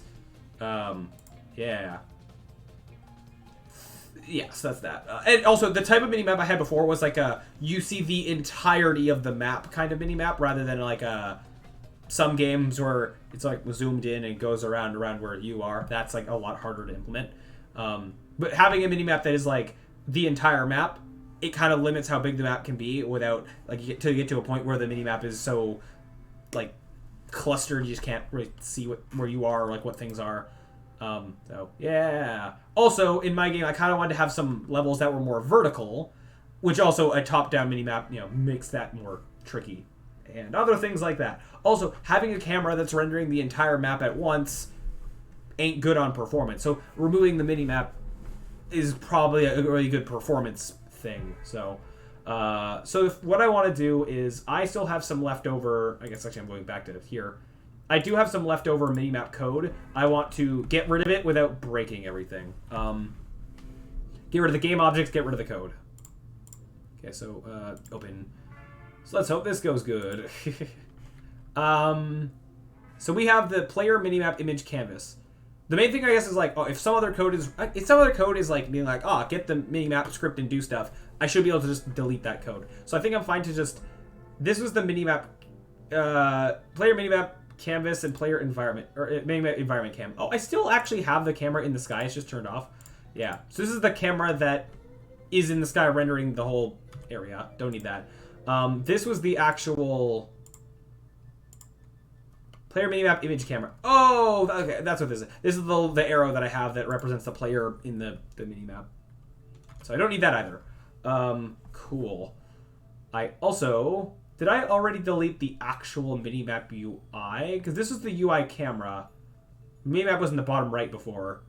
[SPEAKER 1] Yeah. Yes, that's that. And also, the type of minimap I had before was like you see the entirety of the map kind of minimap, rather than like some games where it's like zoomed in and goes around where you are. That's like a lot harder to implement. But having a minimap that is like the entire map, it kind of limits how big the map can be without like you get to a point where the minimap is so like clustered you just can't really see where you are or like what things are. So, yeah. Also, in my game, I kind of wanted to have some levels that were more vertical, which also a top-down minimap, you know, makes that more tricky. And other things like that. Also, having a camera that's rendering the entire map at once ain't good on performance. So, removing the minimap is probably a really good performance thing. So, what I want to do is, I still have some leftover, I guess actually I'm going back to here. I do have some leftover minimap code. I want to get rid of it without breaking everything. Get rid of the game objects, get rid of the code. Okay, so, open. So let's hope this goes good. So we have the player minimap image canvas. The main thing, I guess, is like, oh, if some other code is like being like, oh, get the minimap script and do stuff, I should be able to just delete that code. So I think I'm fine to just, this was the minimap, player minimap canvas and player environment, or minimap environment cam. Oh, I still actually have the camera in the sky. It's just turned off. Yeah. So this is the camera that is in the sky rendering the whole area. Don't need that. This was the actual player minimap image camera. Oh, okay. That's what this is. This is the arrow that I have that represents the player in the minimap. So I don't need that either. Cool. I also... Did I already delete the actual minimap UI? Because this is the UI camera. Minimap was in the bottom right before.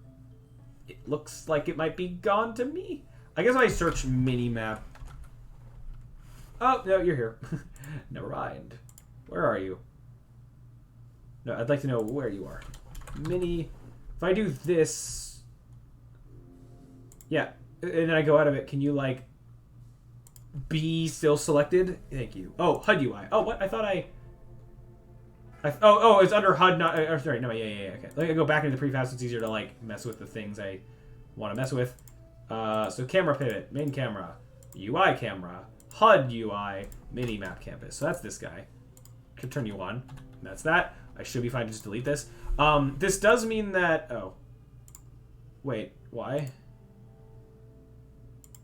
[SPEAKER 1] It looks like it might be gone to me. I guess if I search minimap Oh, no, you're here. Never mind. Where are you? No, I'd like to know where you are. Mini... If I do this... Yeah. And then I go out of it, can you, like... be still selected? Thank you. Oh, HUD UI. Oh, what? I thought oh, it's under HUD, not... sorry, no, yeah, okay. Let me go back into the prefab so it's easier to, like, mess with the things I want to mess with. So camera pivot, main camera, UI camera, HUD UI, Minimap canvas. So that's this guy. Could turn you on. That's that. I should be fine to just delete this. This does mean that... Oh. Wait, why?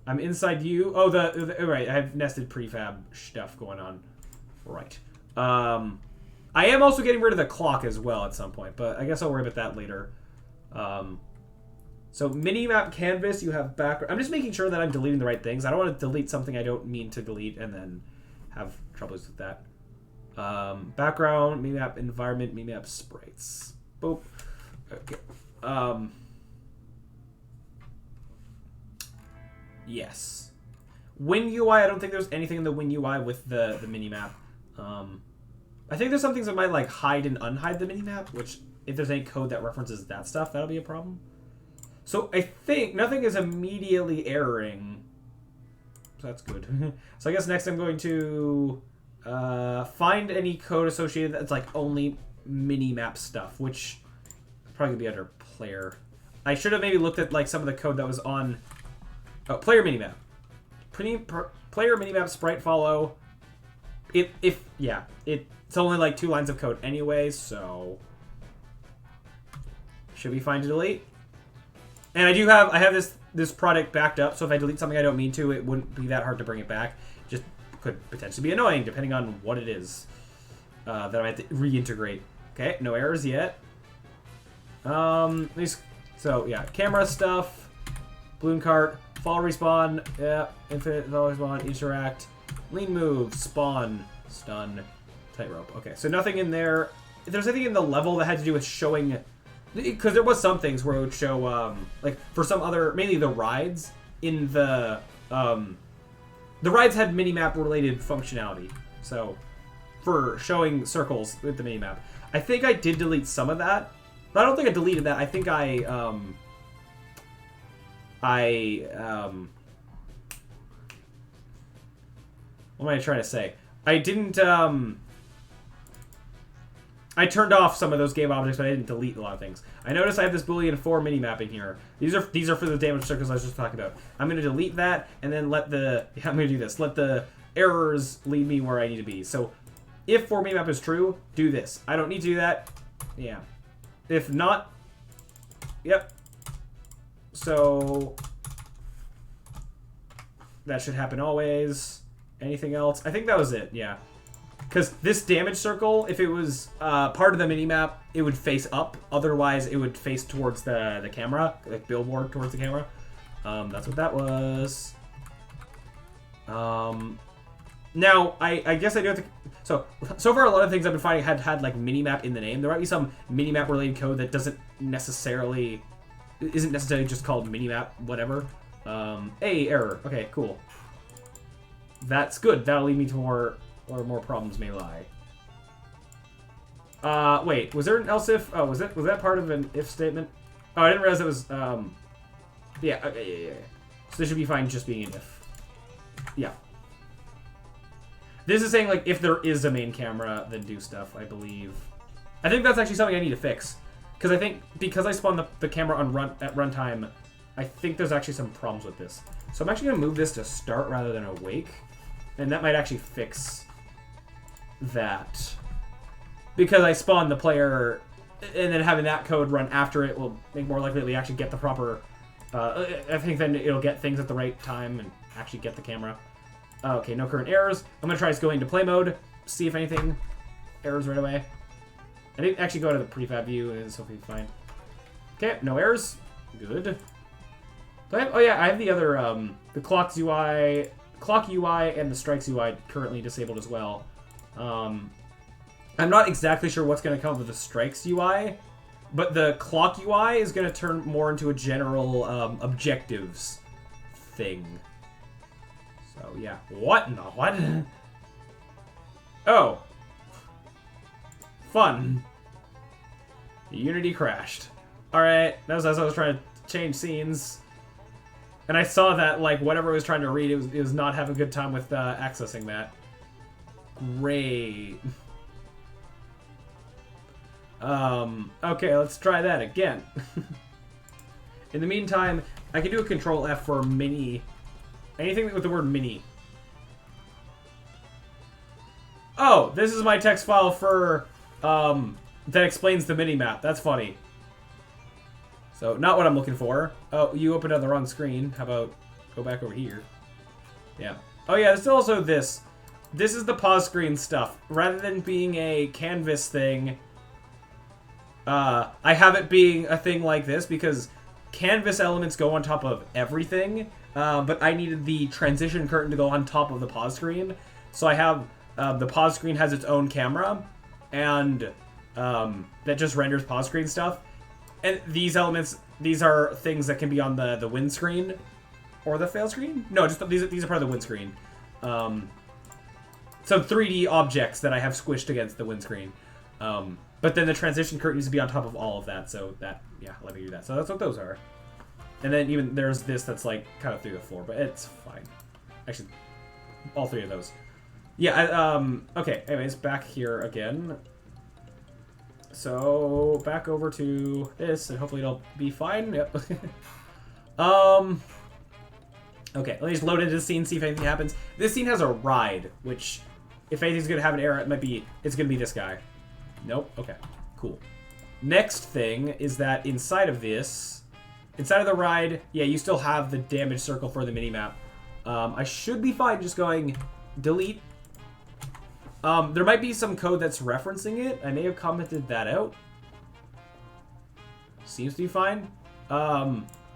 [SPEAKER 1] I'm inside you. Oh, right, I have nested prefab stuff going on. Right. I am also getting rid of the clock as well at some point, but I guess I'll worry about that later. So Minimap canvas, you have background. I'm just making sure that I'm deleting the right things. I don't want to delete something I don't mean to delete and then have troubles with that. Background, Minimap environment, Minimap sprites. Boop. Okay. Yes. Win UI, I don't think there's anything in the Win UI with the Minimap. I think there's some things that might like hide and unhide the Minimap, which if there's any code that references that stuff, that'll be a problem. So I think nothing is immediately erroring. So that's good. So I guess next I'm going to find any code associated that's like only Minimap stuff, which probably could be under player. I should have maybe looked at like some of the code that was on player Minimap. Player Minimap sprite follow. It's only like 2 lines of code anyway, so should be fine to delete. And I have this product backed up, so if I delete something I don't mean to, it wouldn't be that hard to bring it back. Just could potentially be annoying depending on what it is that I have to reintegrate. Okay, no errors yet. So yeah, camera stuff, balloon cart, fall respawn, yeah, infinite fall respawn, interact, lean move, spawn, stun, tightrope. Okay, so nothing in there. If there's anything in the level that had to do with showing, because there was some things where it would show, like for some other, mainly the rides in the rides had minimap related functionality. So for showing circles with the minimap, I think I did delete some of that, but I don't think I deleted that. I think what am I trying to say? I didn't, I turned off some of those game objects, but I didn't delete a lot of things. I noticed I have this Boolean 4 minimap in here. These are for the damage circles I was just talking about. I'm going to delete that, and then let the, yeah, I'm going to do this. Let the errors lead me where I need to be. So, if 4 minimap is true, do this. I don't need to do that. Yeah. If not, yep. So, that should happen always. Anything else? I think that was it, yeah. Because this damage circle, if it was part of the minimap, it would face up. Otherwise, it would face towards the camera, like billboard towards the camera. That's what that was. Now, I guess I do have to... So far, a lot of things I've been finding had like minimap in the name. There might be some minimap related code that isn't necessarily just called minimap, whatever. Hey, error. Okay, cool. That's good. That'll lead me to more problems may lie. Wait, was there an else if? Oh, was that part of an if statement? Oh, I didn't realize it was. Yeah. Okay. Yeah. So this should be fine, just being an if. Yeah. This is saying like if there is a main camera, then do stuff. I believe. I think that's actually something I need to fix, because I think because I spawned the camera at runtime, I think there's actually some problems with this. So I'm actually gonna move this to start rather than awake, and that might actually fix that, because I spawned the player, and then having that code run after it will make more likely that we actually get the proper. I think then it'll get things at the right time and actually get the camera. Okay, no current errors. I'm gonna try just going to play mode, see if anything errors right away. I didn't actually go to the prefab view, and it's hopefully fine. Okay, no errors. Good. Do I have, oh yeah, I have the other the clock UI, and the strikes UI currently disabled as well. I'm not exactly sure what's going to come with the strikes UI, but the clock UI is going to turn more into a general objectives thing. So, yeah. What in the what? Oh. Fun. Unity crashed. Alright, that was as I was trying to change scenes. And I saw that, like, whatever I was trying to read, it was not having a good time with accessing that. Great. Okay, let's try that again. In the meantime, I can do a Control F for mini. Anything with the word mini. Oh, this is my text file for, that explains the mini-map. That's funny. So, not what I'm looking for. Oh, you opened on the wrong screen. How about go back over here? Yeah. Oh yeah, there's also this. This is the pause screen stuff. Rather than being a canvas thing, I have it being a thing like this because canvas elements go on top of everything, but I needed the transition curtain to go on top of the pause screen. So I have, the pause screen has its own camera, and that just renders pause screen stuff. And these elements, these are things that can be on the windscreen or the fail screen. No, just these are part of the windscreen. So 3D objects that I have squished against the windscreen. But then the transition curtain needs to be on top of all of that. So that, yeah, let me do that. So that's what those are. And then even there's this that's like kind of through the floor, but it's fine. Actually, all three of those. Yeah. Okay. Anyways, back here again. So, back over to this, and hopefully it'll be fine. Yep. Okay, let me just load into the scene, see if anything happens. This scene has a ride, which, if anything's gonna have an error, it's gonna be this guy. Nope, okay, cool. Next thing is that inside of the ride, yeah, you still have the damage circle for the minimap. I should be fine just going delete. There might be some code that's referencing it. I may have commented that out. Seems to be fine.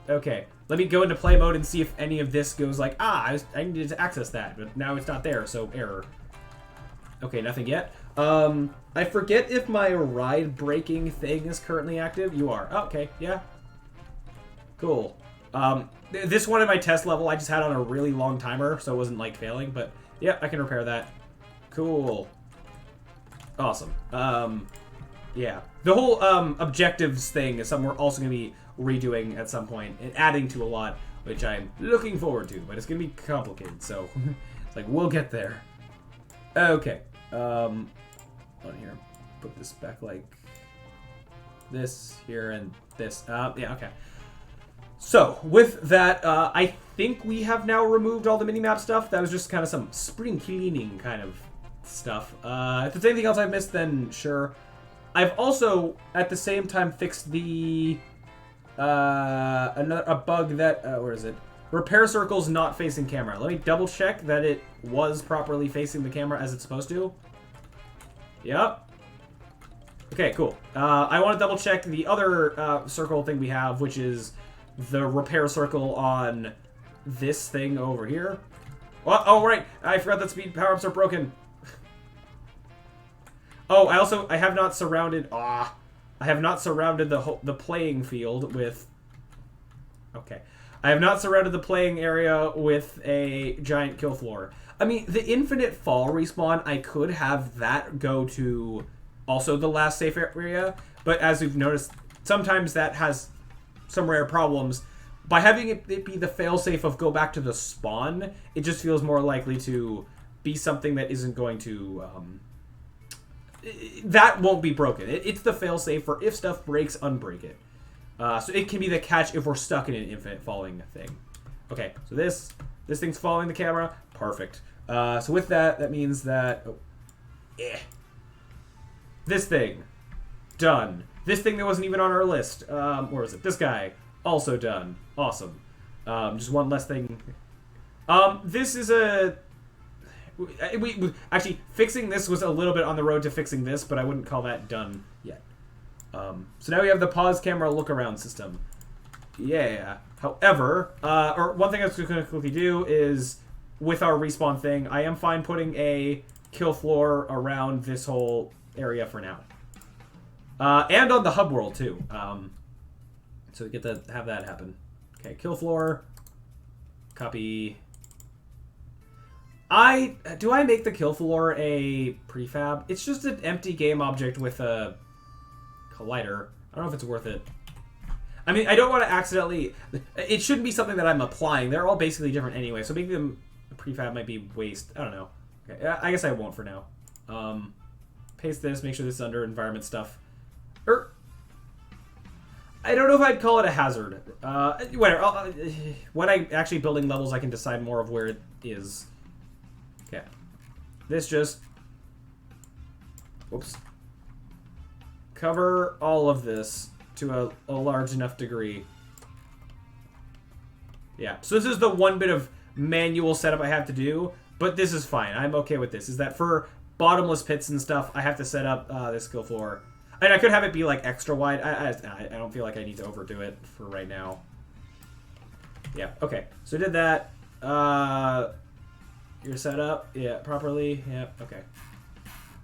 [SPEAKER 1] Okay. Let me go into play mode and see if any of this goes like, I needed to access that, but now it's not there, so error. Okay, nothing yet. I forget if my ride breaking thing is currently active. You are. Oh, okay, yeah. Cool. This one in my test level I just had on a really long timer, so it wasn't like failing, but yeah, I can repair that. Cool. Awesome. Yeah. The whole objectives thing is something we're also going to be redoing at some point and adding to a lot, which I'm looking forward to, but it's going to be complicated, so it's like, we'll get there. Okay. On here. Put this back like this here and this. Yeah, okay. So, with that, I think we have now removed all the minimap stuff. That was just kind of some spring cleaning kind of stuff. If there's anything else I've missed, then sure. I've also, at the same time, fixed the a bug that where is it? Repair circles not facing camera. Let me double check that it was properly facing the camera as it's supposed to. Yep. Okay, cool. I want to double check the other circle thing we have, which is the repair circle on this thing over here. Oh, right. I forgot that speed power-ups are broken. Oh, I have not surrounded... I have not surrounded the playing field with... Okay. I have not surrounded the playing area with a giant kill floor. I mean, the infinite fall respawn, I could have that go to also the last safe area, but as we've noticed, sometimes that has some rare problems. By having it be the failsafe of go back to the spawn, it just feels more likely to be something that isn't going to... that won't be broken. It's the failsafe for if stuff breaks, unbreak it. So it can be the catch if we're stuck in an infinite falling thing. Okay, so this thing's following the camera. Perfect. So with that, that means that... Oh, this thing. Done. This thing that wasn't even on our list. Where is it? This guy. Also done. Awesome. Just one less thing. This is a... Actually, fixing this was a little bit on the road to fixing this, but I wouldn't call that done yet. So now we have the pause camera look around system. Yeah. However, or one thing I was going to quickly do is, with our respawn thing, I am fine putting a kill floor around this whole area for now. And on the hub world, too. So we get to have that happen. Okay, kill floor. Copy. Do I make the kill floor a prefab? It's just an empty game object with a collider. I don't know if it's worth it. I mean, I don't want to accidentally... It shouldn't be something that I'm applying. They're all basically different anyway, so making them a prefab might be waste. I don't know. Okay, I guess I won't for now. Paste this, make sure this is under environment stuff. I don't know if I'd call it a hazard. Whatever. When I'm actually building levels, I can decide more of where it is. Okay. This just... Whoops. Cover all of this to a large enough degree. Yeah. So this is the one bit of manual setup I have to do, but this is fine. I'm okay with this. Is that for bottomless pits and stuff, I have to set up this skill floor. And I could have it be like extra wide. I don't feel like I need to overdo it for right now. Yeah, okay. So I did that. You're set up. Yeah, properly. Yeah, okay.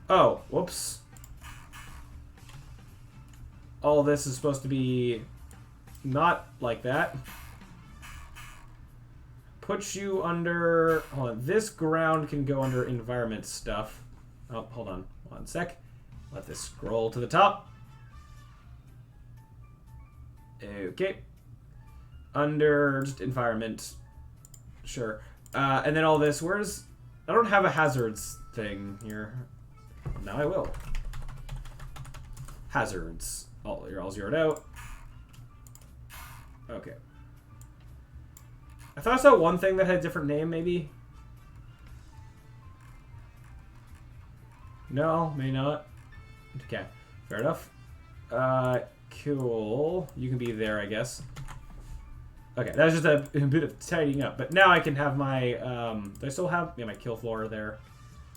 [SPEAKER 1] Oh, whoops. All of this is supposed to be not like that. Put you under... Hold on. This ground can go under environment stuff. Oh, hold on. 1 sec. Let this scroll to the top. Okay. Under just environment. Sure. And then all this. Where's... I don't have a hazards thing here. Now I will. Hazards. Oh, you're all zeroed out. Okay. I thought I saw one thing that had a different name, maybe. No, maybe not. Okay, fair enough. Cool. You can be there, I guess. Okay, that was just a bit of tidying up. But now I can have my, do I still have, yeah, my kill floor there.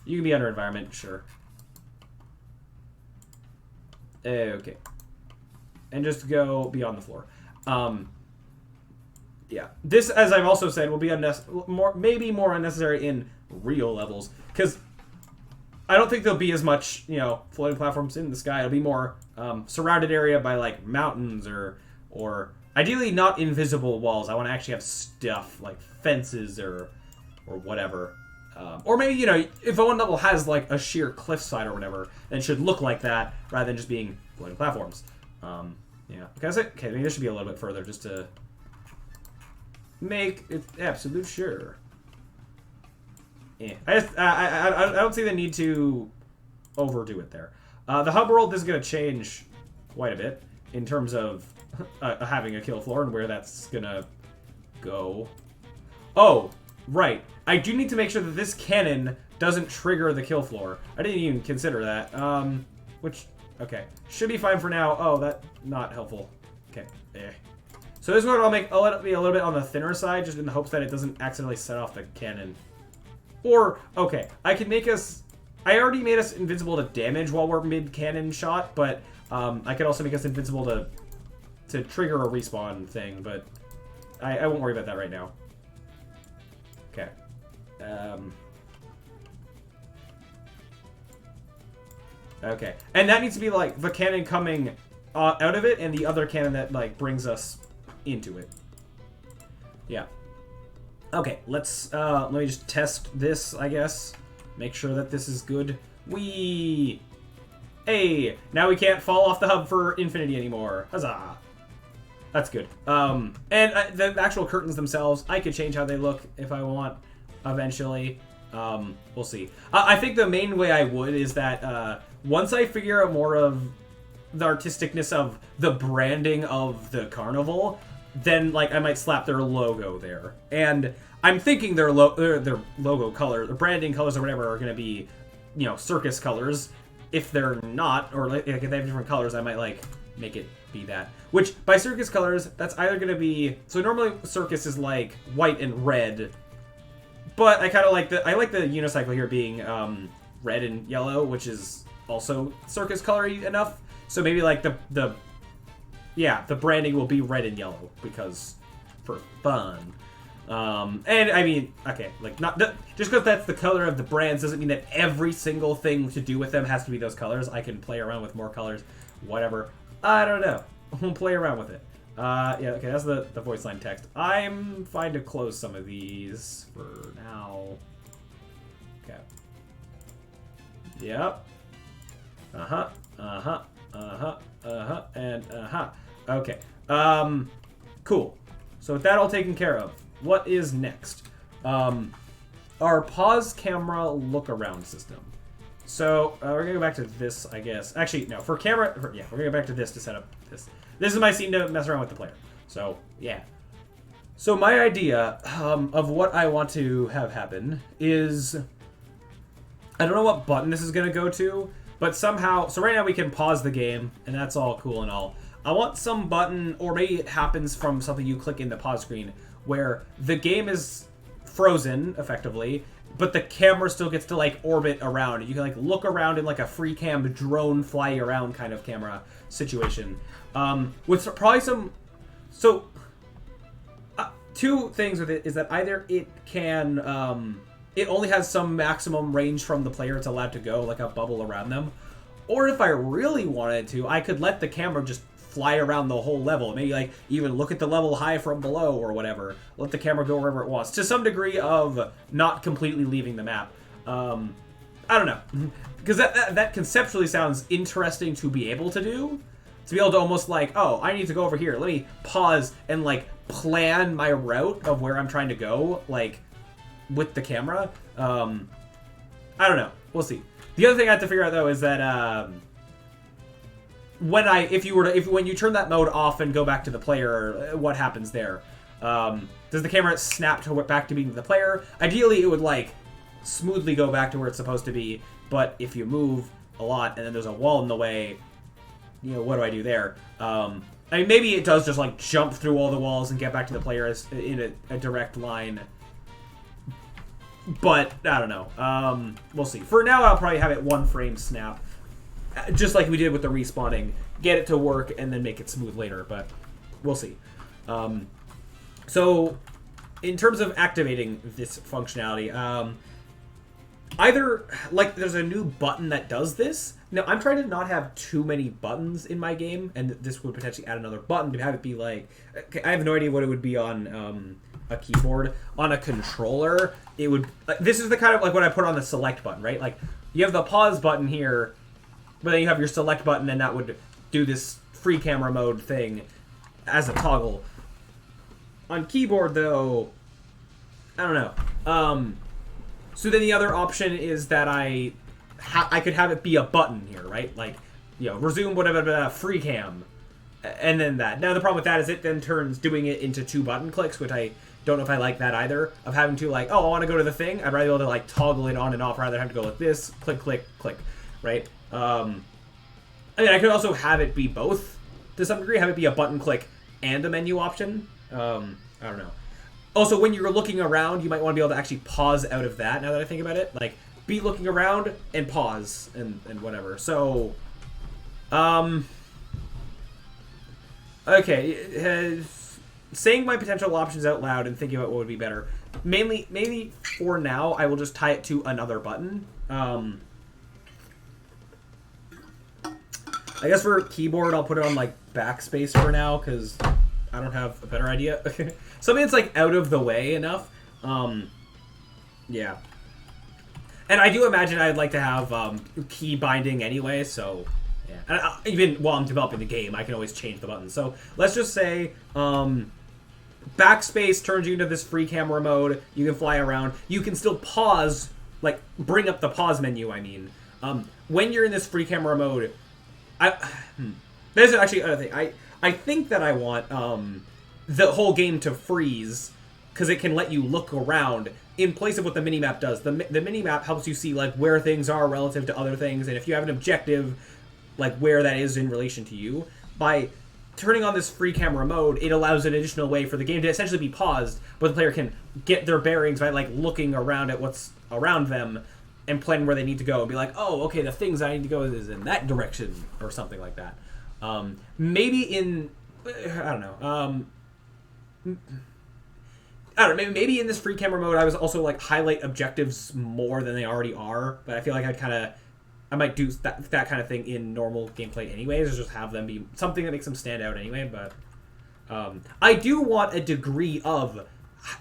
[SPEAKER 1] You can be under environment, sure. Okay. And just go beyond the floor. Yeah. This, as I've also said, will be maybe more unnecessary in real levels. Because I don't think there'll be as much, you know, floating platforms in the sky. It'll be more surrounded area by, like, mountains or ideally not invisible walls. I want to actually have stuff, like fences or whatever. Or maybe, you know, if one level has, like, a sheer cliffside or whatever, then it should look like that rather than just being floating platforms. Yeah. Okay, maybe this should be a little bit further just to make it absolute sure. Yeah. I don't see the need to overdo it there. The hub world is going to change quite a bit in terms of having a kill floor and where that's going to go. Oh, right. I do need to make sure that this cannon doesn't trigger the kill floor. I didn't even consider that. Which, okay. Should be fine for now. Oh, that not helpful. Okay. So this one I'll let it be a little bit on the thinner side, just in the hopes that it doesn't accidentally set off the cannon. Or, okay, I can make us... I already made us invincible to damage while we're mid-cannon shot, but I could also make us invincible to trigger a respawn thing, but I won't worry about that right now. Okay. Okay. And that needs to be, like, the cannon coming out of it and the other cannon that, like, brings us into it. Yeah. Okay, let me just test this, I guess. Make sure that this is good. Whee! Hey! Now we can't fall off the hub for infinity anymore. Huzzah! That's good. And the actual curtains themselves, I could change how they look if I want, eventually. We'll see. I think the main way I would is that once I figure out more of the artisticness of the branding of the carnival, then, like, I might slap their logo there. And I'm thinking their logo color, the branding colors or whatever are going to be, you know, circus colors. If they're not, or like, if they have different colors, I might, like, make it be that. Which, by circus colors, that's either going to be... So normally circus is, like, white and red. But I kind of like I like the unicycle here being red and yellow, which is also circus colory enough. So maybe, like, the branding will be red and yellow because for fun. And I mean, okay, like just because that's the color of the brands doesn't mean that every single thing to do with them has to be those colors. I can play around with more colors, whatever. I don't know. We'll play around with it. Yeah, okay, that's the voice line text. I'm fine to close some of these for now. Okay. Yep. Uh-huh. Uh-huh. Uh-huh. Uh-huh. And uh-huh. Okay. Cool. So with that all taken care of, what is next? Our pause camera look around system. So we're gonna go back to this, I guess. Actually, no. For camera, yeah, we're gonna go back to this to set up this. This is my scene to mess around with the player. So yeah. So my idea of what I want to have happen is, I don't know what button this is gonna go to, but somehow. So right now we can pause the game, and that's all cool and all. I want some button, or maybe it happens from something you click in the pause screen, where the game is frozen effectively, but the camera still gets to like orbit around. You can like look around in like a free cam drone fly around kind of camera situation. With probably some. So two things with it is that either it can it only has some maximum range from the player it's allowed to go, like a bubble around them, or if I really wanted to, I could let the camera just fly around the whole level. Maybe like even look at the level high from below or whatever. Let the camera go wherever it wants, to some degree of not completely leaving the map. I don't know, because that conceptually sounds interesting to be able to do. To be able to almost like, oh, I need to go over here. Let me pause and like plan my route of where I'm trying to go, like with the camera. I don't know. We'll see. The other thing I have to figure out though is that when you turn that mode off and go back to the player, what happens there? Does the camera snap back to being the player? Ideally, it would like smoothly go back to where it's supposed to be. But if you move a lot and then there's a wall in the way, you know, what do I do there? I mean, maybe it does just like jump through all the walls and get back to the player in a direct line. But I don't know. We'll see. For now, I'll probably have it one frame snap, just like we did with the respawning. Get it to work and then make it smooth later. But we'll see. So, in terms of activating this functionality, either like there's a new button that does this. Now, I'm trying to not have too many buttons in my game, and this would potentially add another button to have it be like. I have no idea what it would be on a keyboard. On a controller, it would. This is the kind of like what I put on the select button, right? Like you have the pause button here, but then you have your select button, and that would do this free camera mode thing as a toggle. On keyboard, though, I don't know. So then the other option is that I could have it be a button here, right? Like, you know, resume whatever, free cam, and then that. Now the problem with that is it then turns doing it into 2 button clicks, which I don't know if I like that either. Of having to like, oh, I want to go to the thing. I'd rather be able to like toggle it on and off rather than have to go like this, click, click, click, right? I mean, I could also have it be both to some degree. Have it be a button click and a menu option. I don't know. Also, when you're looking around, you might want to be able to actually pause out of that, now that I think about it. Like, be looking around and pause and whatever. So, okay. Saying my potential options out loud and thinking about what would be better. Maybe for now, I will just tie it to another button. I guess for keyboard, I'll put it on, like, backspace for now, because I don't have a better idea. Something that's, like, out of the way enough. Yeah. And I do imagine I'd like to have key binding anyway, so yeah. And even while I'm developing the game, I can always change the buttons. So let's just say backspace turns you into this free camera mode. You can fly around. You can still pause, like bring up the pause menu, I mean. When you're in this free camera mode, there's actually another thing. I think that I want the whole game to freeze, because it can let you look around in place of what the minimap does. The minimap helps you see like where things are relative to other things, and if you have an objective, like where that is in relation to you. By turning on this free camera mode, it allows an additional way for the game to essentially be paused, but the player can get their bearings by like looking around at what's around them and plan where they need to go and be like, oh, okay, the things I need to go is in that direction or something like that. Maybe in, I don't know. I don't know, maybe in this free camera mode I was also like highlight objectives more than they already are, but I feel like I might do that kind of thing in normal gameplay anyways, or just have them be something that makes them stand out anyway, but I do want a degree of,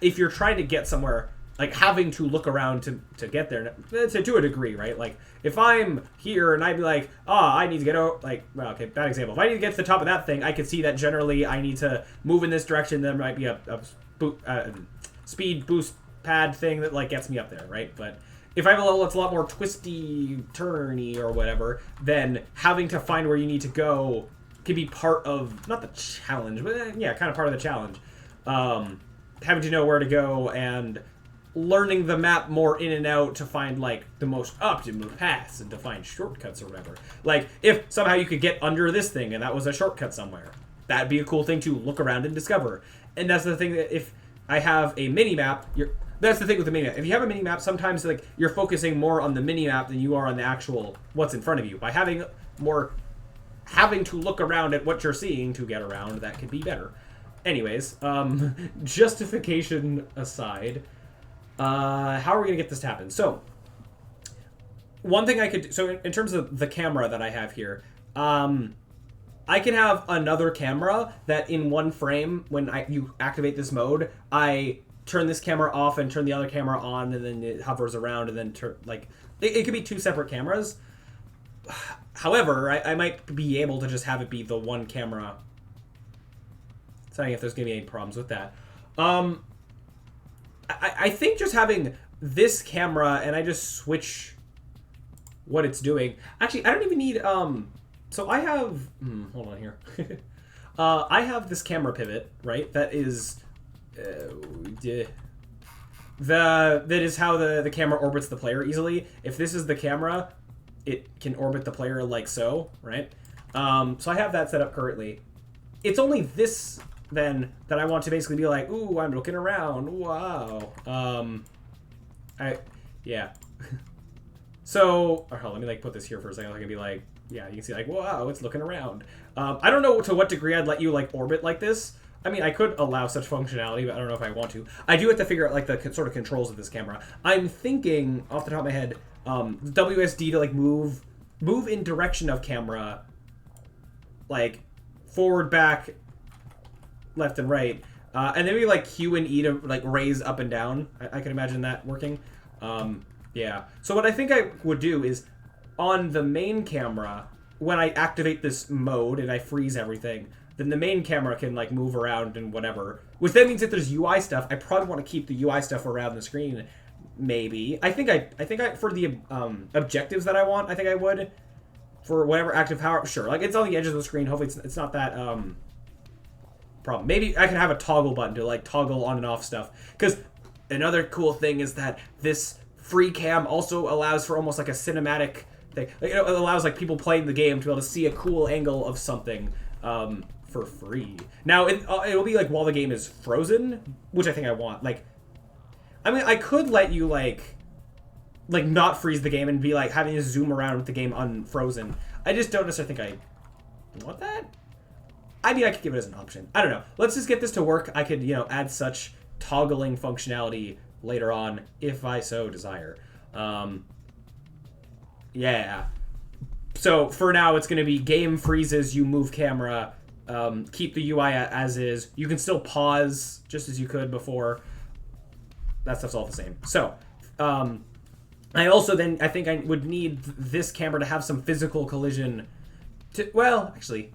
[SPEAKER 1] if you're trying to get somewhere, like having to look around to get there to a degree, right? Like if I'm here and I'd be like, I need to get out, like, well, okay, bad example. If I need to get to the top of that thing, I can see that generally I need to move in this direction. There might be a speed boost pad thing that like gets me up there, right? But if I have a level that's a lot more twisty, turny, or whatever, then having to find where you need to go can be part of, not the challenge, but yeah, kind of part of the challenge. Having to know where to go and learning the map more in and out to find like the most optimal paths and to find shortcuts or whatever. Like if somehow you could get under this thing and that was a shortcut somewhere, that'd be a cool thing to look around and discover. And that's the thing that if I have a mini map, that's the thing with the mini map. If you have a mini map, sometimes like you're focusing more on the mini map than you are on the actual what's in front of you. By having to look around at what you're seeing to get around, that could be better. Anyways, justification aside, how are we going to get this to happen? So, one thing I could do, so in terms of the camera that I have here, I can have another camera that in one frame, when you activate this mode, I turn this camera off and turn the other camera on, and then it hovers around, and then it could be two separate cameras. However, I might be able to just have it be the one camera. Sorry if there's going to be any problems with that. I think just having this camera and I just switch what it's doing. Actually, I don't even need... So I have... hold on here. I have this camera pivot, right? That is... that is how the camera orbits the player easily. If this is the camera, it can orbit the player like so, right? So I have that set up currently. It's only this... then that I want to basically be like, ooh, I'm looking around. Wow. Yeah. So, let me like put this here for a second. I can be like, yeah, you can see like, wow, it's looking around. I don't know to what degree I'd let you like orbit like this. I mean, I could allow such functionality, but I don't know if I want to. I do have to figure out like the sort of controls of this camera. I'm thinking off the top of my head, WSD to like move in direction of camera, like forward, back, left and right, and then maybe like Q and E to like raise up and down. I can imagine that working. Yeah. So what I think I would do is on the main camera, when I activate this mode and I freeze everything, then the main camera can like move around and whatever. Which then means if there's UI stuff, I probably want to keep the UI stuff around the screen. Maybe. I think I for the objectives that I want, I think I would. For whatever active power, sure. Like it's on the edge of the screen. Hopefully it's not that problem. Maybe I can have a toggle button to like toggle on and off stuff. Because another cool thing is that this free cam also allows for almost like a cinematic thing. Like, it allows like people playing the game to be able to see a cool angle of something for free. Now it'll be like while the game is frozen, which I think I want. Like, I mean, I could let you like not freeze the game and be like having to zoom around with the game unfrozen. I just don't necessarily think I want that. I mean, I could give it as an option. I don't know. Let's just get this to work. I could, add such toggling functionality later on if I so desire. Yeah. So for now, it's going to be game freezes, you move camera, keep the UI as is. You can still pause just as you could before. That stuff's all the same. So, I also then, I think I would need this camera to have some physical collision to, well, actually...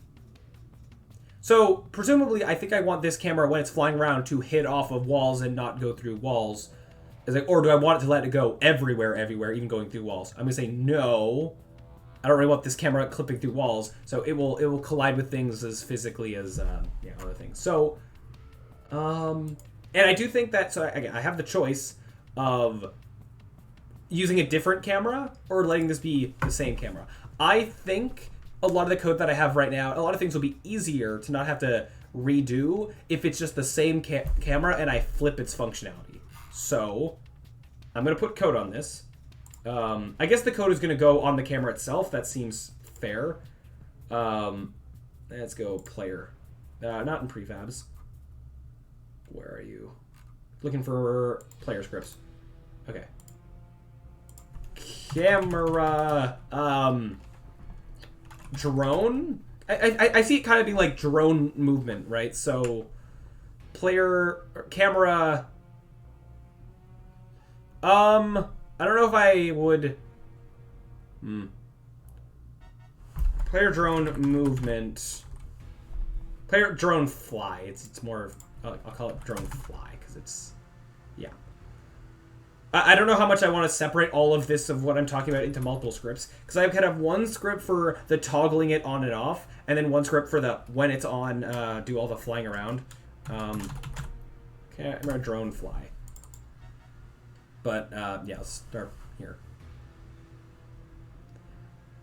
[SPEAKER 1] So, presumably, I think I want this camera, when it's flying around, to hit off of walls and not go through walls. Or do I want it to let it go everywhere, even going through walls? I'm going to say no. I don't really want this camera clipping through walls, so it will collide with things as physically as other things. So, and I do think that, so again, I have the choice of using a different camera or letting this be the same camera. I think a lot of the code that I have right now, a lot of things will be easier to not have to redo if it's just the same camera and I flip its functionality. So, I'm going to put code on this. I guess the code is going to go on the camera itself. That seems fair. Let's go player. Not in prefabs. Where are you? Looking for player scripts. Okay. Camera. Drone? I see it kind of being like drone movement, right? So, player, camera... I don't know if I would... Player drone movement... Player drone fly. It's more... I'll call it drone fly, because it's... Yeah. I don't know how much I want to separate all of this of what I'm talking about into multiple scripts, because I could have one script for the toggling it on and off, and then one script for the when it's on, do all the flying around. Okay, I'm a drone fly. But, yeah, let's start here.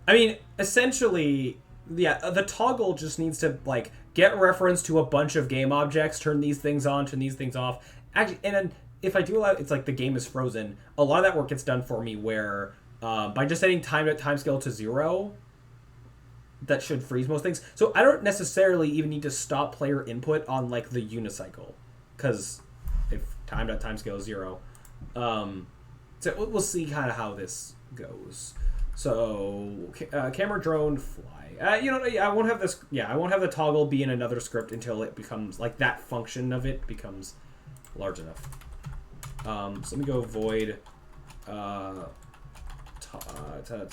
[SPEAKER 1] I mean, essentially, yeah, the toggle just needs to, like, get reference to a bunch of game objects, turn these things on, turn these things off. Actually, and then if I do allow, it's like the game is frozen. A lot of that work gets done for me where, by just setting time scale to 0, that should freeze most things. So I don't necessarily even need to stop player input on, like, the unicycle, because if time.timescale is 0. So we'll see kind of how this goes. So camera drone fly. You know, I won't have this. Yeah, I won't have the toggle be in another script until it becomes like that function of it becomes large enough. So let me go void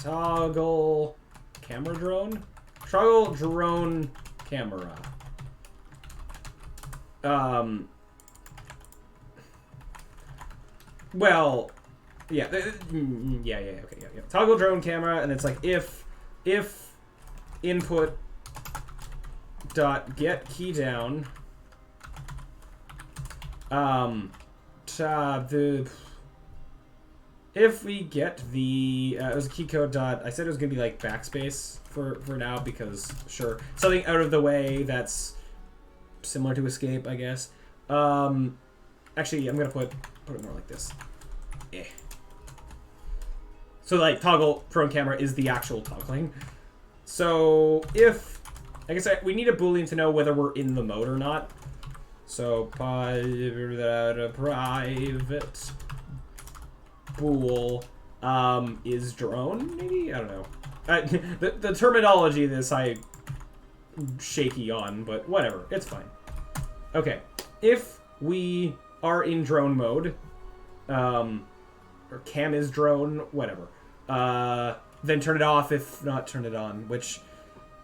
[SPEAKER 1] toggle camera drone. Toggle drone camera. Well, yeah, okay, yeah. Toggle drone camera, and it's like if input dot get key down, if we get the it was a key code dot. I said it was gonna be like backspace for now because sure, something out of the way that's similar to escape, I guess. Actually, I'm gonna put it more like this. So like toggle drone camera is the actual toggling. So if I guess we need a boolean to know whether we're in the mode or not. So private bool is drone, maybe? I don't know. The terminology of this I'm shaky on, but whatever, it's fine. Okay, if we are in drone mode, or cam is drone, whatever, then turn it off, if not turn it on, which,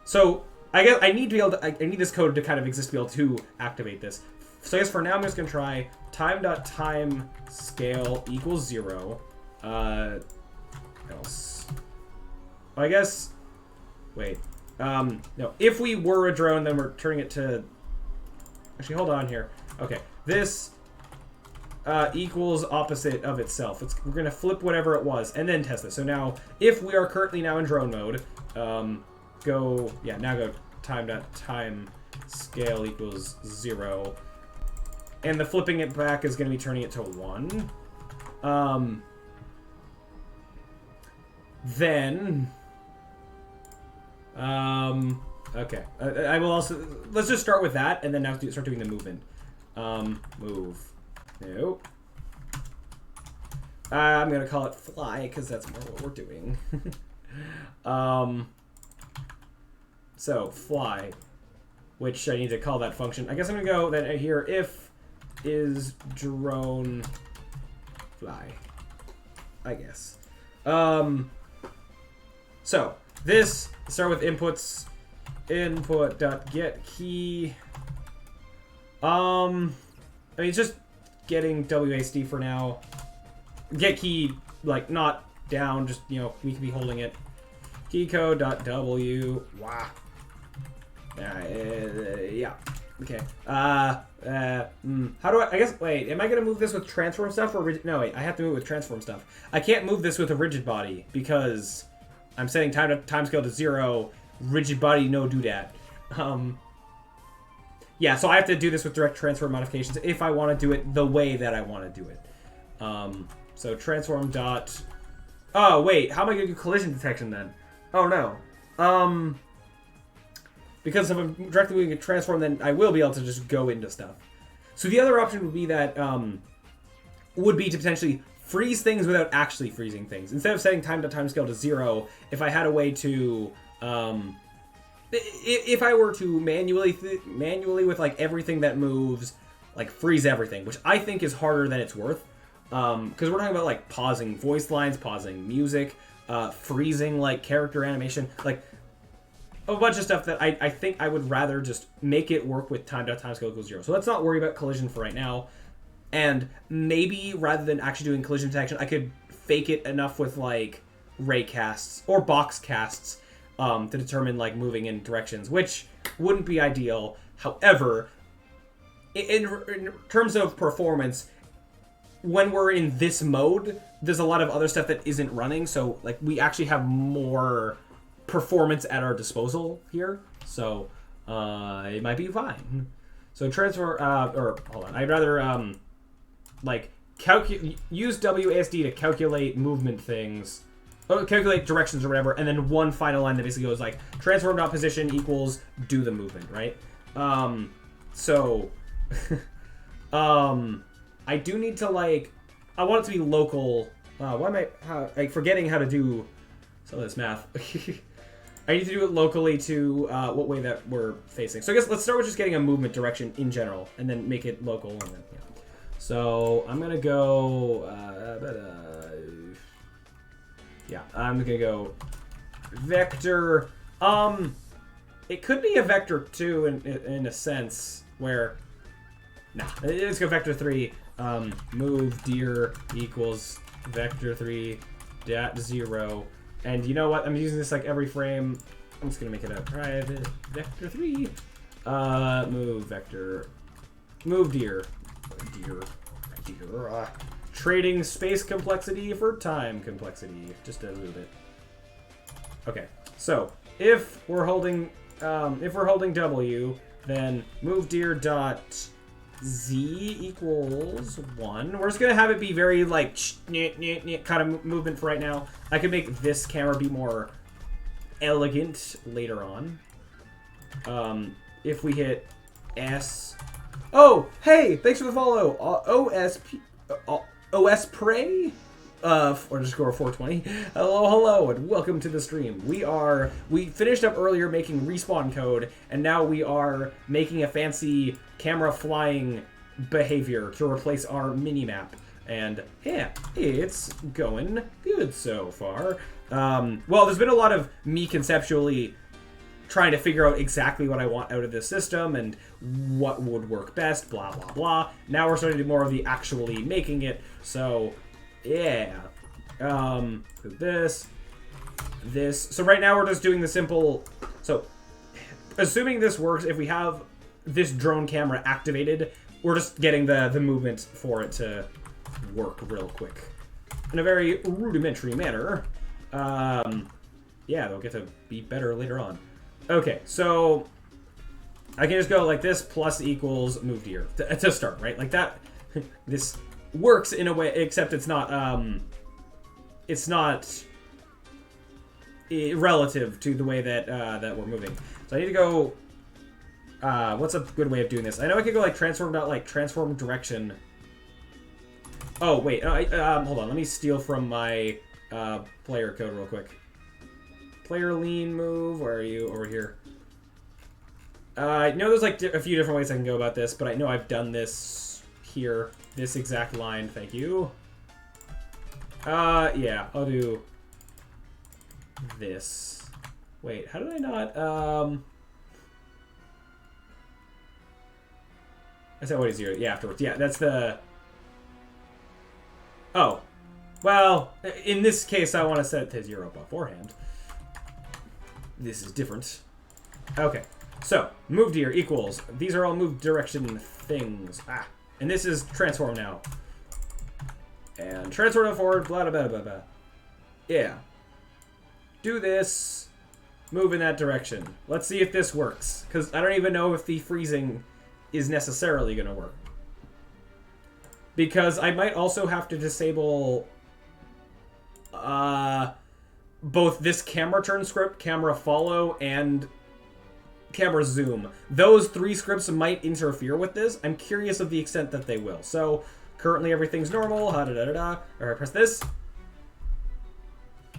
[SPEAKER 1] so I guess I need to be able to, I need this code to kind of exist to be able to activate this. So I guess for now I'm just going to try time.timescale equals 0. Else. I guess, wait, no, if we were a drone, then we're turning it to, actually, hold on here. Okay, this equals opposite of itself. We're going to flip whatever it was and then test it. So now, if we are currently now in drone mode, go time.timescale equals 0. And the flipping it back is going to be turning it to 1. Then, okay. I will also, let's just start with that, and then now start doing the movement. Move. Nope. I'm going to call it fly, because that's more what we're doing. So, fly, which I need to call that function. I guess I'm going to go then here, if is drone fly, I guess. So, this, start with inputs, input.getKey. I mean, it's just getting WASD for now. Get key, like, not down, just, you know, we can be holding it. Keycode.w. Wow. Yeah. Okay. How do I guess, wait, am I going to move this with transform stuff or no, wait, I have to move it with transform stuff. I can't move this with a rigid body because I'm setting timescale to 0, rigid body, no do that. Yeah, so I have to do this with direct transform modifications if I want to do it the way that I want to do it. So transform dot... Oh, wait, how am I going to do collision detection then? Oh, no. Because if I'm directly moving a transform, then I will be able to just go into stuff. So the other option would be that, would be to potentially freeze things without actually freezing things. Instead of setting time.timescale to 0, if I had a way to, if I were to manually with like everything that moves, like freeze everything, which I think is harder than it's worth. Because we're talking about, like, pausing voice lines, pausing music, freezing, like, character animation, like, a bunch of stuff that I think I would rather just make it work with time.timescale equals 0. So let's not worry about collision for right now. And maybe, rather than actually doing collision detection, I could fake it enough with, like, ray casts or box casts to determine, like, moving in directions, which wouldn't be ideal. However, in terms of performance, when we're in this mode, there's a lot of other stuff that isn't running, so, like, we actually have more performance at our disposal here, so it might be fine. So transfer, or hold on, I'd rather, like, use WASD to calculate movement things, calculate directions or whatever, and then one final line that basically goes like transform.position equals do the movement, right? So I do need to, like, I want it to be local. Why am I forgetting how to do some of this math? I need to do it locally to what way that we're facing. So I guess let's start with just getting a movement direction in general, and then make it local. And then, yeah. So I'm gonna go. Yeah, I'm gonna go vector. It could be a vector 2 in a sense where. Nah, let's go vector 3. Move dir equals vector 3 dot 0. And you know what? I'm using this like every frame. I'm just gonna make it a private vector 3. Move vector. Move dir. Trading space complexity for time complexity. Just a little bit. Okay. So if we're holding W, then move dir dot Z equals 1. We're just gonna have it be very like kind of movement for right now. I could make this camera be more elegant later on. If we hit S. Oh, hey! Thanks for the follow. OS Prey. Underscore 420. Hello, and welcome to the stream. We finished up earlier making respawn code, and now we are making a fancy camera flying behavior to replace our minimap. And yeah, it's going good so far. Well, there's been a lot of me conceptually trying to figure out exactly what I want out of this system and what would work best, blah, blah, blah. Now we're starting to do more of the actually making it, so yeah. This. So right now we're just doing the simple, so assuming this works, if we have this drone camera activated, we're just getting the movement for it to work real quick in a very rudimentary manner. Yeah, they'll get to be better later on. Okay, so I can just go like this plus equals move dir to start, right? Like that. This works in a way, except it's not relative to the way that that we're moving. So I need to go. What's a good way of doing this? I know I could go like transform direction. Oh wait, hold on. Let me steal from my player code real quick. Player lean move. Where are you? Over here. I know there's like a few different ways I can go about this, but I know I've done this here. This exact line. Thank you. Yeah, I'll do this. Wait, how did I not, I said what is 0? Yeah, afterwards. Yeah, that's the... Oh. Well, in this case, I want to set it to 0 beforehand. This is different. Okay, so, move dir equals, these are all move direction things. Ah, and this is transform now. And transform forward, blah, blah, blah, blah. Yeah. Do this. Move in that direction. Let's see if this works. Because I don't even know if the freezing is necessarily going to work. Because I might also have to disable both this camera turn script, camera follow, and camera zoom. Those 3 scripts might interfere with this. I'm curious of the extent that they will. So currently everything's normal. Or I press this.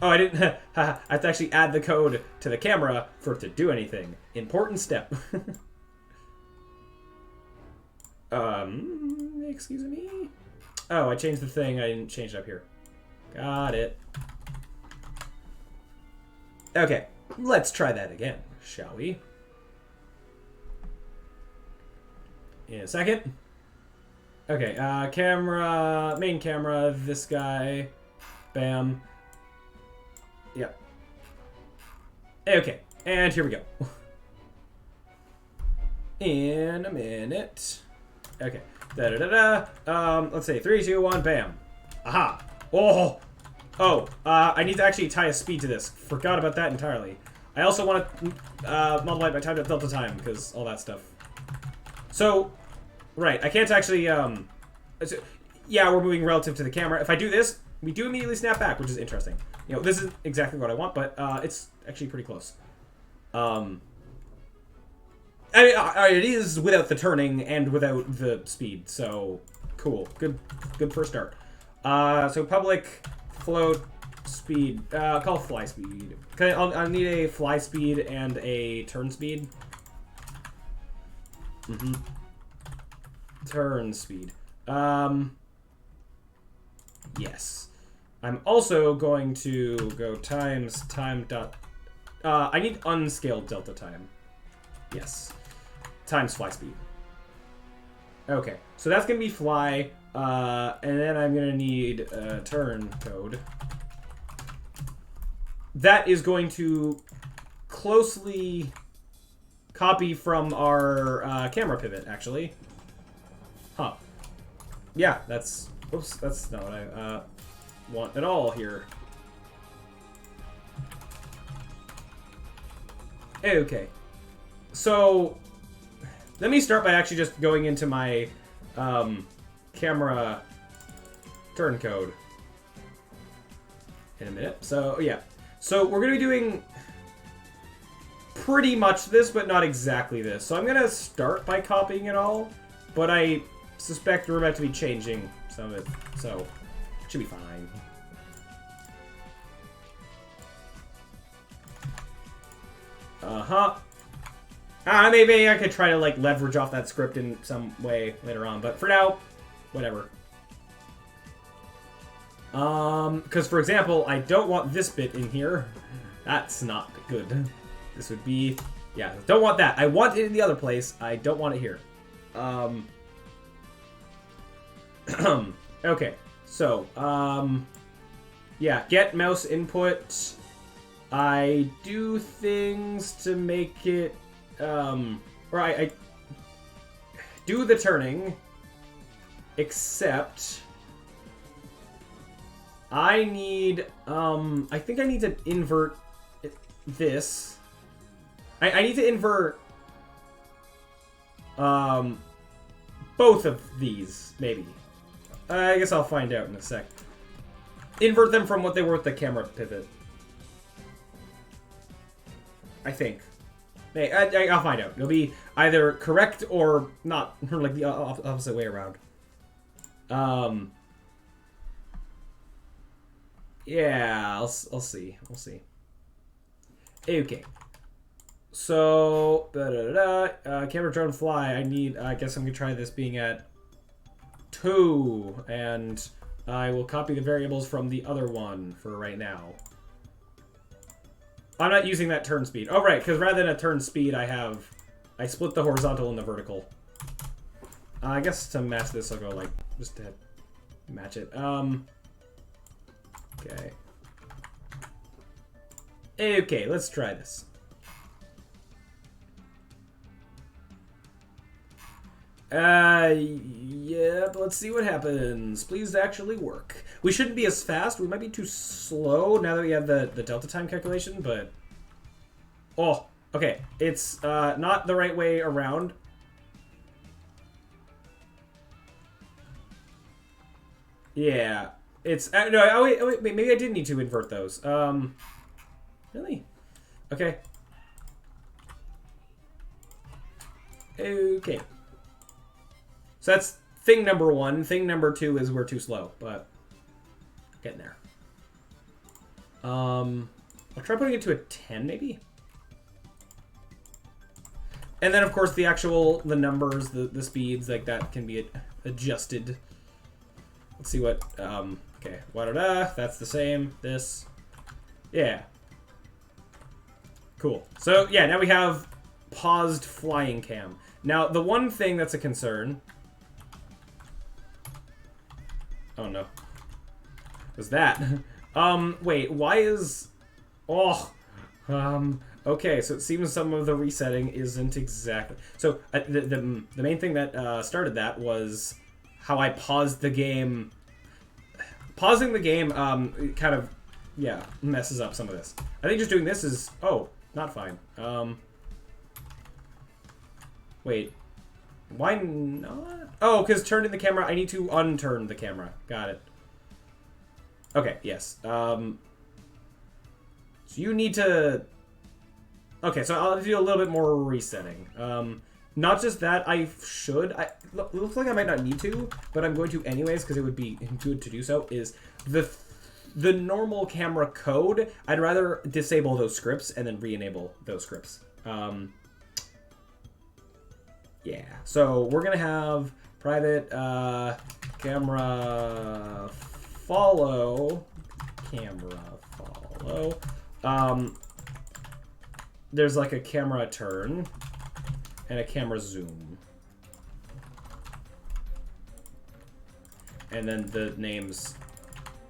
[SPEAKER 1] Oh, I didn't. I have to actually add the code to the camera for it to do anything. Important step. Excuse me. Oh, I changed the thing. I didn't change it up here. Got it. Okay, let's try that again, shall we? In a second. Okay, camera, main camera, this guy. Bam. Yep. Okay, and here we go. In a minute. Okay. Da-da-da-da. Let's say 3, 2, 1, bam. Aha. Oh! Oh, I need to actually tie a speed to this. Forgot about that entirely. I also want to multiply my time to delta time, because all that stuff. So, right, I can't actually, yeah, we're moving relative to the camera. If I do this, we do immediately snap back, which is interesting. You know, this is exactly what I want, but it's actually pretty close. It is without the turning and without the speed, so cool. Good first start. So public float speed. Call fly speed. Okay, I'll need a fly speed and a turn speed. Turn speed. Yes. I'm also going to go times time dot. I need unscaled delta time. Yes. Times fly speed. Okay, so that's gonna be fly, and then I'm gonna need turn code. That is going to closely copy from our camera pivot, actually. Huh. Yeah, that's... Oops, that's not what I want at all here. Okay. So, let me start by actually just going into my camera turn code in a minute. So, yeah. So, we're going to be doing pretty much this, but not exactly this. So, I'm going to start by copying it all, but I suspect we're about to be changing some of it. So, it should be fine. Uh-huh. Maybe I could try to, like, leverage off that script in some way later on. But for now, whatever. Because, for example, I don't want this bit in here. That's not good. This would be... Yeah, don't want that. I want it in the other place. I don't want it here. Okay. So, yeah, get mouse input. I do things to make it... or I do the turning, except I need, I think I need to invert this. I need to invert, both of these, maybe. I guess I'll find out in a sec. Invert them from what they were with the camera pivot. I think. Hey, I'll find out. It'll be either correct or not, or like the opposite way around. Yeah, I'll see. We'll see. Okay. So, camera drone fly. I guess I'm gonna try this being at 2, and I will copy the variables from the other one for right now. I'm not using that turn speed. Oh, right, because rather than a turn speed, I split the horizontal and the vertical. I guess to match this, I'll go, like, just to match it. Okay. Okay, let's try this. Yeah, but let's see what happens. Please actually work. We shouldn't be as fast. We might be too slow now that we have the delta time calculation, but... Oh, okay. It's not the right way around. Yeah. It's... no, oh, wait, maybe I did need to invert those. Really? Okay. Okay. So that's thing number 1. Thing number 2 is we're too slow, but getting there. I'll try putting it to a 10, maybe. And then, of course, the numbers, the speeds, like that can be adjusted Let's see what, okay, that's the same, this, yeah. Cool. So, yeah, now we have paused flying cam. Now, the one thing that's a concern... Oh, no. Was that? Wait, why is... Oh, okay, so it seems some of the resetting isn't exactly... So, the main thing that started that was how I paused the game... Pausing the game, kind of, yeah, messes up some of this. I think just doing this is... Oh, not fine. Wait. Why not? Oh, because turning the camera, I need to unturn the camera. Got it. Okay, yes. So you need to... Okay, so I'll do a little bit more resetting. Not just that, I should... It looks like I might not need to, but I'm going to anyways, because it would be good to do so, is the normal camera code, I'd rather disable those scripts and then re-enable those scripts. Yeah, so we're going to have private camera follow. There's like a camera turn and a camera zoom. And then the names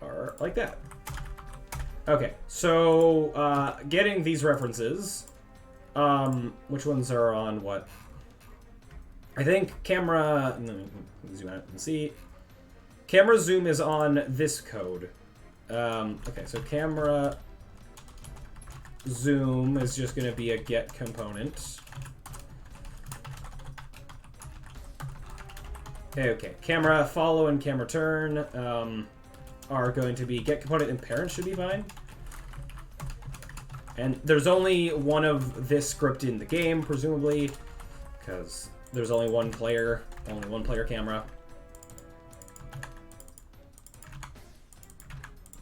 [SPEAKER 1] are like that. Okay, so getting these references, which ones are on what? I think camera, let me zoom out and see. Camera zoom is on this code. Okay, so camera zoom is just going to be a get component. Okay, camera follow and camera turn are going to be get component and parent should be fine. And there's only one of this script in the game, presumably, because there's only one player camera.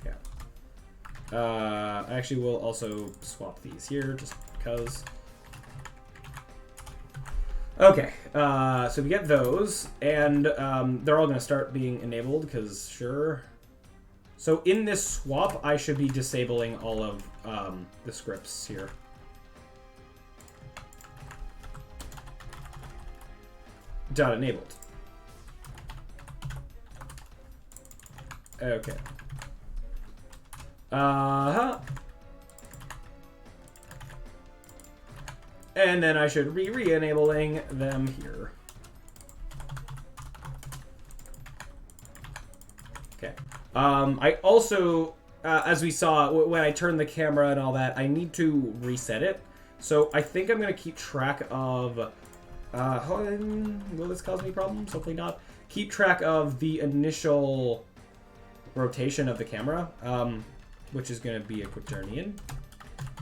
[SPEAKER 1] Yeah. Actually, we'll also swap these here just because. Okay, so we get those, and they're all going to start being enabled, because sure. So in this swap, I should be disabling all of the scripts here. Dot enabled. Okay. And then I should be re-enabling them here. Okay. I also, as we saw, when I turned the camera and all that, I need to reset it. So I think I'm going to keep track of... will this cause me problems? Hopefully not. Keep track of the initial rotation of the camera, which is going to be a quaternion.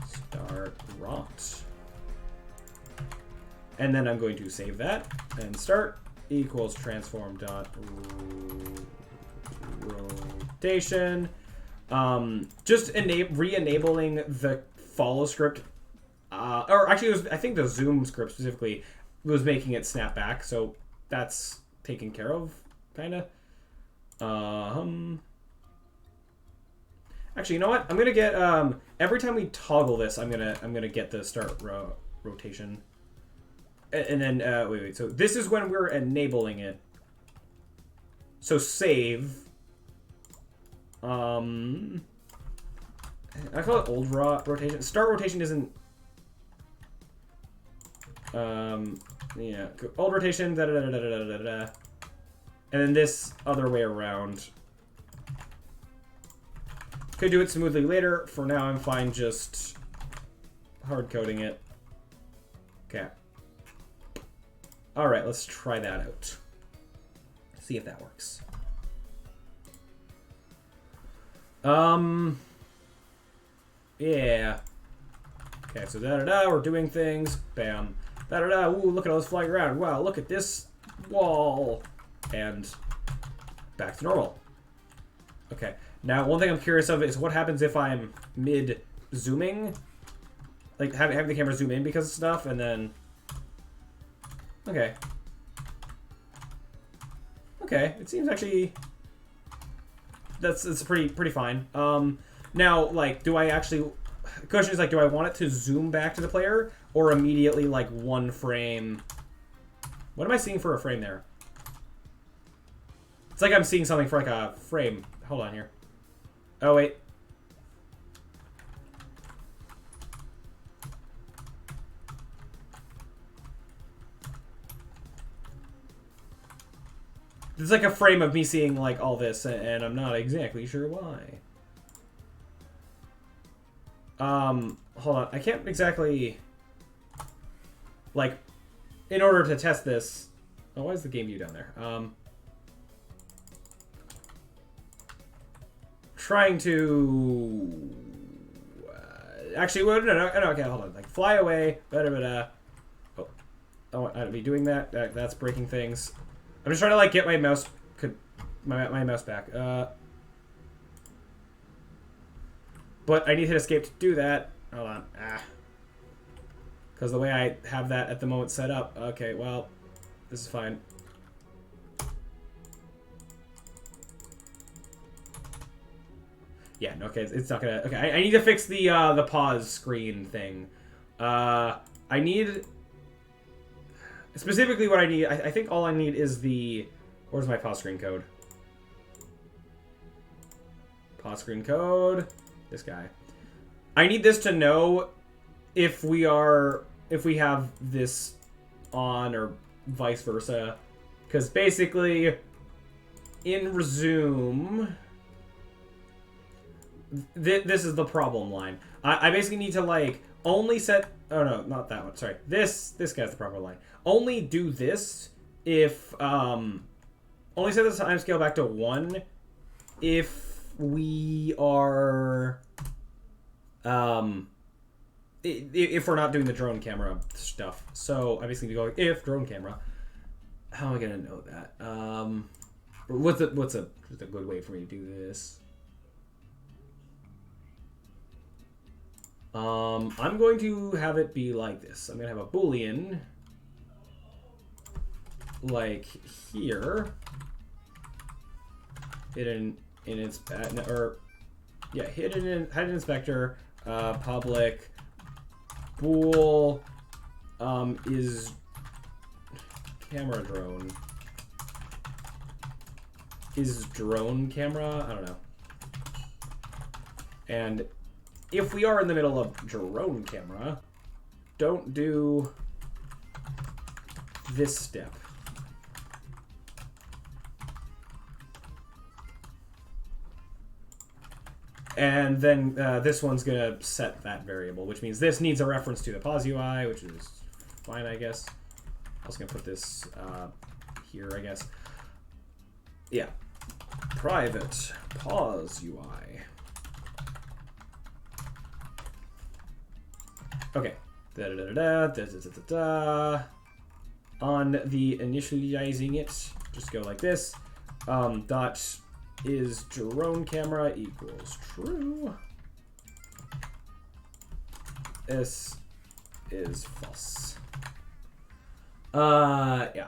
[SPEAKER 1] Start rot. And then I'm going to save that and start equals transform dot rotation. Just re-enabling the follow script, or actually, it was, I think the zoom script specifically was making it snap back, so that's taken care of, kind of. Actually, you know what? I'm gonna get every time we toggle this, I'm gonna get the start rotation. And then, wait. So this is when we're enabling it. So save. I call it old rotation. Start rotation isn't. Yeah. Old rotation. Da da da da da da da. And then this other way around. Could do it smoothly later. For now, I'm fine just hard coding it. Okay. All right, let's try that out. See if that works. Yeah. Okay, so da-da-da, we're doing things. Bam. Da-da-da, ooh, look at all this flying around. Wow, look at this wall. And back to normal. Okay. Now, one thing I'm curious of is what happens if I'm mid-zooming? Like, having the camera zoom in because of stuff, and then... Okay. Okay, it seems actually that's pretty fine. Now, like, do I actually... The question is, like, do I want it to zoom back to the player or immediately, like, one frame? What am I seeing for a frame there? It's like I'm seeing something for, like, a frame. Hold on here. Oh, wait. It's like a frame of me seeing, like, all this, and I'm not exactly sure why. Hold on. I can't exactly... Like, in order to test this... Oh, why is the game view down there? Trying to... actually, no, okay, hold on. Like, fly away, Oh, I want to be doing that. That's breaking things. I'm just trying to, like, get my mouse... my mouse back. But I need to hit escape to do that. Hold on. Because the way I have that at the moment set up. Okay, well, this is fine. Yeah, no, okay, it's not gonna... Okay, I need to fix the pause screen thing. I need... Specifically what I need... I think all I need is the... Where's my pause screen code? Pause screen code... This guy. I need this to know if we have this on or vice versa. Because basically, in resume, this is the problem line. I basically need to, like, only set... Oh, no, not that one. Sorry. This guy's the proper line. Only do this if... only set the timescale back to 1 if we are... if we're not doing the drone camera stuff. So I basically go if drone camera. How am I gonna know that? What's a good way for me to do this? I'm going to have it be like this. I'm gonna have a Boolean like here. Hidden in its hidden inspector public bool is camera drone. Is drone camera? I don't know. And if we are in the middle of drone camera, don't do this step. And then this one's going to set that variable, which means this needs a reference to the pause UI, which is fine, I guess. I was going to put this here, I guess. Yeah. Private pause UI. Okay. On the initializing it, just go like this. Dot is drone camera equals true. This is false. Yeah.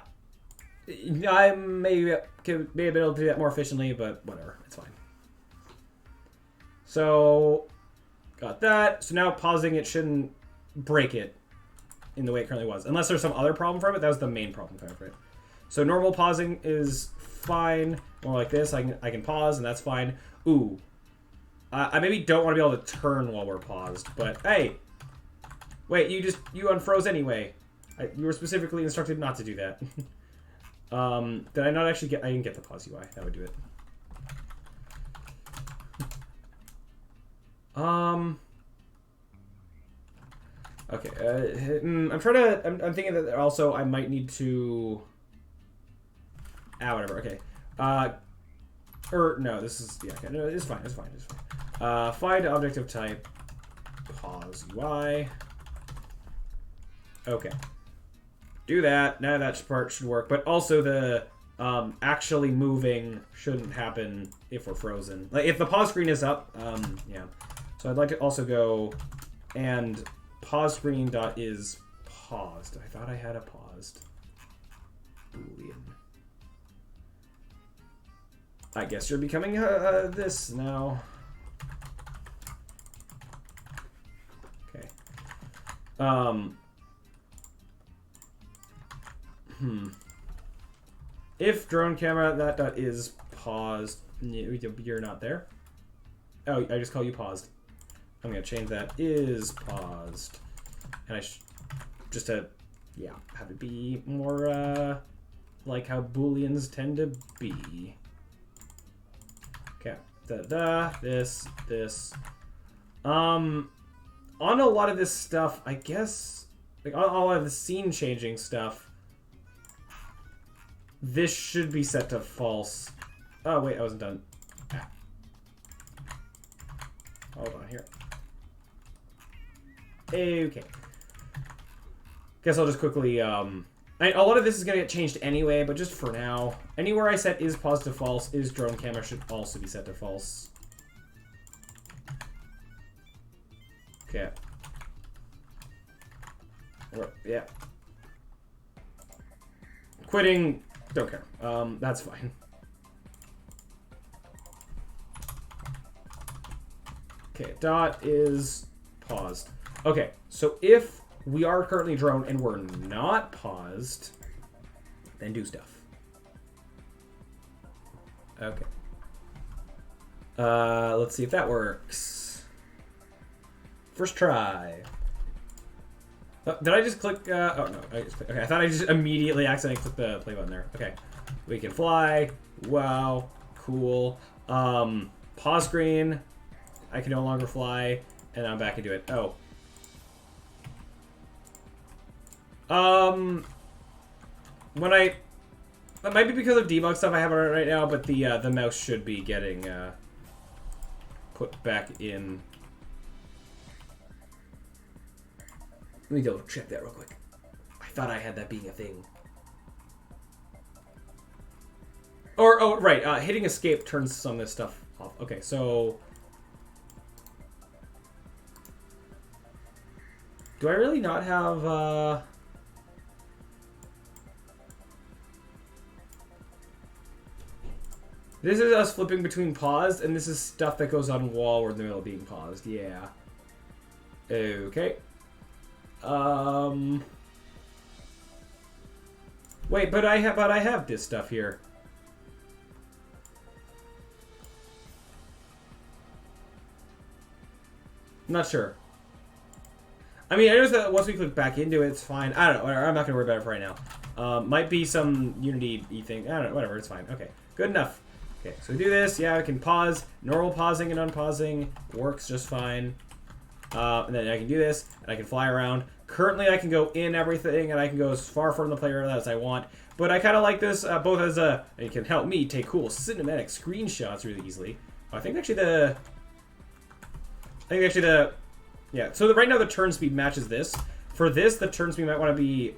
[SPEAKER 1] I may be able to do that more efficiently, but whatever. It's fine. So, got that. So now pausing it shouldn't break it in the way it currently was. Unless there's some other problem from it. That was the main problem for it. So normal pausing is fine. More like this. I can pause, and that's fine. Ooh. I maybe don't want to be able to turn while we're paused, but hey. Wait, you unfroze anyway. You were specifically instructed not to do that. Did I not actually get... I didn't get the pause UI. That would do it. Okay. I'm trying to... I'm thinking that also I might need to... whatever. Okay. No, this is... Yeah, okay. No, it's fine. It's fine. It's fine. Find object of type pause UI. Okay. Do that. Now that part should work. But also the actually moving shouldn't happen if we're frozen. Like if the pause screen is up, yeah. So I'd like to also go and pause screen dot is paused. I thought I had a paused Boolean. I guess you're becoming this now. Okay. If drone camera that dot is paused, you're not there. Oh, I just call you paused. I'm gonna change that is paused, and just to have it be more like how booleans tend to be. Okay, this. On a lot of this stuff, I guess, like on a lot of the scene changing stuff, this should be set to false. Oh wait, I wasn't done. Hold on here. Okay. Guess I'll just quickly, a lot of this is going to get changed anyway, but just for now, anywhere I set is pause to false, is drone camera should also be set to false. Okay. Yeah. Quitting, don't care. That's fine. Okay, dot is paused. Okay, so if we are currently drone and we're not paused, then do stuff. Okay. Let's see if that works. First try. Did I just click? Oh no. Okay, I thought I just immediately accidentally clicked the play button there. Okay. We can fly. Wow. Cool. Pause screen. I can no longer fly. And I'm back into it. Oh. That might be because of debug stuff I have on it right now, but the mouse should be getting put back in. Let me double check that real quick. I thought I had that being a thing. Or, oh, right, hitting escape turns some of this stuff off. Okay, so... Do I really not have, This is us flipping between paused, and this is stuff that goes on while we're in the middle of being paused. Yeah. Okay. Wait, but I have this stuff here. I'm not sure. I mean, I noticed that once we click back into it, it's fine. I don't know. I'm not gonna worry about it for right now. Might be some Unity thing. I don't know. Whatever. It's fine. Okay. Good enough. Okay. So we do this. Yeah, I can pause. Normal pausing and unpausing works just fine. And then I can do this, and I can fly around. Currently, I can go in everything, and I can go as far from the player as I want. But I kind of like this both as a... It can help me take cool cinematic screenshots really easily. I think actually the... Yeah, so right now the turn speed matches this. For this, the turn speed might want to be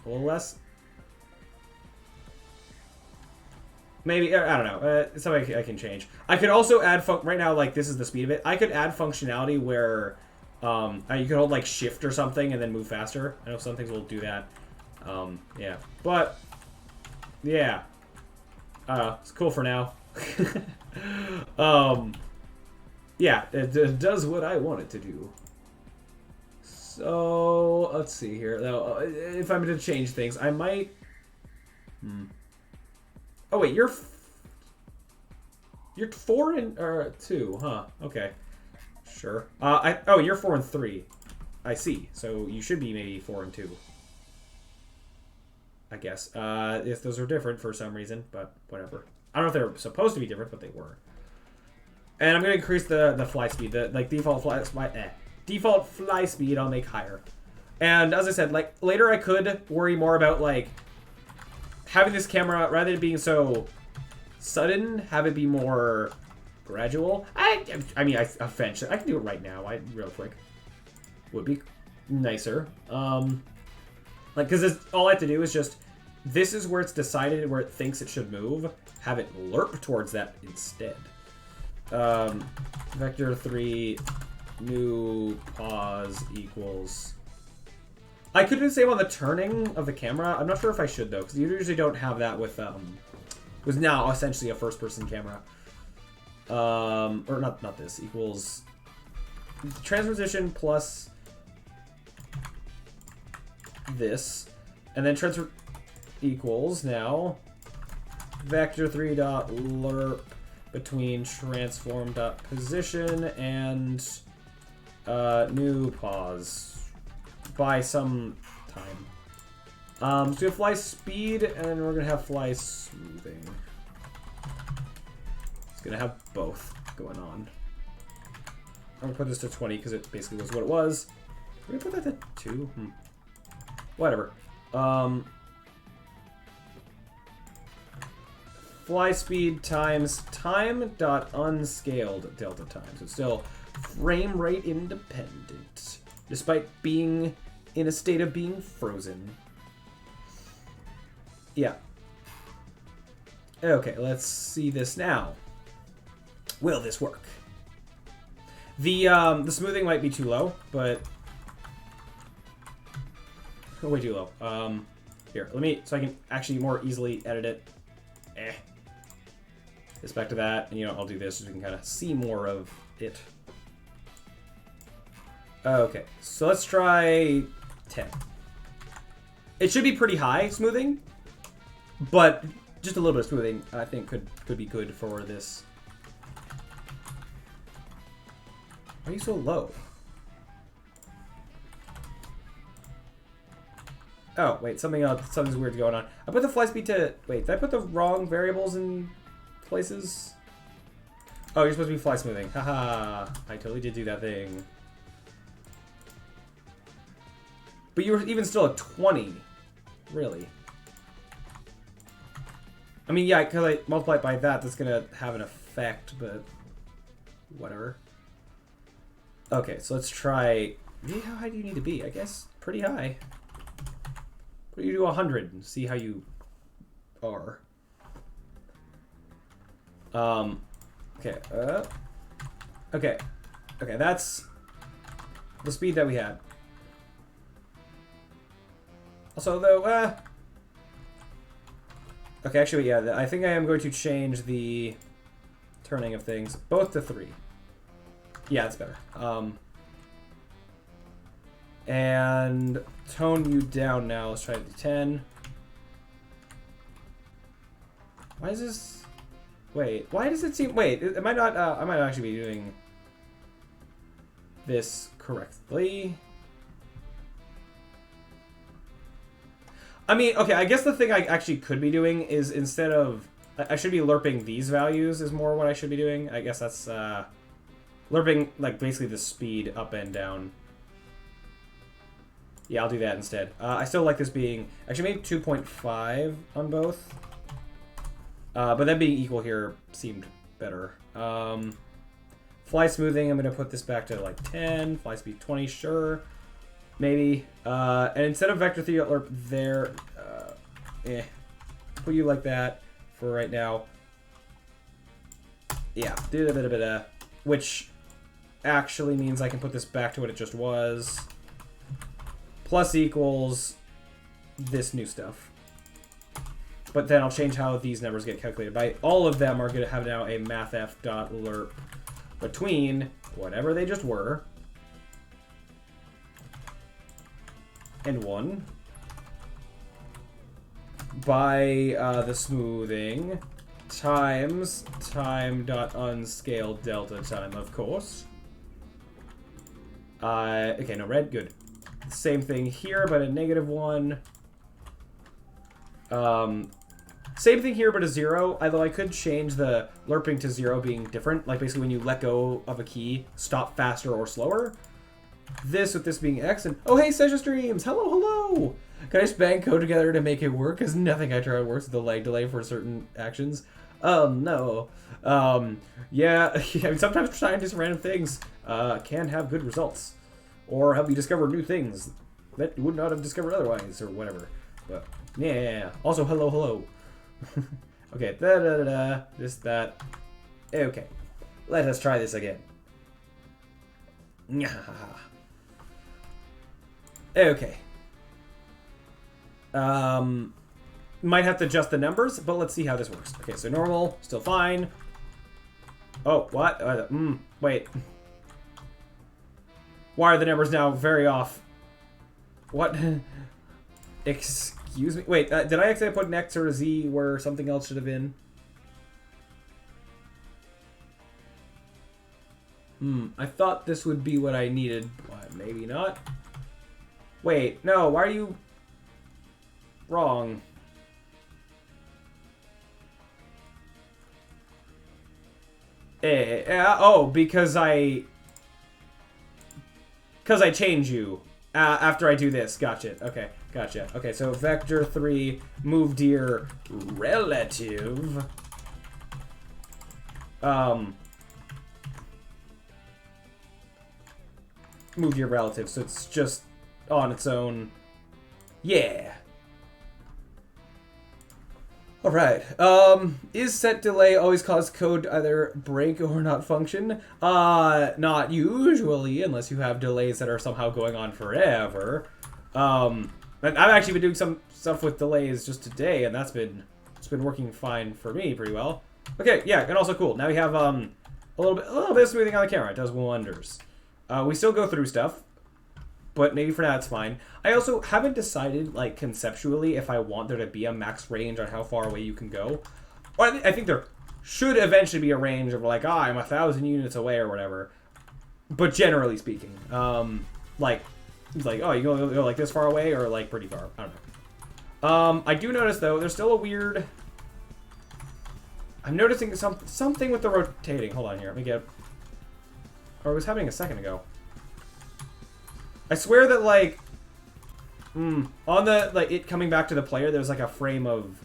[SPEAKER 1] a little less. Maybe, I don't know. It's something I can change. I could also add... Right now, like, this is the speed of it. I could add functionality where... you could hold like shift or something and then move faster. I know some things will do that. Yeah, but yeah, it's cool for now. Yeah, it does what I want it to do. So let's see here. Though, if I'm going to change things, I might. Oh wait, you're 4 and 2, huh? Okay. Sure. Oh, you're 4 and 3. I see. So you should be maybe 4 and 2. I guess. If those are different for some reason, but whatever. I don't know if they're supposed to be different, but they were. And I'm gonna increase the fly speed. The like default fly speed I'll make higher. And as I said, like later I could worry more about like having this camera rather than being so sudden, have it be more gradual. I mean, eventually I can do it right now. Real quick would be nicer. Like because all I have to do is just this is where it's decided where it thinks it should move. Have it lerp towards that instead. Vector 3 new pause equals. I could do the same on the turning of the camera. I'm not sure if I should though, because you usually don't have that with was now essentially a first-person camera. Or not this, equals transposition plus this, and then transfer equals now vector3 dot lerp between transform dot position and new pause by some time. So we have fly speed, and we're gonna have fly smoothing. It's gonna have both going on. I'm gonna put this to 20 because it basically was what it was. We're gonna put that to 2. Whatever. Fly speed times time dot unscaled delta time. So it's still frame rate independent, despite being in a state of being frozen. Yeah. Okay, let's see this now. Will this work? The smoothing might be too low, but way too low. Here, let me, so I can actually more easily edit it. This back to that, and I'll do this so we can kind of see more of it. Okay, so let's try 10. It should be pretty high smoothing, but just a little bit of smoothing I think could be good for this. Why are you so low? Oh, wait, something's weird going on. I put the fly speed to... Wait, did I put the wrong variables in places? Oh, you're supposed to be fly smoothing. Haha, I totally did do that thing. But you were even still at 20. Really? I mean, yeah, because I multiply it by that, that's going to have an effect, but whatever. Okay, so let's try... How high do you need to be? I guess pretty high. Put you to 100 and see how you are. Okay, okay, that's the speed that we had. Also, though, okay, actually, yeah, I think I am going to change the turning of things, both to 3. Yeah, that's better. And tone you down now. Let's try to do 10. Why is this... Wait, why does it seem... Wait, am I not... I might actually be doing this correctly. I mean, okay, I guess the thing I actually could be doing is instead of... I should be lerping these values is more what I should be doing. I guess that's... lerping, like, basically the speed up and down. Yeah, I'll do that instead. I still like this being... Actually, maybe 2.5 on both. But then being equal here seemed better. Fly smoothing, I'm going to put this back to, like, 10. Fly speed 20, sure. Maybe. And instead of vector 3 lerp there... Put you like that for right now. Yeah, do a bit of... Which actually means I can put this back to what it just was. Plus equals this new stuff. But then I'll change how these numbers get calculated. By all of them are going to have now a mathf.lerp between whatever they just were and 1 by the smoothing times time.unscaled delta time, of course. Okay, no red, good. Same thing here, but a -1. Same thing here, but a 0. Although I could change the lerping to 0 being different. Like basically when you let go of a key, stop faster or slower. This with this being X and... Oh, hey, Session Streams! Hello, hello! Can I just bang code together to make it work? Because nothing I try works with the lag delay for certain actions. No. Yeah, I mean, sometimes trying just random things can have good results. Or help you discover new things that you would not have discovered otherwise, or whatever. But, yeah. Also, hello, hello. Okay, this, that. Okay. Let us try this again. Okay. might have to adjust the numbers, but let's see how this works. Okay, so normal, still fine. Oh, what? Wait. Why are the numbers now very off? What? Excuse me? Wait, did I actually put an X or a Z where something else should have been? I thought this would be what I needed. But maybe not. Wait, no, why are you wrong? Oh, because I change you after I do this. Gotcha. Okay, gotcha. Okay, so vector 3, move deer, relative. Move your relative, so it's just on its own. Yeah. Alright. Is set delay always cause code to either break or not function? Not usually, unless you have delays that are somehow going on forever. And I've actually been doing some stuff with delays just today, and it's been working fine for me pretty well. Okay, yeah, and also cool. Now we have a little bit of smoothing on the camera. It does wonders. We still go through stuff, but maybe for now it's fine. I also haven't decided, like, conceptually if I want there to be a max range on how far away you can go. Or I think there should eventually be a range of, like, I'm 1,000 units away or whatever. But generally speaking, like, oh, you go like this far away or, like, pretty far. I don't know. I do notice, though, there's still a weird... I'm noticing something with the rotating. Hold on here. Let me get... Or it was happening a second ago. I swear that, like, on the, like, it coming back to the player, there's, like, a frame of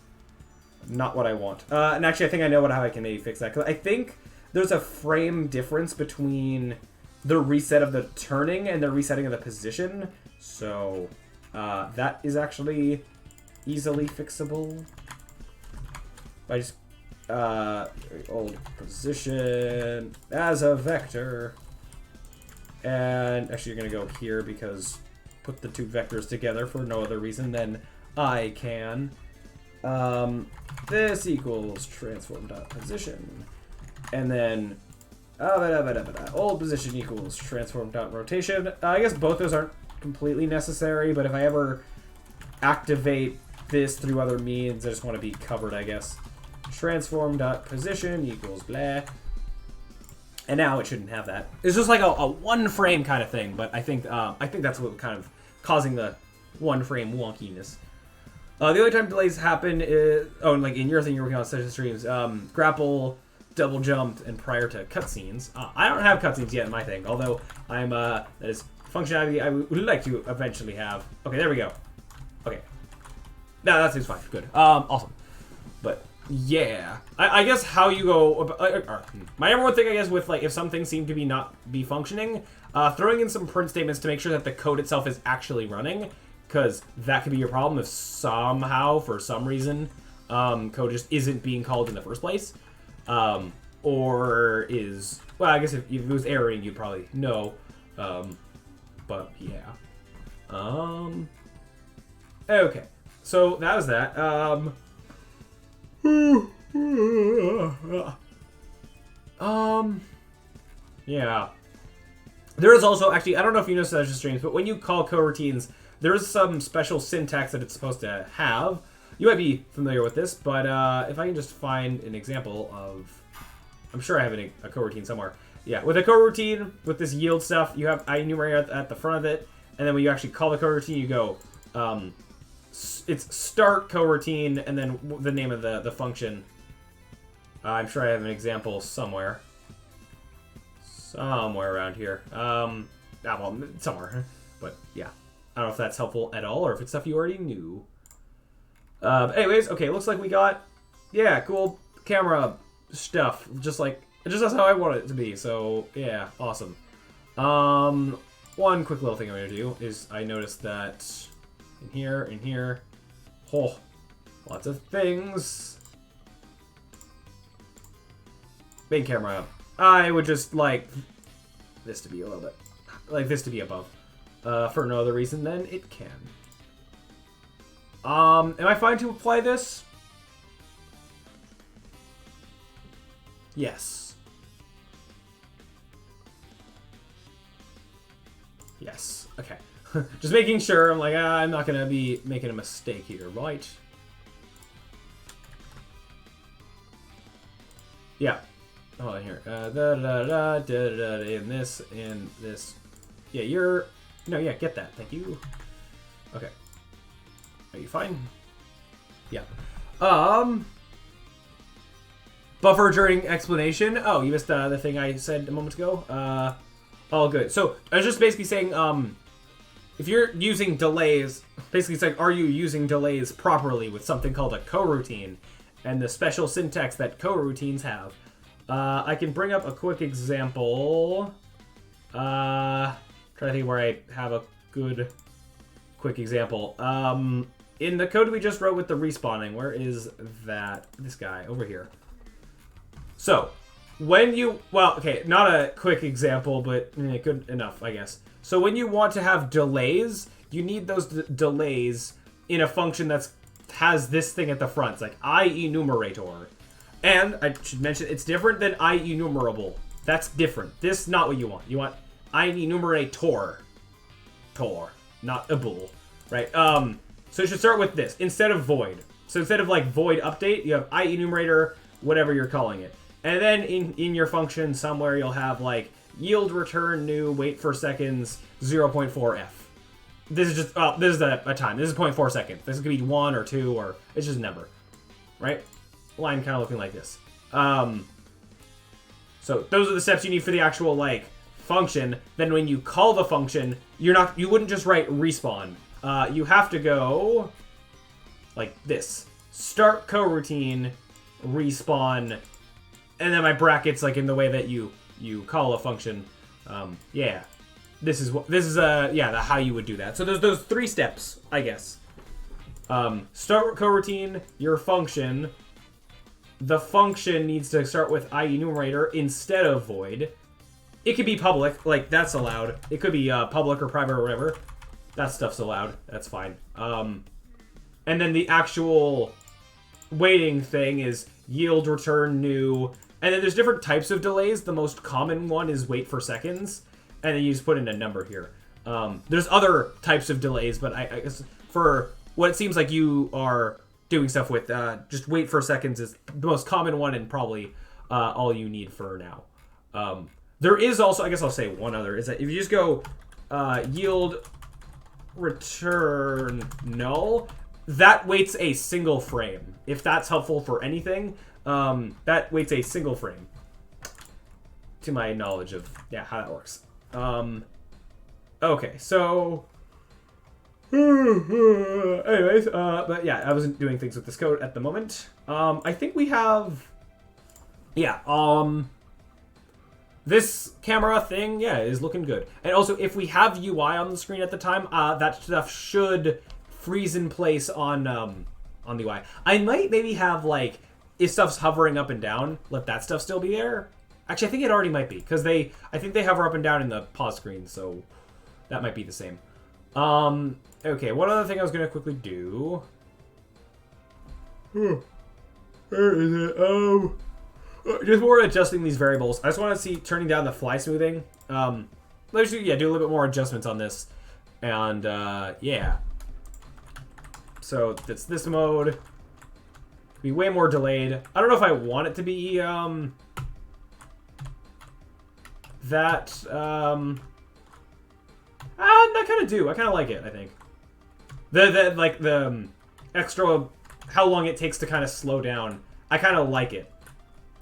[SPEAKER 1] not what I want. And actually, I think I know how I can maybe fix that. Because I think there's a frame difference between the reset of the turning and the resetting of the position. So, that is actually easily fixable. I just, old position as a vector. And actually, you're going to go here because put the two vectors together for no other reason than I can. This equals transform.position. And then old position equals transform.rotation. I guess both those aren't completely necessary, but if I ever activate this through other means, I just want to be covered, I guess. Transform.position equals blah. And now it shouldn't have that. It's just like a one frame kind of thing, but I think that's what kind of causing the one frame wonkiness. The only time delays happen is like in your thing you're working on session streams, grapple, double jumped, and prior to cutscenes. I don't have cutscenes yet in my thing, although I'm that is functionality I would like to eventually have. Okay, there we go. Okay, no, that seems fine. Good. Awesome. But yeah, I guess how you go. My number one thing, I guess, with like if some things seem to not be functioning, throwing in some print statements to make sure that the code itself is actually running, because that could be your problem if somehow, for some reason, code just isn't being called in the first place, or is I guess if it was erroring, you'd probably know, but yeah, okay, so that was that. Yeah. There is also, actually, I don't know if you noticed that streams, but when you call coroutines, there is some special syntax that it's supposed to have. You might be familiar with this, but if I can just find an example of... I'm sure I have a coroutine somewhere. Yeah, with a coroutine, with this yield stuff, you have IEnumerate at the front of it, and then when you actually call the coroutine, you go... it's start coroutine and then the name of the function. I'm sure I have an example somewhere around here. Well, somewhere, but yeah, I don't know if that's helpful at all or if it's stuff you already knew. Anyways, okay, looks like we got cool camera stuff, just that's how I want it to be. So yeah, awesome. One quick little thing I'm gonna do is I noticed that in here. Oh, lots of things. Main camera. I would just like this to be a little bit, like this to be above, for no other reason than it can. Am I fine to apply this? Yes. Yes. Okay. Just making sure. I'm like, I'm not gonna be making a mistake here, right? Yeah. Oh, here. In this, in this. Yeah, you're. No, yeah, get that. Thank you. Okay. Are you fine? Yeah. Buffer during explanation. Oh, you missed the thing I said a moment ago. All good. So I was just basically saying, if you're using delays, basically it's like, are you using delays properly with something called a coroutine, and the special syntax that coroutines have. I can bring up a quick example. Try to think where I have a good, quick example. In the code we just wrote with the respawning, where is that? This guy over here. So, when you, well, okay, not a quick example, but good enough, I guess. So when you want to have delays, you need those delays in a function that has this thing at the front. It's like IEnumerator. And I should mention, it's different than IEnumerable. That's different. This is not what you want. You want IEnumerator. Tor, not a bull, right? So you should start with this instead of void. So instead of like void update, you have IEnumerator, whatever you're calling it. And then in your function somewhere you'll have like yield return new wait for seconds 0.4f. This is just this is a time. This is 0.4 seconds. This could be 1 or 2 or it's just a number, right? Line kind of looking like this. So those are the steps you need for the actual like function. Then when you call the function, you wouldn't just write respawn. You have to go like this: start coroutine, respawn. And then my brackets, like in the way that you call a function, yeah, this is how you would do that. So there's those 3 steps, I guess. Start coroutine, your function. The function needs to start with IEnumerator instead of void. It could be public, like that's allowed. It could be public or private or whatever. That stuff's allowed. That's fine. And then the actual waiting thing is yield return new. And then there's different types of delays. The most common one is wait for seconds. And then you just put in a number here. There's other types of delays, but I guess for what it seems like you are doing stuff with, just wait for seconds is the most common one and probably all you need for now. There is also, I guess I'll say one other, is that if you just go yield return null, that waits a single frame. If that's helpful for anything, that waits a single frame. To my knowledge of how that works. Okay, so anyways, but yeah, I wasn't doing things with this code at the moment. I think we have this camera thing, is looking good. And also, if we have UI on the screen at the time, that stuff should freeze in place on the UI. I might maybe have, like, if stuff's hovering up and down, let that stuff still be there. Actually, I think it already might be, because I think they hover up and down in the pause screen, so that might be the same. Okay, one other thing I was going to quickly do. Where is it? Just more adjusting these variables. I just want to see turning down the fly smoothing. Let's do a little bit more adjustments on this. And, yeah. So, it's this mode. Be way more delayed. I don't know if I want it to be, that, I kind of do. I kind of like it, I think. The extra, how long it takes to kind of slow down. I kind of like it.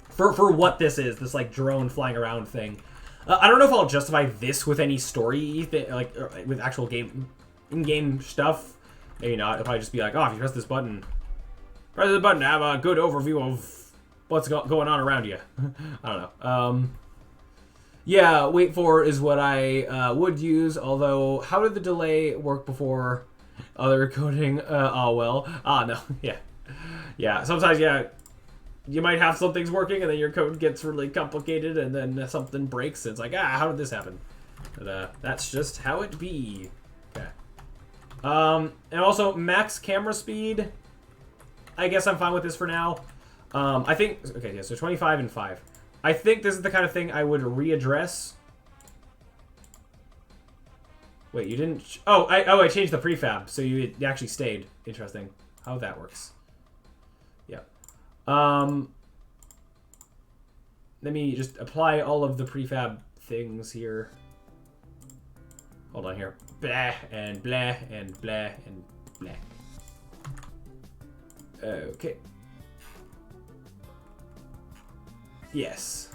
[SPEAKER 1] For what this is, this, like, drone flying around thing. I don't know if I'll justify this with any story, like, with actual in-game stuff. Maybe not. It'll probably just be like, oh, if you press this button to have a good overview of what's going on around you. I don't know. Yeah, wait for is what I would use, although how did the delay work before other coding? No, yeah. Yeah, sometimes, you might have some things working and then your code gets really complicated and then something breaks and it's like, how did this happen? But, that's just how it be. Okay. And also max camera speed. I guess I'm fine with this for now. I think, okay, yeah, so 25 and 5. I think this is the kind of thing I would readdress. Wait, you didn't, I changed the prefab, so you actually stayed. Interesting how that works. Yeah. Let me just apply all of the prefab things here. Hold on here. Blah, and blah, and blah, and blah. Okay. Yes.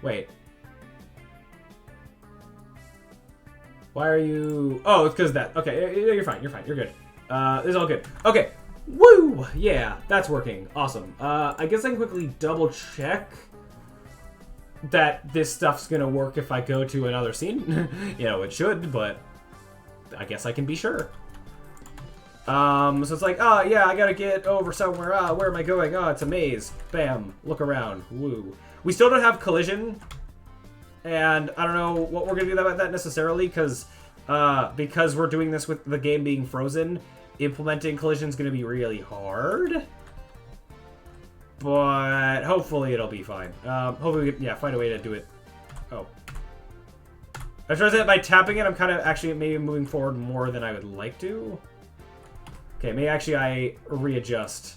[SPEAKER 1] Wait. Why are you... Oh, it's because of that. Okay, you're fine. You're fine. You're good. This is all good. Okay. Woo! Yeah, that's working. Awesome. I guess I can quickly double check that this stuff's gonna work if I go to another scene. You know, it should, but I guess I can be sure. So it's like, oh, yeah, I gotta get over somewhere. Ah, where am I going? Oh, it's a maze. Bam. Look around. Woo. We still don't have collision. And I don't know what we're gonna do about that necessarily, because we're doing this with the game being frozen, implementing collision is gonna be really hard. But hopefully it'll be fine. Hopefully we can, yeah, find a way to do it. Oh. I try to say that by tapping it, I'm kind of actually maybe moving forward more than I would like to. Okay, maybe actually I readjust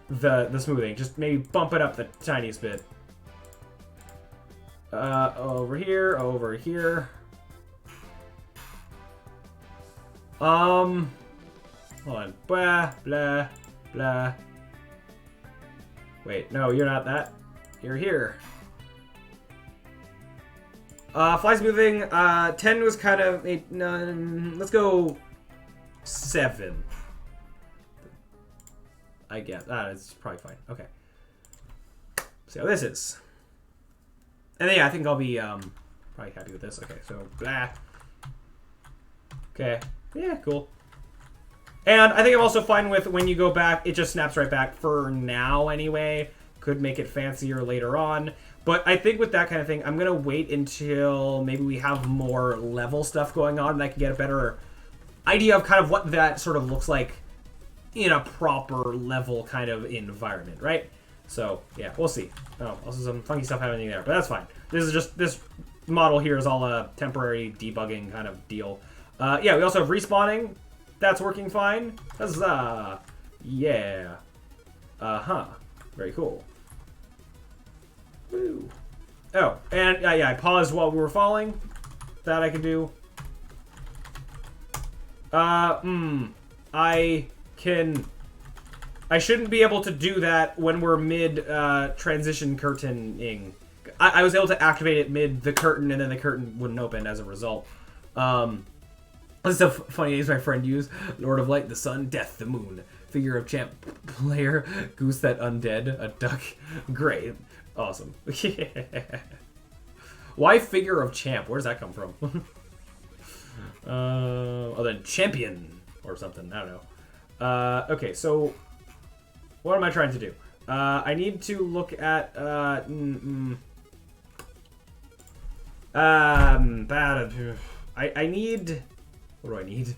[SPEAKER 1] the smoothing. Just maybe bump it up the tiniest bit. Over here, over here. Hold on. Blah, blah, blah. Wait, no, you're not that. You're here. Fly smoothing, 10 was kind of, let's go 7. I guess. It's probably fine. Okay. See how this is. And then, yeah, I think I'll be probably happy with this. Okay, so blah. Okay. Yeah, cool. And I think I'm also fine with when you go back, it just snaps right back for now anyway. Could make it fancier later on. But I think with that kind of thing, I'm going to wait until maybe we have more level stuff going on and I can get a better idea of kind of what that sort of looks like in a proper level kind of environment, right? So, yeah, we'll see. Oh, also some funky stuff happening there, but that's fine. This is just, this model here is all a temporary debugging kind of deal. Yeah, we also have respawning. That's working fine. Huzzah! Yeah. Uh-huh. Very cool. Woo. Oh, and yeah, I paused while we were falling. That I can do. I shouldn't be able to do that when we're mid transition curtaining. I was able to activate it mid the curtain, and then the curtain wouldn't open as a result. This is a funny name my friend used. Lord of Light, the Sun, Death, the Moon. Figure of champ player, Goose that undead, a duck. Great. Awesome. Yeah. Why figure of champ? Where does that come from? Oh, then champion or something. I don't know. Okay, so what am I trying to do? I need to look at I need, what do I need?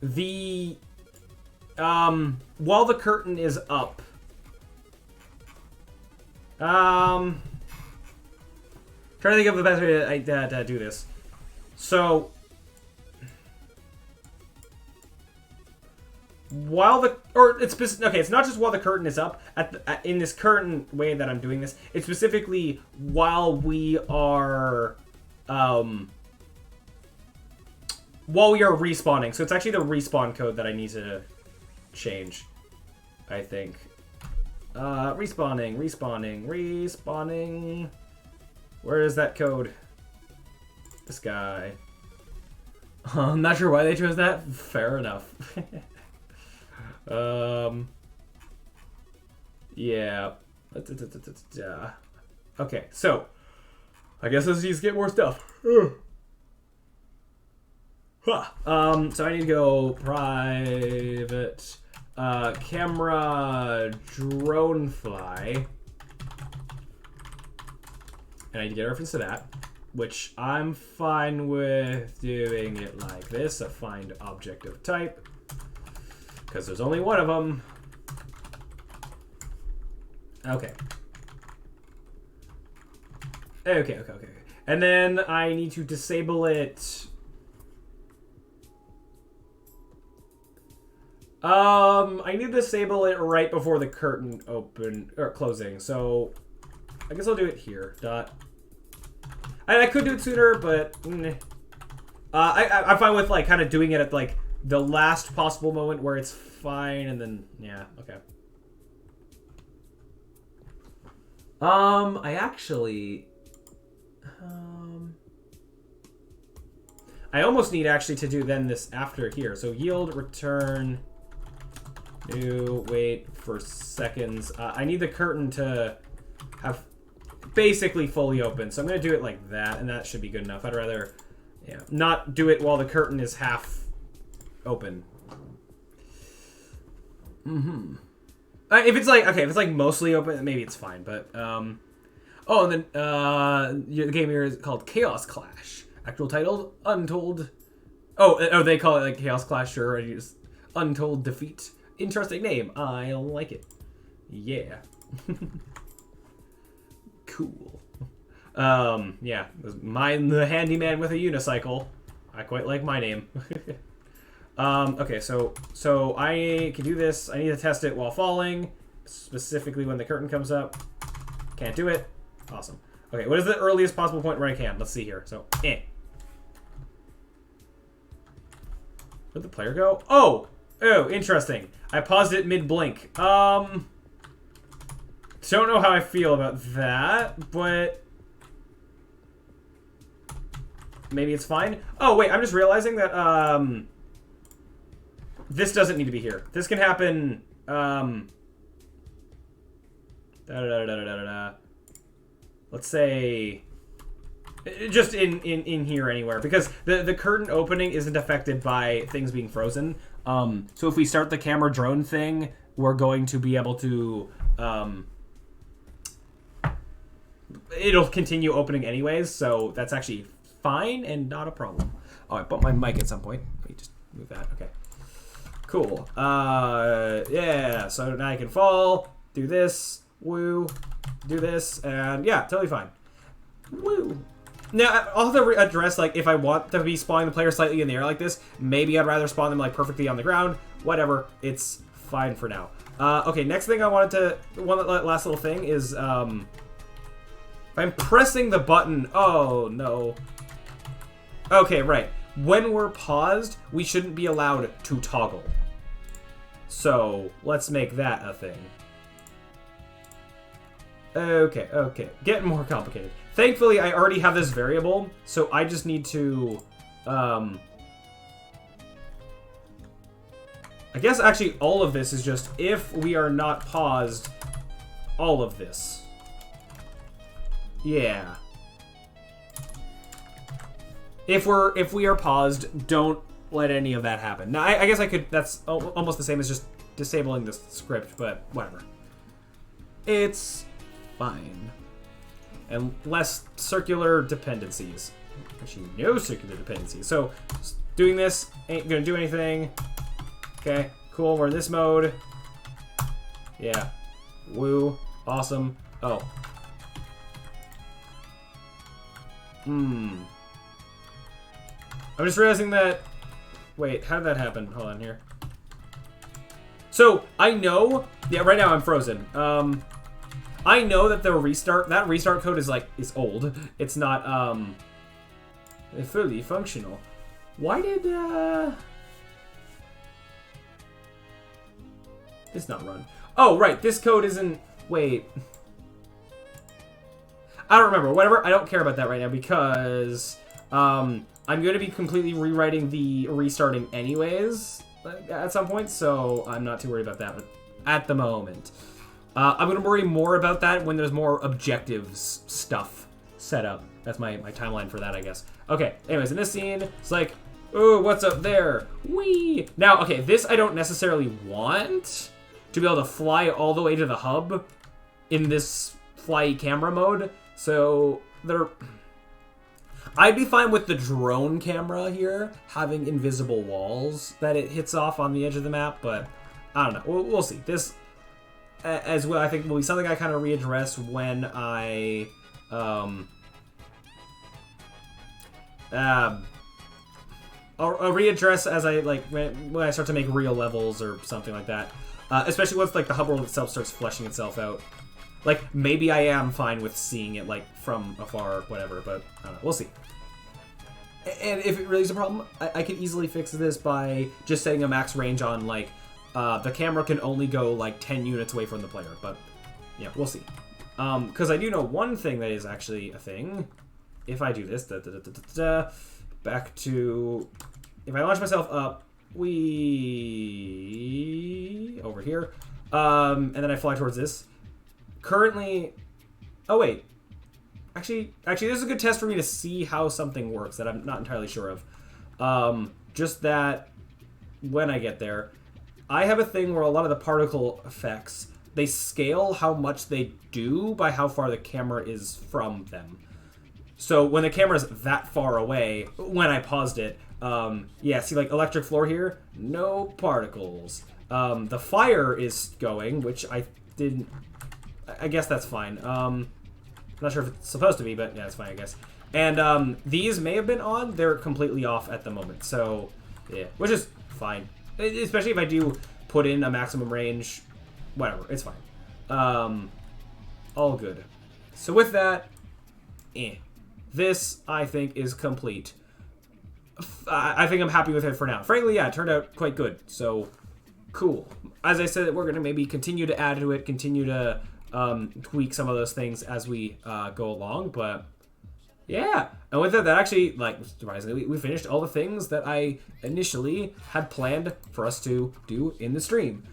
[SPEAKER 1] The while the curtain is up. Trying to think of the best way to do this. So while the, or it's okay, it's not just while the curtain is up in this current way that I'm doing this. It's specifically while we are respawning. So it's actually the respawn code that I need to change, I think. Respawning. Where is that code? This guy. I'm not sure why they chose that. Fair enough. Yeah. Okay, so I guess let's just get more stuff. So I need to go private camera drone fly. And I need to get a reference to that. which I'm fine with doing it like this, a find object of type, because there's only one of them. Okay. Okay. And then I need to disable it. I need to disable it right before the curtain closing. So I guess I'll do it here. I could do it sooner, but I'm fine with like kind of doing it at like the last possible moment where it's fine, and then yeah, okay. I actually, I almost need actually to do then this after here. So yield return. New wait for seconds. I need the curtain to have basically fully open, so I'm gonna do it like that, and that should be good enough. I'd rather, yeah, not do it while the curtain is half open. If it's like okay, if it's like mostly open, maybe it's fine. But oh, and then the game here is called Chaos Clash. Actual title Untold. Oh, they call it like Chaos Clash, sure. And you just Untold Defeat. Interesting name. I like it. Yeah. Cool. Yeah. Mine the handyman with a unicycle. I quite like my name. Okay, so I can do this. I need to test it while falling, specifically when the curtain comes up. Can't do it. Awesome. Okay, what is the earliest possible point where I can? Let's see here. So, Where'd the player go? Oh, interesting. I paused it mid-blink. Don't know how I feel about that, but maybe it's fine. Oh, wait, I'm just realizing that, this doesn't need to be here. This can happen, let's say, just in here anywhere, because the curtain opening isn't affected by things being frozen. So if we start the camera drone thing, we're going to be able to, it'll continue opening anyways, so that's actually fine and not a problem. Oh, I bumped my mic at some point. Let me just move that. Okay. Cool. Yeah, so now I can fall, do this, woo, do this, and yeah, totally fine. Woo. Now, I'll have to address, like, if I want to be spawning the player slightly in the air like this, maybe I'd rather spawn them, like, perfectly on the ground. Whatever. It's fine for now. Okay, next thing I wanted to... One last little thing is, if I'm pressing the button... Oh, no. Okay, right. When we're paused, we shouldn't be allowed to toggle. So, let's make that a thing. Okay. Getting more complicated. Thankfully, I already have this variable, so I just need to, I guess actually all of this is just if we are not paused, all of this. Yeah. If we are paused, don't let any of that happen. Now, I guess I could, that's almost the same as just disabling the script, but whatever. It's fine. And less circular dependencies. Actually, no circular dependencies. So, doing this ain't gonna do anything. Okay, cool, we're in this mode. Yeah. Woo. Awesome. Oh. I'm just realizing that... Wait, how did that happen? Hold on here. So, I know... Yeah, right now I'm frozen. I know that the restart code is old. It's not fully functional. Why did this not run? Oh, right, this code isn't... Wait. I don't remember. Whatever, I don't care about that right now because I'm going to be completely rewriting the restarting anyways at some point, so I'm not too worried about that at the moment. I'm going to worry more about that when there's more objectives stuff set up. That's my timeline for that, I guess. Okay, anyways, in this scene, it's like, oh, what's up there? Whee! Now, okay, this I don't necessarily want to be able to fly all the way to the hub in this fly camera mode. So, I'd be fine with the drone camera here having invisible walls that it hits off on the edge of the map, but I don't know. We'll see. This, as well, I think will be something I kind of readdress when I I'll readdress as I when I start to make real levels or something like that. Especially once like the hub world itself starts fleshing itself out. Like maybe I am fine with seeing it like from afar, or whatever. But I don't know. We'll see. And if it really is a problem, I could easily fix this by just setting a max range on like the camera can only go like 10 units away from the player. But yeah, we'll see. Because I do know one thing that is actually a thing. If I do this, back to if I launch myself up, over here, and then I fly towards this. Currently, oh wait, actually, this is a good test for me to see how something works that I'm not entirely sure of. Just that when I get there, I have a thing where a lot of the particle effects, they scale how much they do by how far the camera is from them. So when the camera's that far away, when I paused it, yeah, see like electric floor here, no particles. The fire is going, which I guess that's fine. Not sure if it's supposed to be, but yeah, it's fine, I guess. And these may have been on, they're completely off at the moment. So yeah, which is fine. Especially if I do put in a maximum range, whatever, it's fine. All good. So with that, this, I think, is complete. I think I'm happy with it for now. Frankly, yeah, it turned out quite good. So, cool. As I said, we're going to maybe continue to add to it, continue to tweak some of those things as we go along. But, yeah. And with that actually, like, surprisingly, we finished all the things that I initially had planned for us to do in the stream.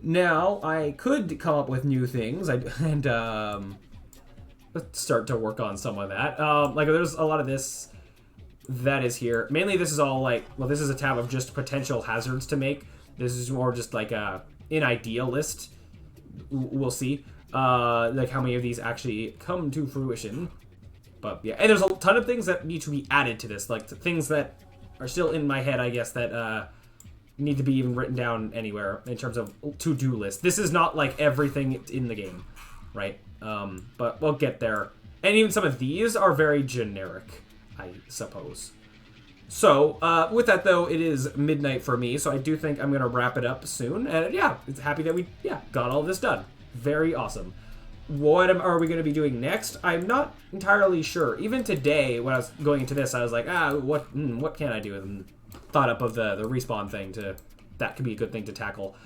[SPEAKER 1] Now, I could come up with new things, let's start to work on some of that. Like, there's a lot of this that is here. Mainly, this is all, like, well, this is a tab of just potential hazards to make. This is more just, like, an idea list. We'll see, like, how many of these actually come to fruition. But, yeah. And there's a ton of things that need to be added to this. Like, things that are still in my head, I guess, that need to be even written down anywhere in terms of to-do list. This is not, like, everything in the game, right? But we'll get there. And even some of these are very generic, I suppose. So, with that, though, it is midnight for me, so I do think I'm going to wrap it up soon. And, yeah, it's happy that we, got all this done. Very awesome. What are we going to be doing next? I'm not entirely sure. Even today, when I was going into this, I was like, what can I do? And thought up of the respawn thing that could be a good thing to tackle.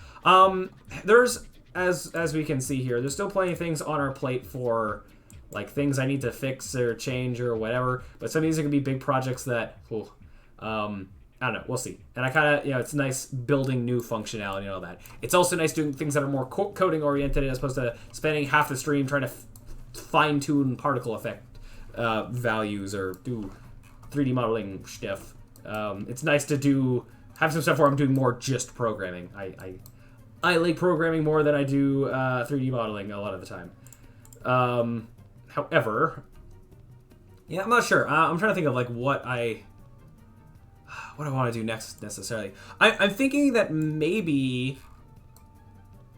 [SPEAKER 1] There's... As we can see here, there's still plenty of things on our plate for, like, things I need to fix or change or whatever. But some of these are going to be big projects that, I don't know, we'll see. And I kind of, it's nice building new functionality and all that. It's also nice doing things that are more coding oriented as opposed to spending half the stream trying to fine-tune particle effect values or do 3D modeling stuff. It's nice to have some stuff where I'm doing more just programming. I like programming more than I do 3D modeling a lot of the time. However, yeah, I'm not sure. I'm trying to think of like what I want to do next necessarily. I'm thinking that maybe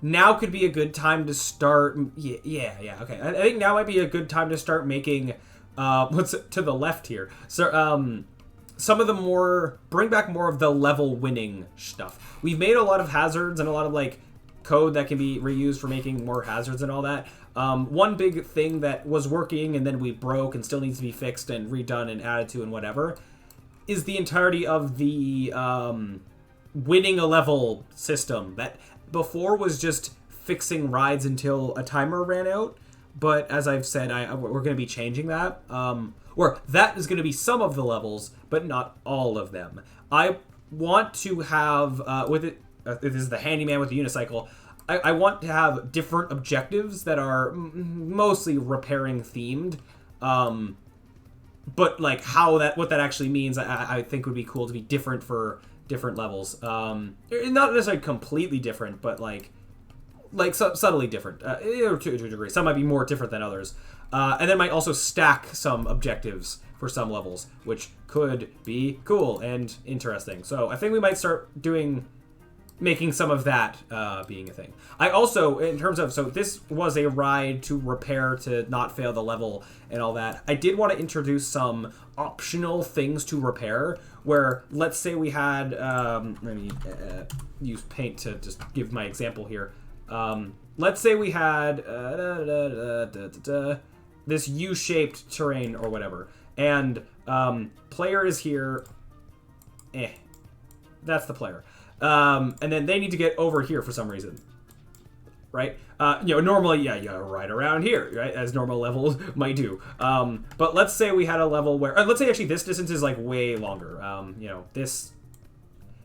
[SPEAKER 1] now could be a good time to start. Yeah. Okay. I think now might be a good time to start making what's to the left here. So some of the bring back more of the level winning stuff. We've made a lot of hazards and a lot of like code that can be reused for making more hazards and all that. One big thing that was working and then we broke and still needs to be fixed and redone and added to and whatever is the entirety of the winning a level system that before was just fixing rides until a timer ran out. But as I've said, we're going to be changing that. Or that is going to be some of the levels, but not all of them. I want to have, with it, this is the Handyman with the Unicycle, I want to have different objectives that are mostly repairing themed. But like what that actually means, I think would be cool to be different for different levels. Not necessarily completely different, but like like subtly different to a degree. Some might be more different than others, and then might also stack some objectives for some levels, which could be cool and interesting. So I think we might start making some of that being a thing. I also, in terms of, so this was a ride to repair, to not fail the level and all that. I did want to introduce some optional things to repair, where let's say we had, let me use paint to just give my example here. Let's say we had this U-shaped terrain or whatever, and player is here. That's the player. And then they need to get over here for some reason, right? Normally, yeah, you gotta ride around here, right? As normal levels might do. But let's say we had a level where, let's say actually this distance is like way longer. This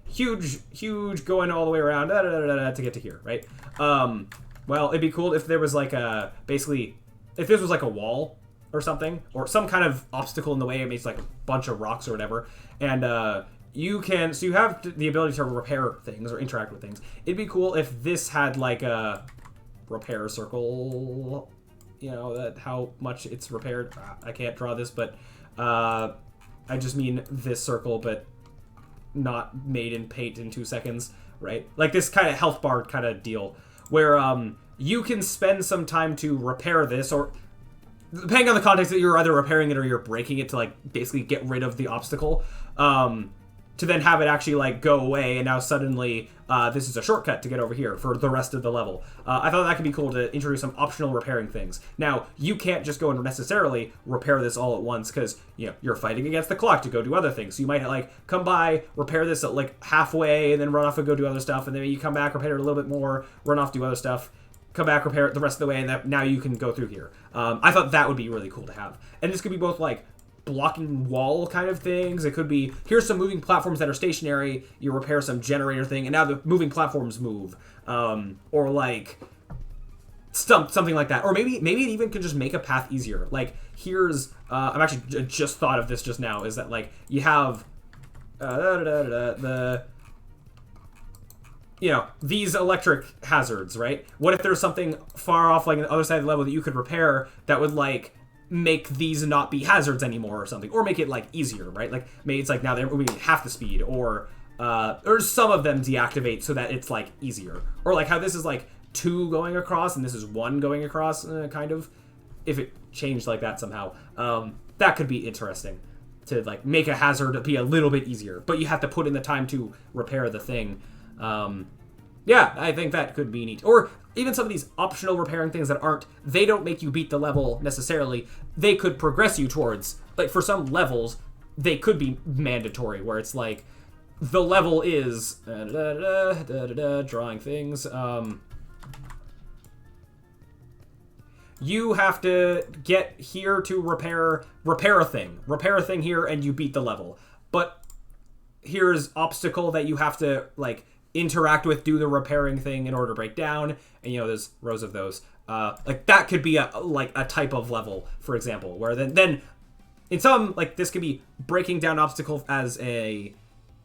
[SPEAKER 1] huge going all the way around to get to here, right? Well, it'd be cool if there was like basically, if this was like a wall or something, or some kind of obstacle in the way. It makes like a bunch of rocks or whatever, and you have the ability to repair things or interact with things. It'd be cool if this had like a repair circle, that how much it's repaired. I can't draw this, but I just mean this circle, but not made in paint in 2 seconds, right? Like this kind of health bar kind of deal, where you can spend some time to repair this, or depending on the context, that you're either repairing it or you're breaking it to like basically get rid of the obstacle. To then have it actually like go away, and now suddenly this is a shortcut to get over here for the rest of the level. I thought that could be cool to introduce some optional repairing things. Now, you can't just go and necessarily repair this all at once, because you're fighting against the clock to go do other things. So you might like come by, repair this at like halfway, and then run off and go do other stuff, and then you come back, repair it a little bit more, run off, do other stuff, come back, repair it the rest of the way, and now you can go through here. I thought that would be really cool to have. And this could be both like blocking wall kind of things. It could be, here's some moving platforms that are stationary, you repair some generator thing, and now the moving platforms move. Or like something like that. Or maybe it even could just make a path easier. Like here's I'm actually just thought of this just now, is that like you have these electric hazards, right? What if there's something far off like on the other side of the level that you could repair that would like make these not be hazards anymore or something, or make it like easier, right? Like maybe it's like now they're moving half the speed, or some of them deactivate so that it's like easier, or like how this is like 2 going across and this is 1 going across, kind of. If it changed like that somehow, that could be interesting to like make a hazard be a little bit easier, but you have to put in the time to repair the thing. Yeah, I think that could be neat. Or even some of these optional repairing things that they don't make you beat the level necessarily. They could progress you towards, like for some levels, they could be mandatory, where it's like, the level is, drawing things, you have to get here to repair a thing here, and you beat the level. But here's obstacle that you have to like interact with, do the repairing thing in order to break down, and there's rows of those. Like that could be a type of level, for example, where then in some, like this could be breaking down obstacles as a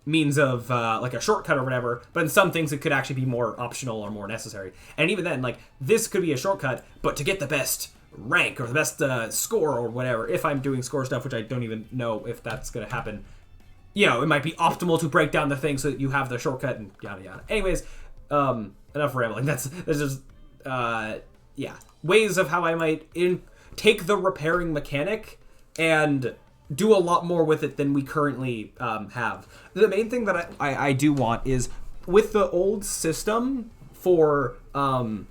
[SPEAKER 1] means of like a shortcut or whatever, but in some things it could actually be more optional or more necessary. And even then, like this could be a shortcut, but to get the best rank or the best score or whatever, if I'm doing score stuff, which I don't even know if that's gonna happen, it might be optimal to break down the thing so that you have the shortcut and yada yada. Anyways, enough rambling. That's just ways of how I might take the repairing mechanic and do a lot more with it than we currently have. The main thing that I do want is with the old system for how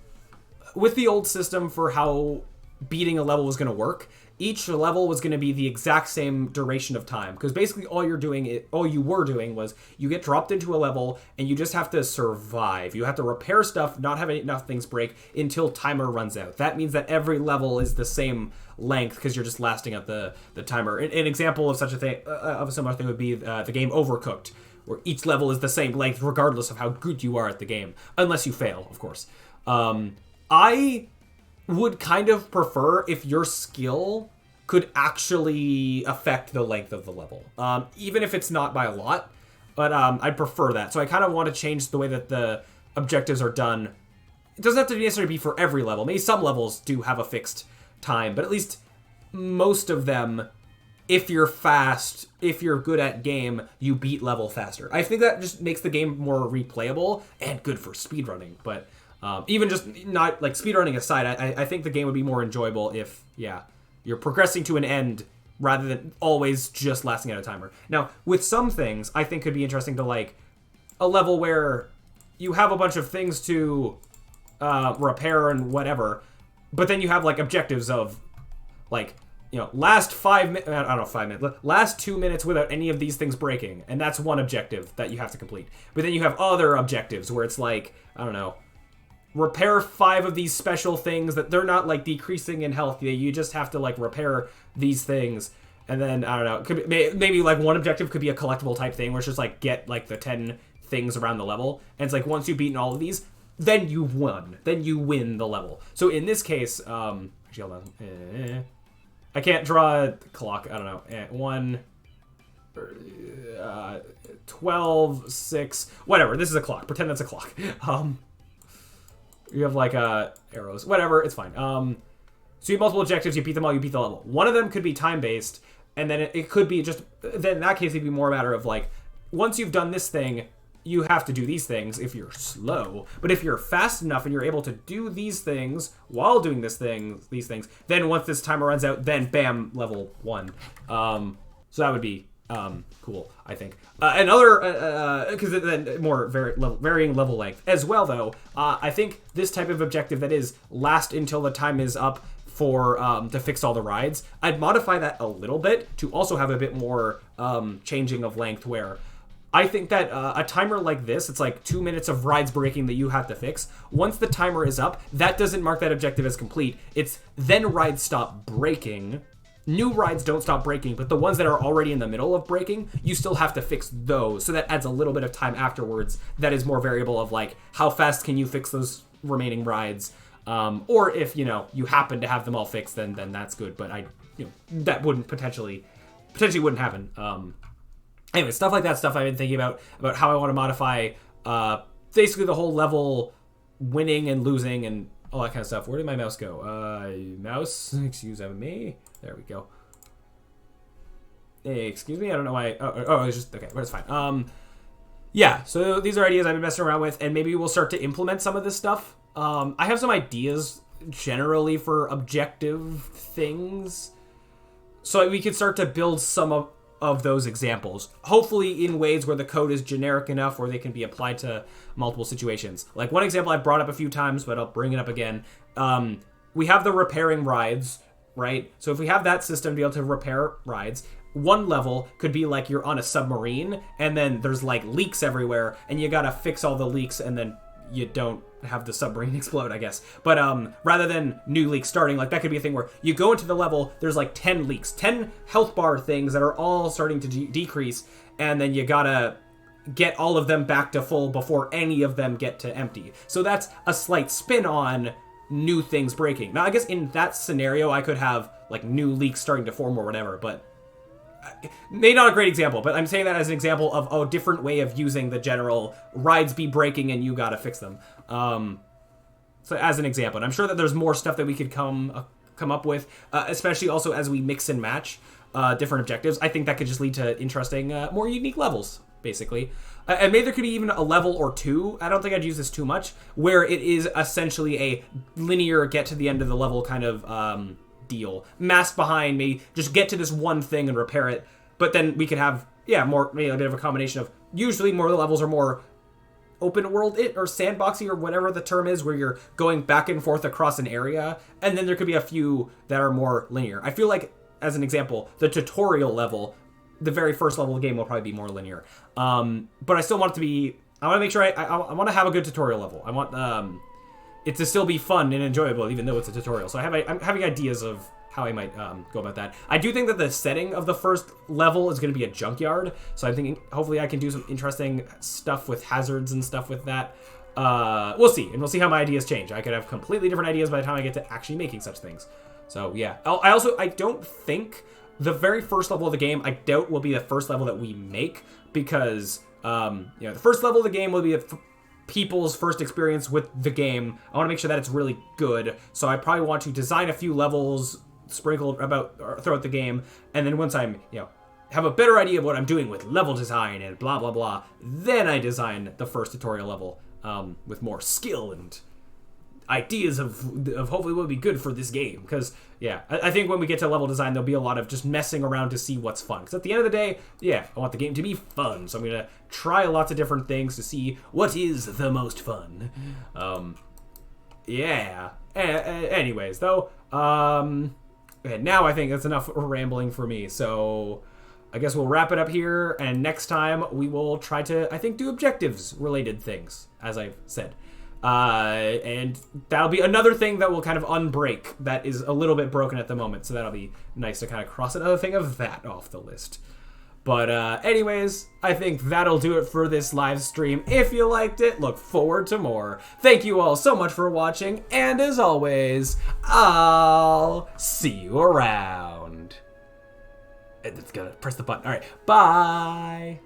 [SPEAKER 1] beating a level was going to work. Each level was going to be the exact same duration of time, because basically all you were doing was you get dropped into a level and you just have to survive. You have to repair stuff, not have enough things break until timer runs out. That means that every level is the same length because you're just lasting out the timer. An example of such a thing, of a similar thing, would be the game Overcooked, where each level is the same length regardless of how good you are at the game, unless you fail, of course. I would kind of prefer if your skill could actually affect the length of the level, even if it's not by a lot, but I'd prefer that. So I kind of want to change the way that the objectives are done it doesn't have to necessarily be for every level. Maybe some levels do have a fixed time, but at least most of them, if you're fast, if you're good at game, you beat level faster. I think that just makes the game more replayable and good for speedrunning. But even just not like speedrunning aside, I think the game would be more enjoyable if, yeah, you're progressing to an end rather than always just lasting out a timer. Now, with some things, I think could be interesting to like a level where you have a bunch of things to repair and whatever, but then you have like objectives of like, you know, last 5 minutes, I don't know, 5 minutes, last 2 minutes without any of these things breaking. And that's one objective that you have to complete. But then you have other objectives where it's like, I don't know, repair 5 of these special things that they're not like decreasing in health. You just have to like repair these things. And then, I don't know, it could be, maybe like one objective could be a collectible type thing where it's just like get like the 10 things around the level. And it's like once you've beaten all of these, then you've won. Then you win the level. So in this case, actually, hold on. I can't draw a clock. I don't know. 12, 6, whatever. This is a clock. Pretend that's a clock. You have like arrows. Whatever. It's fine. So you have multiple objectives. You beat them all. You beat the level. One of them could be time-based. And then it could be just... Then in that case, it'd be more a matter of like, once you've done this thing, you have to do these things if you're slow. But if you're fast enough and you're able to do these things while doing these things, then once this timer runs out, then bam, level 1. So that would be cool, I think. Another, because then more varying level length. As well, though, I think this type of objective that is last until the time is up for to fix all the rides, I'd modify that a little bit to also have a bit more changing of length where I think that a timer like this, it's like 2 minutes of rides breaking that you have to fix. Once the timer is up, that doesn't mark that objective as complete. It's then rides stop breaking. New rides don't stop breaking, but the ones that are already in the middle of breaking, you still have to fix those. So that adds a little bit of time afterwards that is more variable of like, how fast can you fix those remaining rides? Or if, you know, you happen to have them all fixed, then that's good. But that wouldn't potentially wouldn't happen. Anyway, stuff like that, stuff I've been thinking about how I want to modify basically the whole level winning and losing and all that kind of stuff. Where did my mouse go? Mouse, excuse me. There we go. Hey, excuse me, I don't know why. Oh, it's just, okay, but it's fine. Yeah, so these are ideas I've been messing around with, and maybe we'll start to implement some of this stuff. I have some ideas generally for objective things, so we could start to build some of those examples, hopefully in ways where the code is generic enough where they can be applied to multiple situations. Like one example I've brought up a few times, but I'll bring it up again. We have the repairing rides, right? So if we have that system to be able to repair rides, one level could be like you're on a submarine and then there's like leaks everywhere and you gotta fix all the leaks and then you don't have the submarine explode, I guess. But rather than new leaks starting, like that could be a thing where you go into the level, there's like 10 leaks, 10 health bar things that are all starting to decrease, and then you gotta get all of them back to full before any of them get to empty. So that's a slight spin on new things breaking. Now, I guess in that scenario, I could have like new leaks starting to form or whatever, but maybe not a great example, but I'm saying that as an example of a different way of using the general rides be breaking and you gotta fix them. So as an example, and I'm sure that there's more stuff that we could come up with, especially also as we mix and match different objectives. I think that could just lead to interesting, more unique levels, basically. And maybe there could be even a level or two, I don't think I'd use this too much, where it is essentially a linear get to the end of the level kind of deal. Masked behind me, just get to this one thing and repair it. But then we could have, more, maybe a bit of a combination of, usually more of the levels are more open world or sandboxy or whatever the term is, where you're going back and forth across an area. And then there could be a few that are more linear. I feel like, as an example, the tutorial level, the very first level of the game will probably be more linear. But I still want it to be, I want to make sure I want to have a good tutorial level. I want it to still be fun and enjoyable, even though it's a tutorial. So I'm having ideas of how I might go about that. I do think that the setting of the first level is going to be a junkyard. So I'm thinking hopefully I can do some interesting stuff with hazards and stuff with that. We'll see. And we'll see how my ideas change. I could have completely different ideas by the time I get to actually making such things. So yeah. I don't think the very first level of the game, I doubt will be the first level that we make, because the first level of the game will be
[SPEAKER 2] people's first experience with the game. I want to make sure that it's really good. So I probably want to design a few levels sprinkled about throughout the game, and then once I'm, have a better idea of what I'm doing with level design and blah blah blah, then I design the first tutorial level with more skill and ideas of hopefully what would be good for this game. Because I think when we get to level design, there'll be a lot of just messing around to see what's fun. Because at the end of the day, I want the game to be fun, so I'm gonna try lots of different things to see what is the most fun. Anyways, though, now I think that's enough rambling for me. So I guess we'll wrap it up here, and next time we will try to, I think, do objectives related things, as I've said. And that'll be another thing that will kind of unbreak that is a little bit broken at the moment, so that'll be nice to kind of cross another thing of that off the list. But anyways, I think that'll do it for this live stream. If you liked it, look forward to more. Thank you all so much for watching, and as always, I'll see you around. It's gonna press the button. All right, bye.